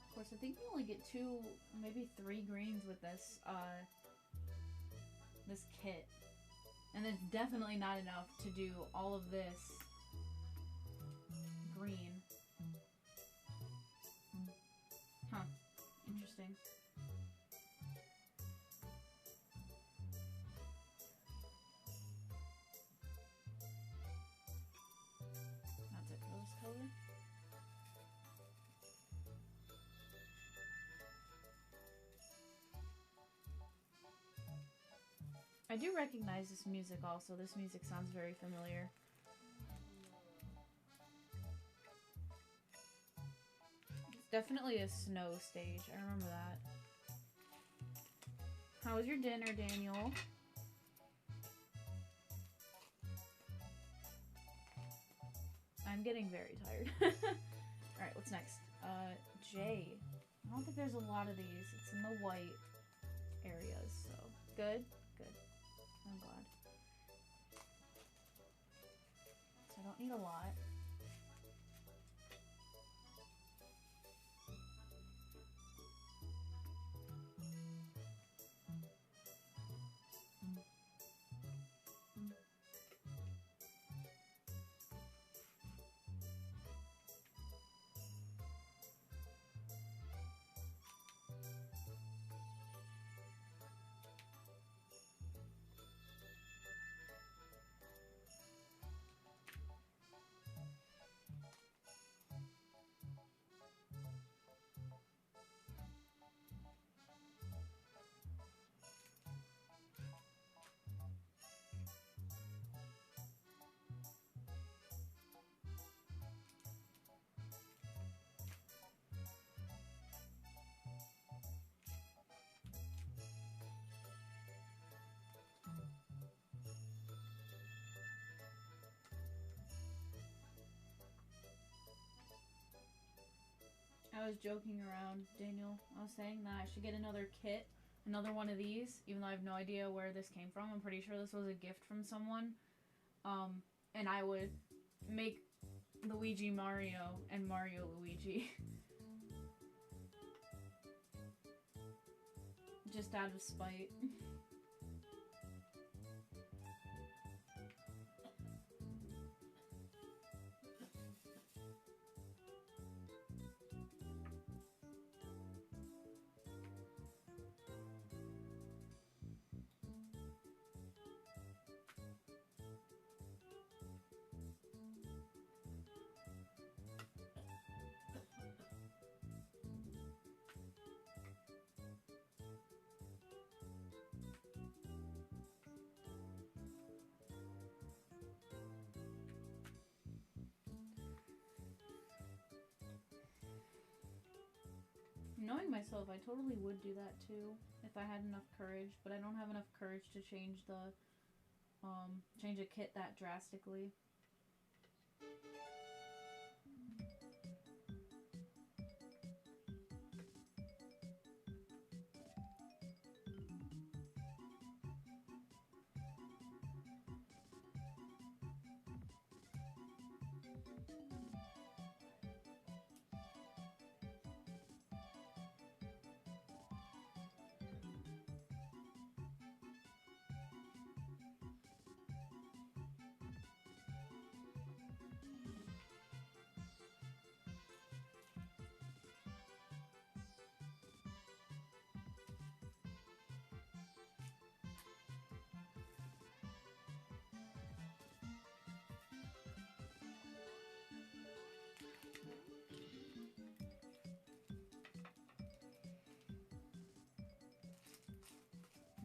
S1: Of course, I think you only get 2, maybe 3 greens with this, this kit. And it's definitely not enough to do all of this green. Huh. Interesting. That's it for this color. I do recognize this music also. This music sounds very familiar. It's definitely a snow stage. I remember that. How was your dinner, Daniel? I'm getting very tired. Alright, what's next? J. I don't think there's a lot of these. It's in the white areas, so good. Good. I'm glad. So I don't need a lot. I was joking around, Daniel. I was saying that I should get another kit, another one of these, even though I have no idea where this came from. I'm pretty sure this was a gift from someone. And I would make Luigi Mario and Mario Luigi. Just out of spite. Knowing myself, I totally would do that too if I had enough courage, but I don't have enough courage to change the change a kit that drastically.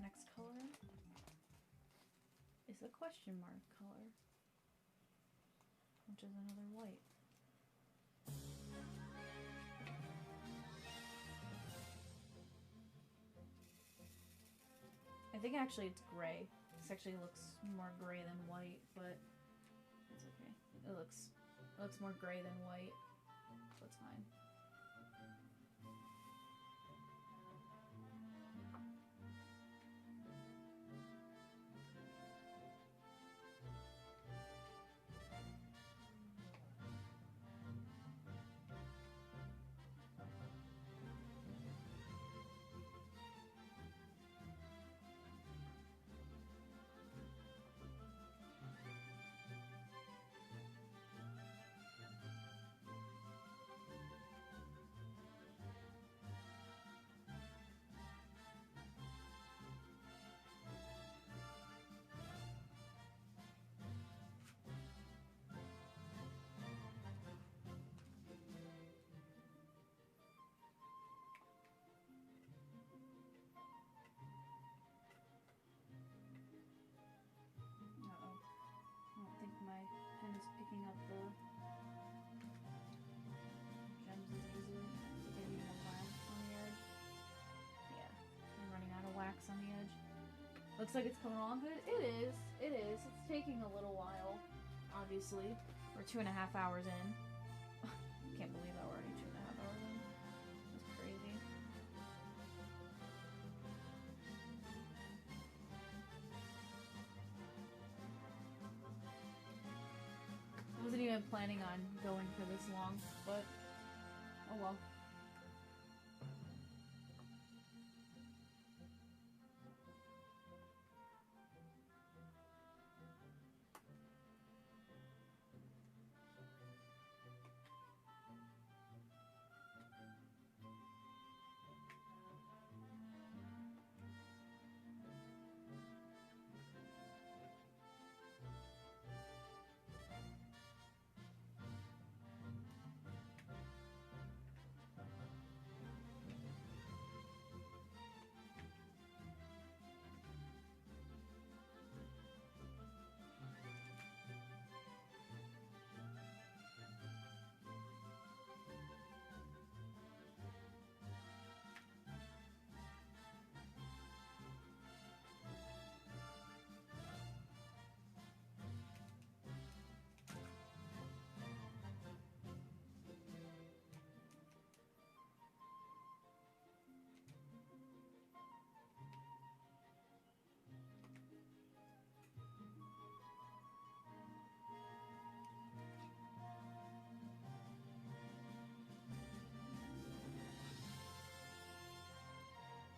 S1: Next color is the question mark color, which is another white. I think actually it's gray. This actually looks more gray than white, but it's okay. It looks Looks more gray than white. So it's fine. Uh-oh. I don't think my pen is picking up the gems as easily. Getting a wax on the edge. Yeah, I'm running out of wax on the edge. Looks like it's coming along good. It is. It is. It's taking a little while, obviously. We're 2.5 hours in. Can't believe that we're already 2.5 hours in. That's crazy. I wasn't even planning on going for this long, but oh well.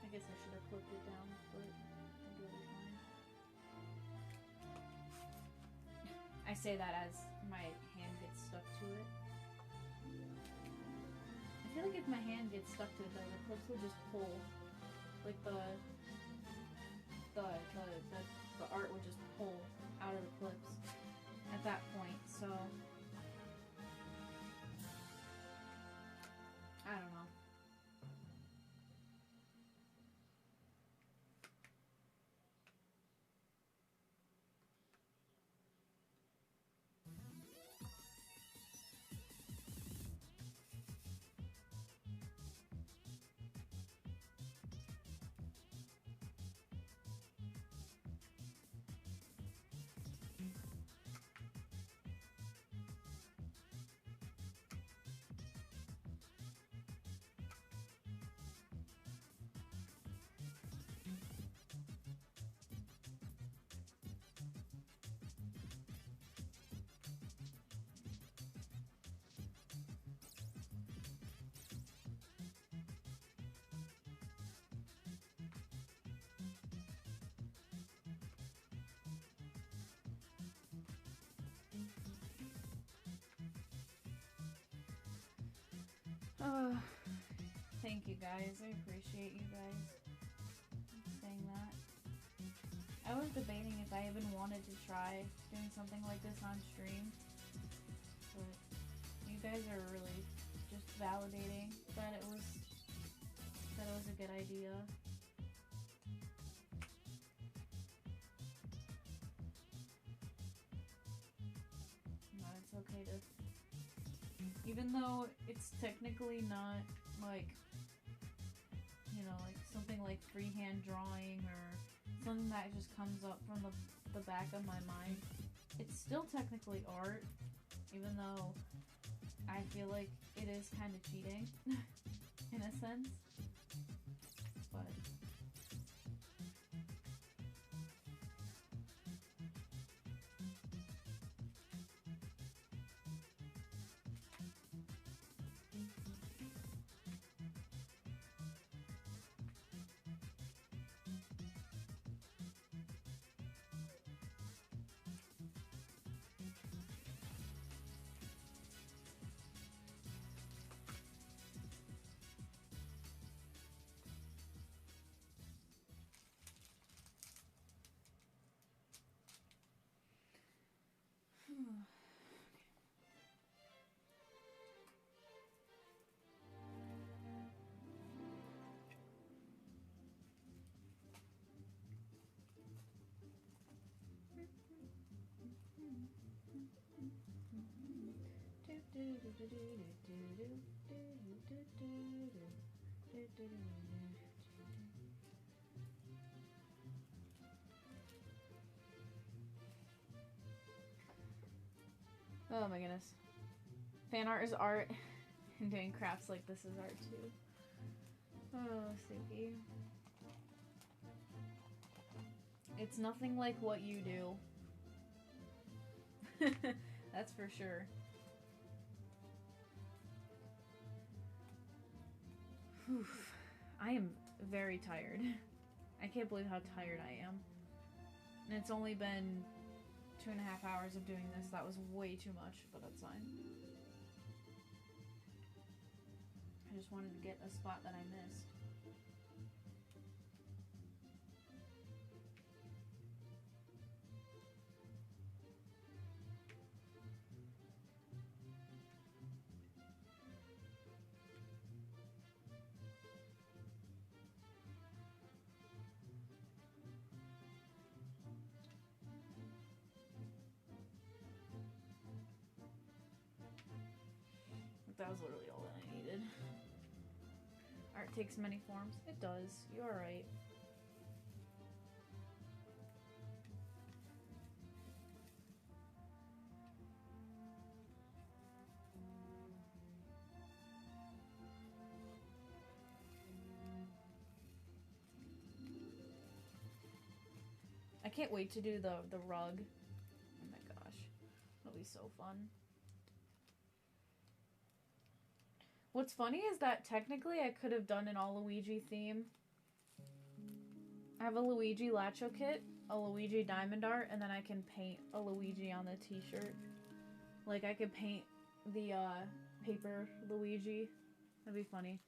S1: I guess I should have clipped it down, but I think it'll be fine. I say that as my hand gets stuck to it. I feel like if my hand gets stuck to it, though, the clips will just pull. Like the art would just pull out of the clips at that point, so I don't know. Thank you guys. I appreciate you guys saying that. I was debating if I even wanted to try doing something like this on stream, but you guys are really just validating that it was a good idea. No, it's okay to, even though it's technically not like, you know, like something like freehand drawing or something that just comes up from the the back of my mind. It's still technically art, even though I feel like it is kind of cheating, in a sense. But oh my goodness. Fan art is art, and doing crafts like this is art too. Oh, Suki. It's nothing like what you do. That's for sure. Whew. I am very tired. I can't believe how tired I am. And it's only been 2.5 hours of doing this. That was way too much, but that's fine. I just wanted to get a spot that I missed. That was literally all that I needed. Art takes many forms. It does. You're right. I can't wait to do the rug. Oh my gosh. It'll be so fun. What's funny is that technically I could have done an all Luigi theme. I have a Luigi Lacho kit, a Luigi diamond art, and then I can paint a Luigi on the t-shirt. Like I could paint the paper Luigi. That'd be funny.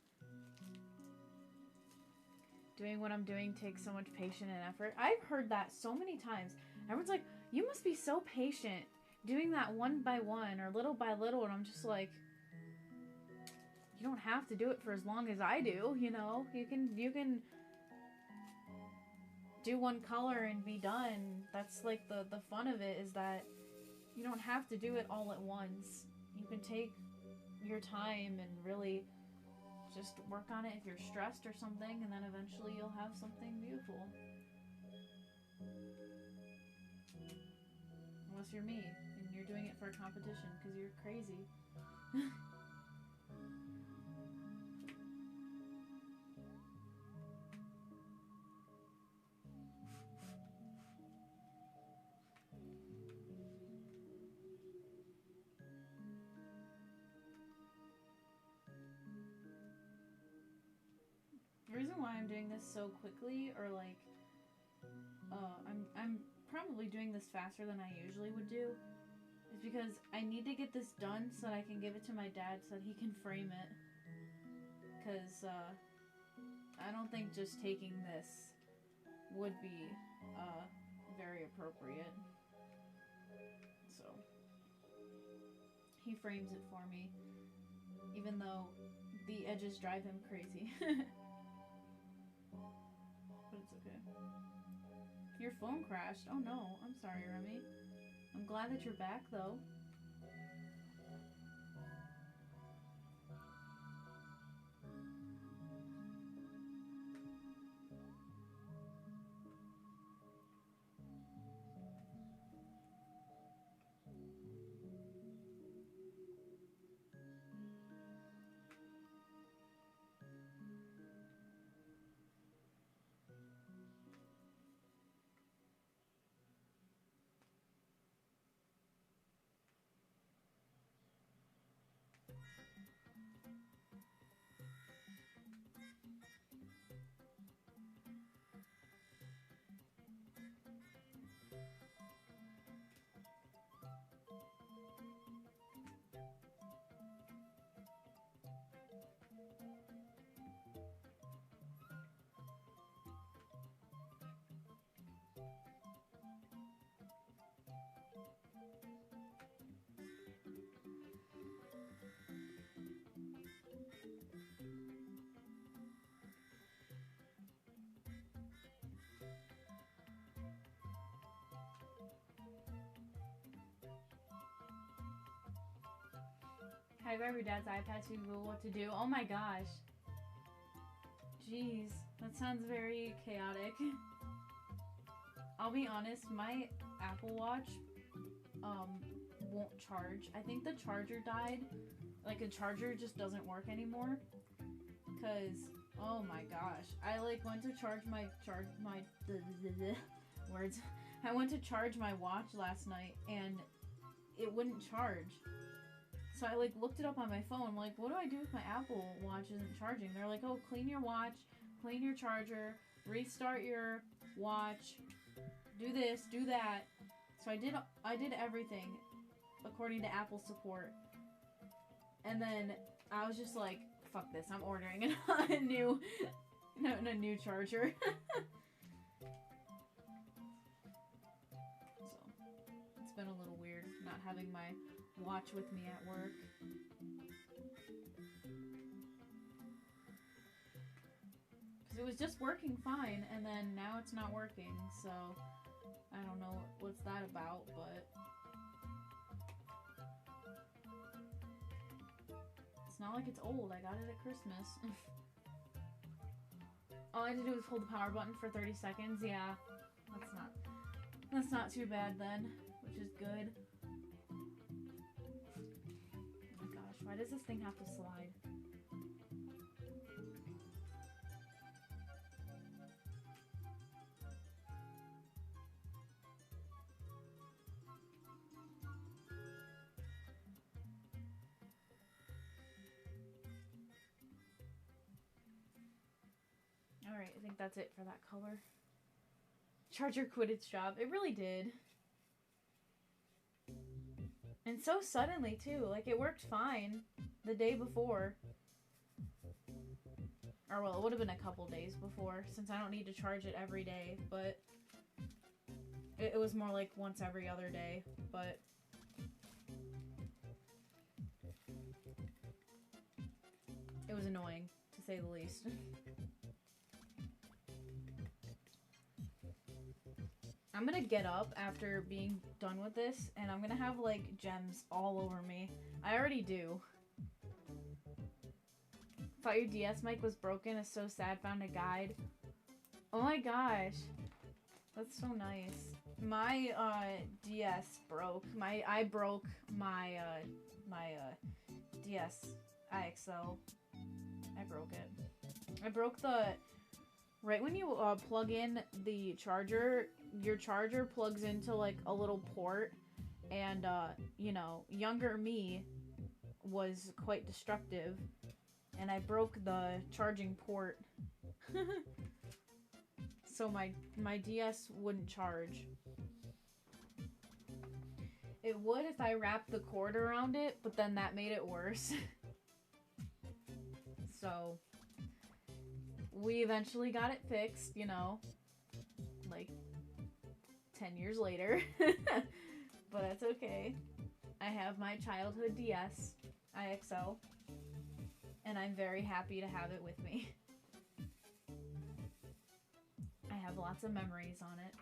S1: Doing what I'm doing takes so much patience and effort. I've heard that so many times. Everyone's like, you must be so patient doing that one by one or little by little, and I'm just like, you don't have to do it for as long as I do, you know? You can do one color and be done. That's like the fun of it, is that you don't have to do it all at once. You can take your time and really just work on it if you're stressed or something, and then eventually you'll have something beautiful. Unless you're me and you're doing it for a competition because you're crazy. The reason why I'm doing this so quickly, or like, I'm probably doing this faster than I usually would do, is because I need to get this done so that I can give it to my dad so that he can frame it. Because, I don't think just taking this would be, very appropriate. So, he frames it for me, even though the edges drive him crazy. But it's okay. Your phone crashed. Oh no, I'm sorry, Remy. I'm glad that you're back, though. I grab your dad's iPad so you Google what to do. Oh my gosh. Jeez, that sounds very chaotic. I'll be honest, my Apple Watch won't charge. I think the charger died. Like, the charger just doesn't work anymore. Cause, oh my gosh, I like went to charge my words. I went to charge my watch last night and it wouldn't charge. So I like looked it up on my phone. I'm like, what do I do if my Apple Watch isn't charging? They're like, oh, clean your watch, clean your charger, restart your watch, do this, do that. So I did everything according to Apple support. And then I was just like, fuck this, I'm ordering a new charger. So it's been a little weird not having my watch with me at work. Because it was just working fine, and then now it's not working, so I don't know what's that about, but it's not like it's old. I got it at Christmas. All I had to do was hold the power button for 30 seconds. Yeah, that's not too bad then, which is good. Oh my gosh, why does this thing have to slide? Alright, I think that's it for that color. Charger quit its job. It really did. And so suddenly, too. Like, it worked fine the day before. Or, well, it would have been a couple days before, since I don't need to charge it every day, but it was more like once every other day, but it was annoying, to say the least. I'm gonna get up after being done with this, and I'm gonna have, like, gems all over me. I already do. Thought your DS mic was broken. It's so sad. Found a guide. Oh my gosh. That's so nice. My, DS broke. I broke my DS IXL. I broke it. I broke the... Right when you, plug in the charger, your charger plugs into, like, a little port, and, you know, younger me was quite destructive, and I broke the charging port, so my DS wouldn't charge. It would if I wrapped the cord around it, but then that made it worse. So we eventually got it fixed, you know, like 10 years later, but that's okay. I have my childhood DS IXL, and I'm very happy to have it with me. I have lots of memories on it.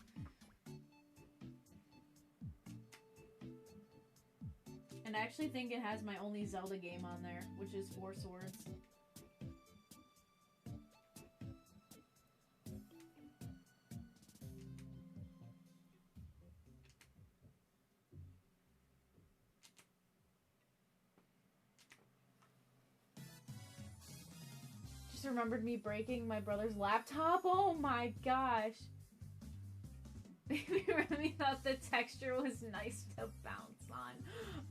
S1: And I actually think it has my only Zelda game on there, which is Four Swords. Remembered me breaking my brother's laptop. Oh my gosh. We thought the texture was nice to bounce on.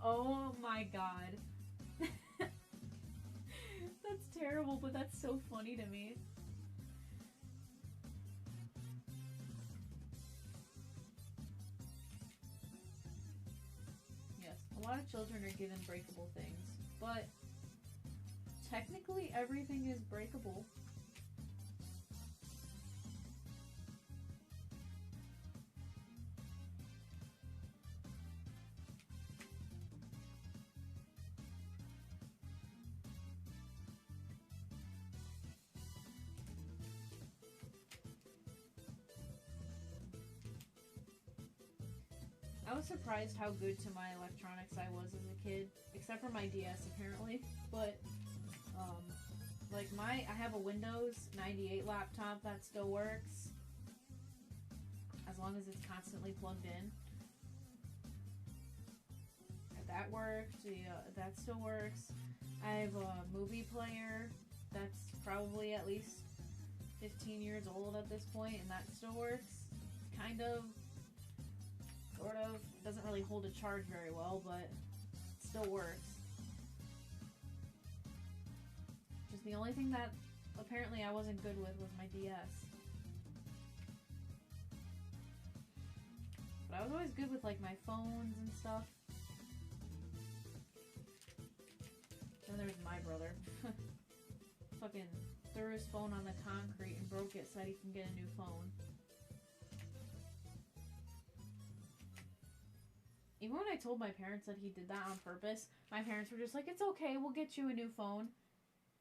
S1: Oh my god. That's terrible, but that's so funny to me. Yes, a lot of children are given breakable things, but technically, everything is breakable. I was surprised how good to my electronics I was as a kid, except for my DS apparently, but, like I have a Windows 98 laptop that still works, as long as it's constantly plugged in. That worked, that still works. I have a movie player that's probably at least 15 years old at this point, and that still works. Kind of. Sort of. Doesn't really hold a charge very well, but it still works. Just the only thing that apparently I wasn't good with was my DS. But I was always good with like my phones and stuff. And there's my brother. Fucking threw his phone on the concrete and broke it so that he can get a new phone. Even when I told my parents that he did that on purpose, my parents were just like, it's okay, we'll get you a new phone.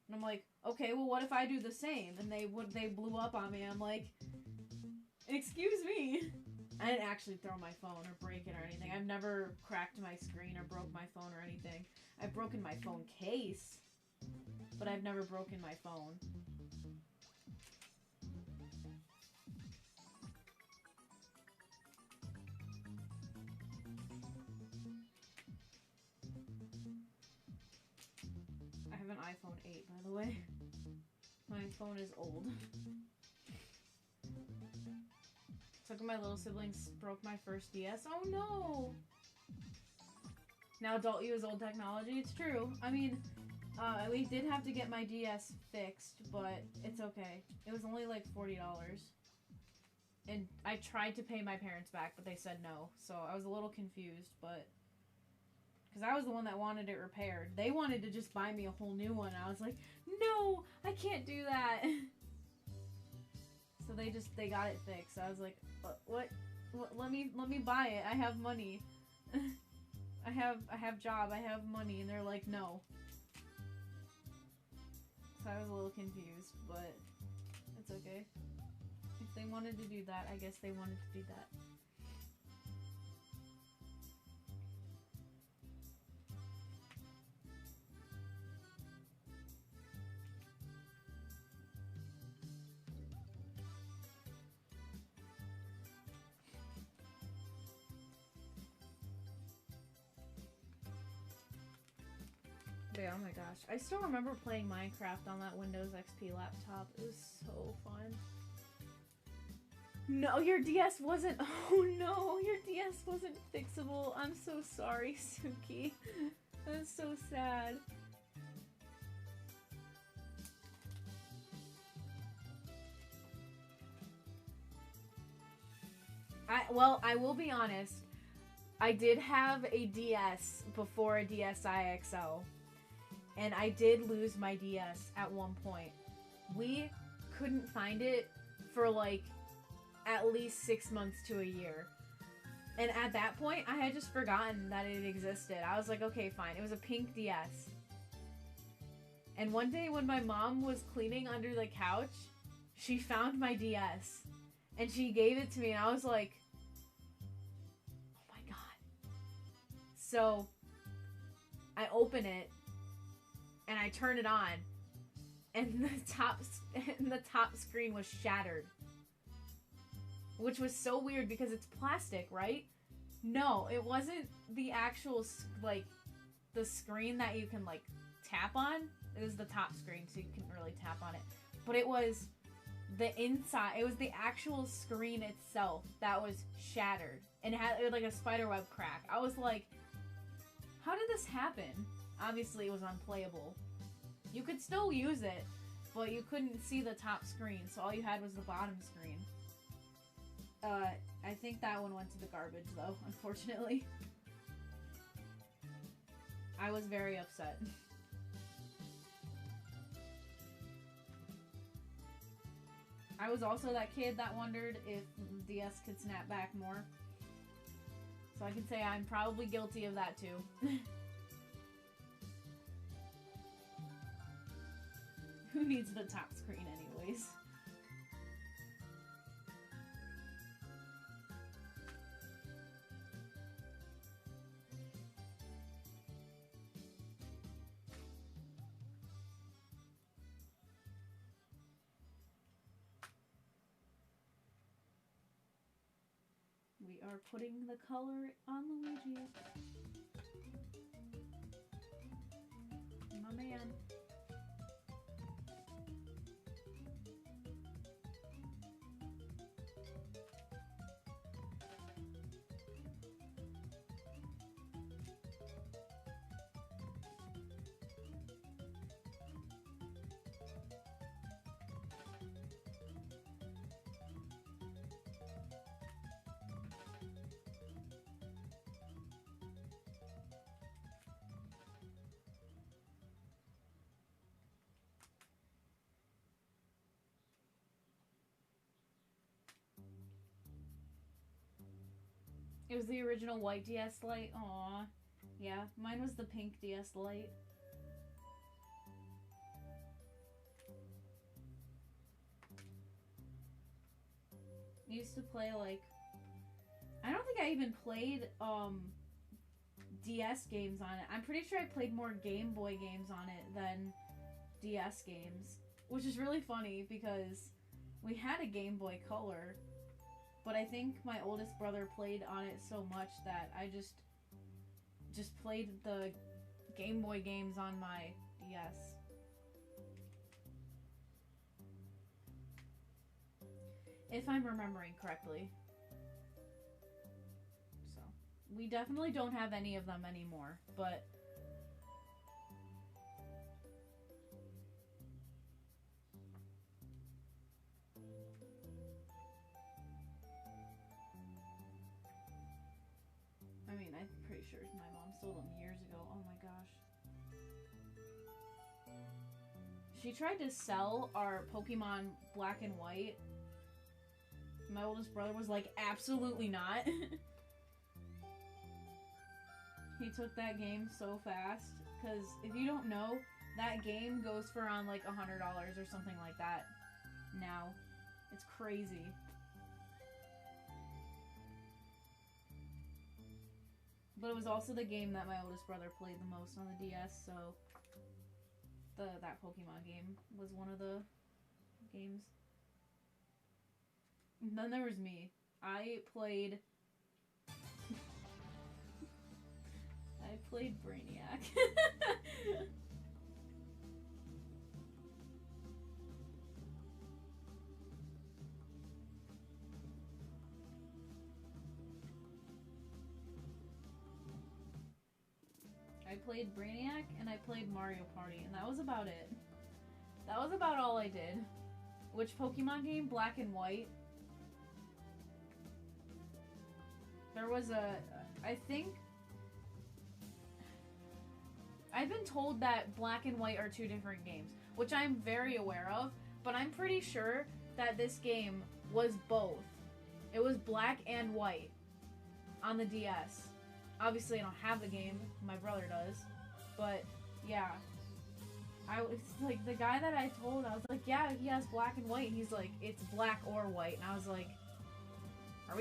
S1: And I'm like, okay, well what if I do the same? And they blew up on me. I'm like, excuse me. I didn't actually throw my phone or break it or anything. I've never cracked my screen or broke my phone or anything. I've broken my phone case, but I've never broken my phone. I have an iPhone 8, by the way. My phone is old. Took my little siblings, broke my first DS. Oh no! Now adult use old technology. It's true. I mean, we did have to get my DS fixed, but it's okay. It was only like $40. And I tried to pay my parents back, but they said no. So I was a little confused, but... Because I was the one that wanted it repaired. They wanted to just buy me a whole new one. I was like, no, I can't do that. So they got it fixed. I was like, what? Let me buy it. I have money. I have job. I have money. And they're like, no. So I was a little confused, but it's okay. If they wanted to do that, I guess they wanted to do that. But yeah, oh my gosh. I still remember playing Minecraft on that Windows XP laptop. It was so fun. No, your DS wasn't... Oh no, your DS wasn't fixable. I'm so sorry, Suki. That's so sad. Well, I will be honest. I did have a DS before a DSi XL. And I did lose my DS at one point. We couldn't find it for like at least 6 months to a year. And at that point, I had just forgotten that it existed. I was like, okay, fine. It was a pink DS. And one day when my mom was cleaning under the couch, she found my DS. And she gave it to me, and I was like, oh my god. So, I open it, and I turn it on, and the top screen was shattered. Which was so weird because it's plastic, right? No, it wasn't the actual, like, the screen that you can, like, tap on. It was the top screen, so you couldn't really tap on it. But it was the inside, it was the actual screen itself that was shattered. And it had like a spiderweb crack. I was like, how did this happen? Obviously, it was unplayable. You could still use it, but you couldn't see the top screen, so all you had was the bottom screen. I think that one went to the garbage, though, unfortunately. I was very upset. I was also that kid that wondered if DS could snap back more. So I can say I'm probably guilty of that, too. Who needs the top screen anyways? we are putting the color on Luigi. My man. It was the original white DS Lite. Aww. Yeah, mine was the pink DS Lite. I used to play, like... I don't think I even played, DS games on it. I'm pretty sure I played more Game Boy games on it than DS games. Which is really funny, because we had a Game Boy Color... But I think my oldest brother played on it so much that I just played the Game Boy games on my DS. If I'm remembering correctly. So, we definitely don't have any of them anymore, but... I mean, I'm pretty sure my mom stole them years ago. Oh my gosh. She tried to sell our Pokemon Black and White. My oldest brother was like, absolutely not. He took that game so fast. Because if you don't know, that game goes for around like $100 or something like that now. It's crazy. But it was also the game that my oldest brother played the most on the DS, so that Pokemon game was one of the games. And then there was me. I played Brainiac. I played Brainiac and I played Mario Party, and that was about it. That was about all I did. Which Pokemon game? Black and White. There was I think... I've been told that Black and White are two different games, which I'm very aware of, but I'm pretty sure that this game was both. It was Black and White on the DS. Obviously, I don't have the game. My brother does. But, yeah. I was like, the guy that I told, I was like, yeah, he has Black and White. And he's like, it's black or white. And I was like,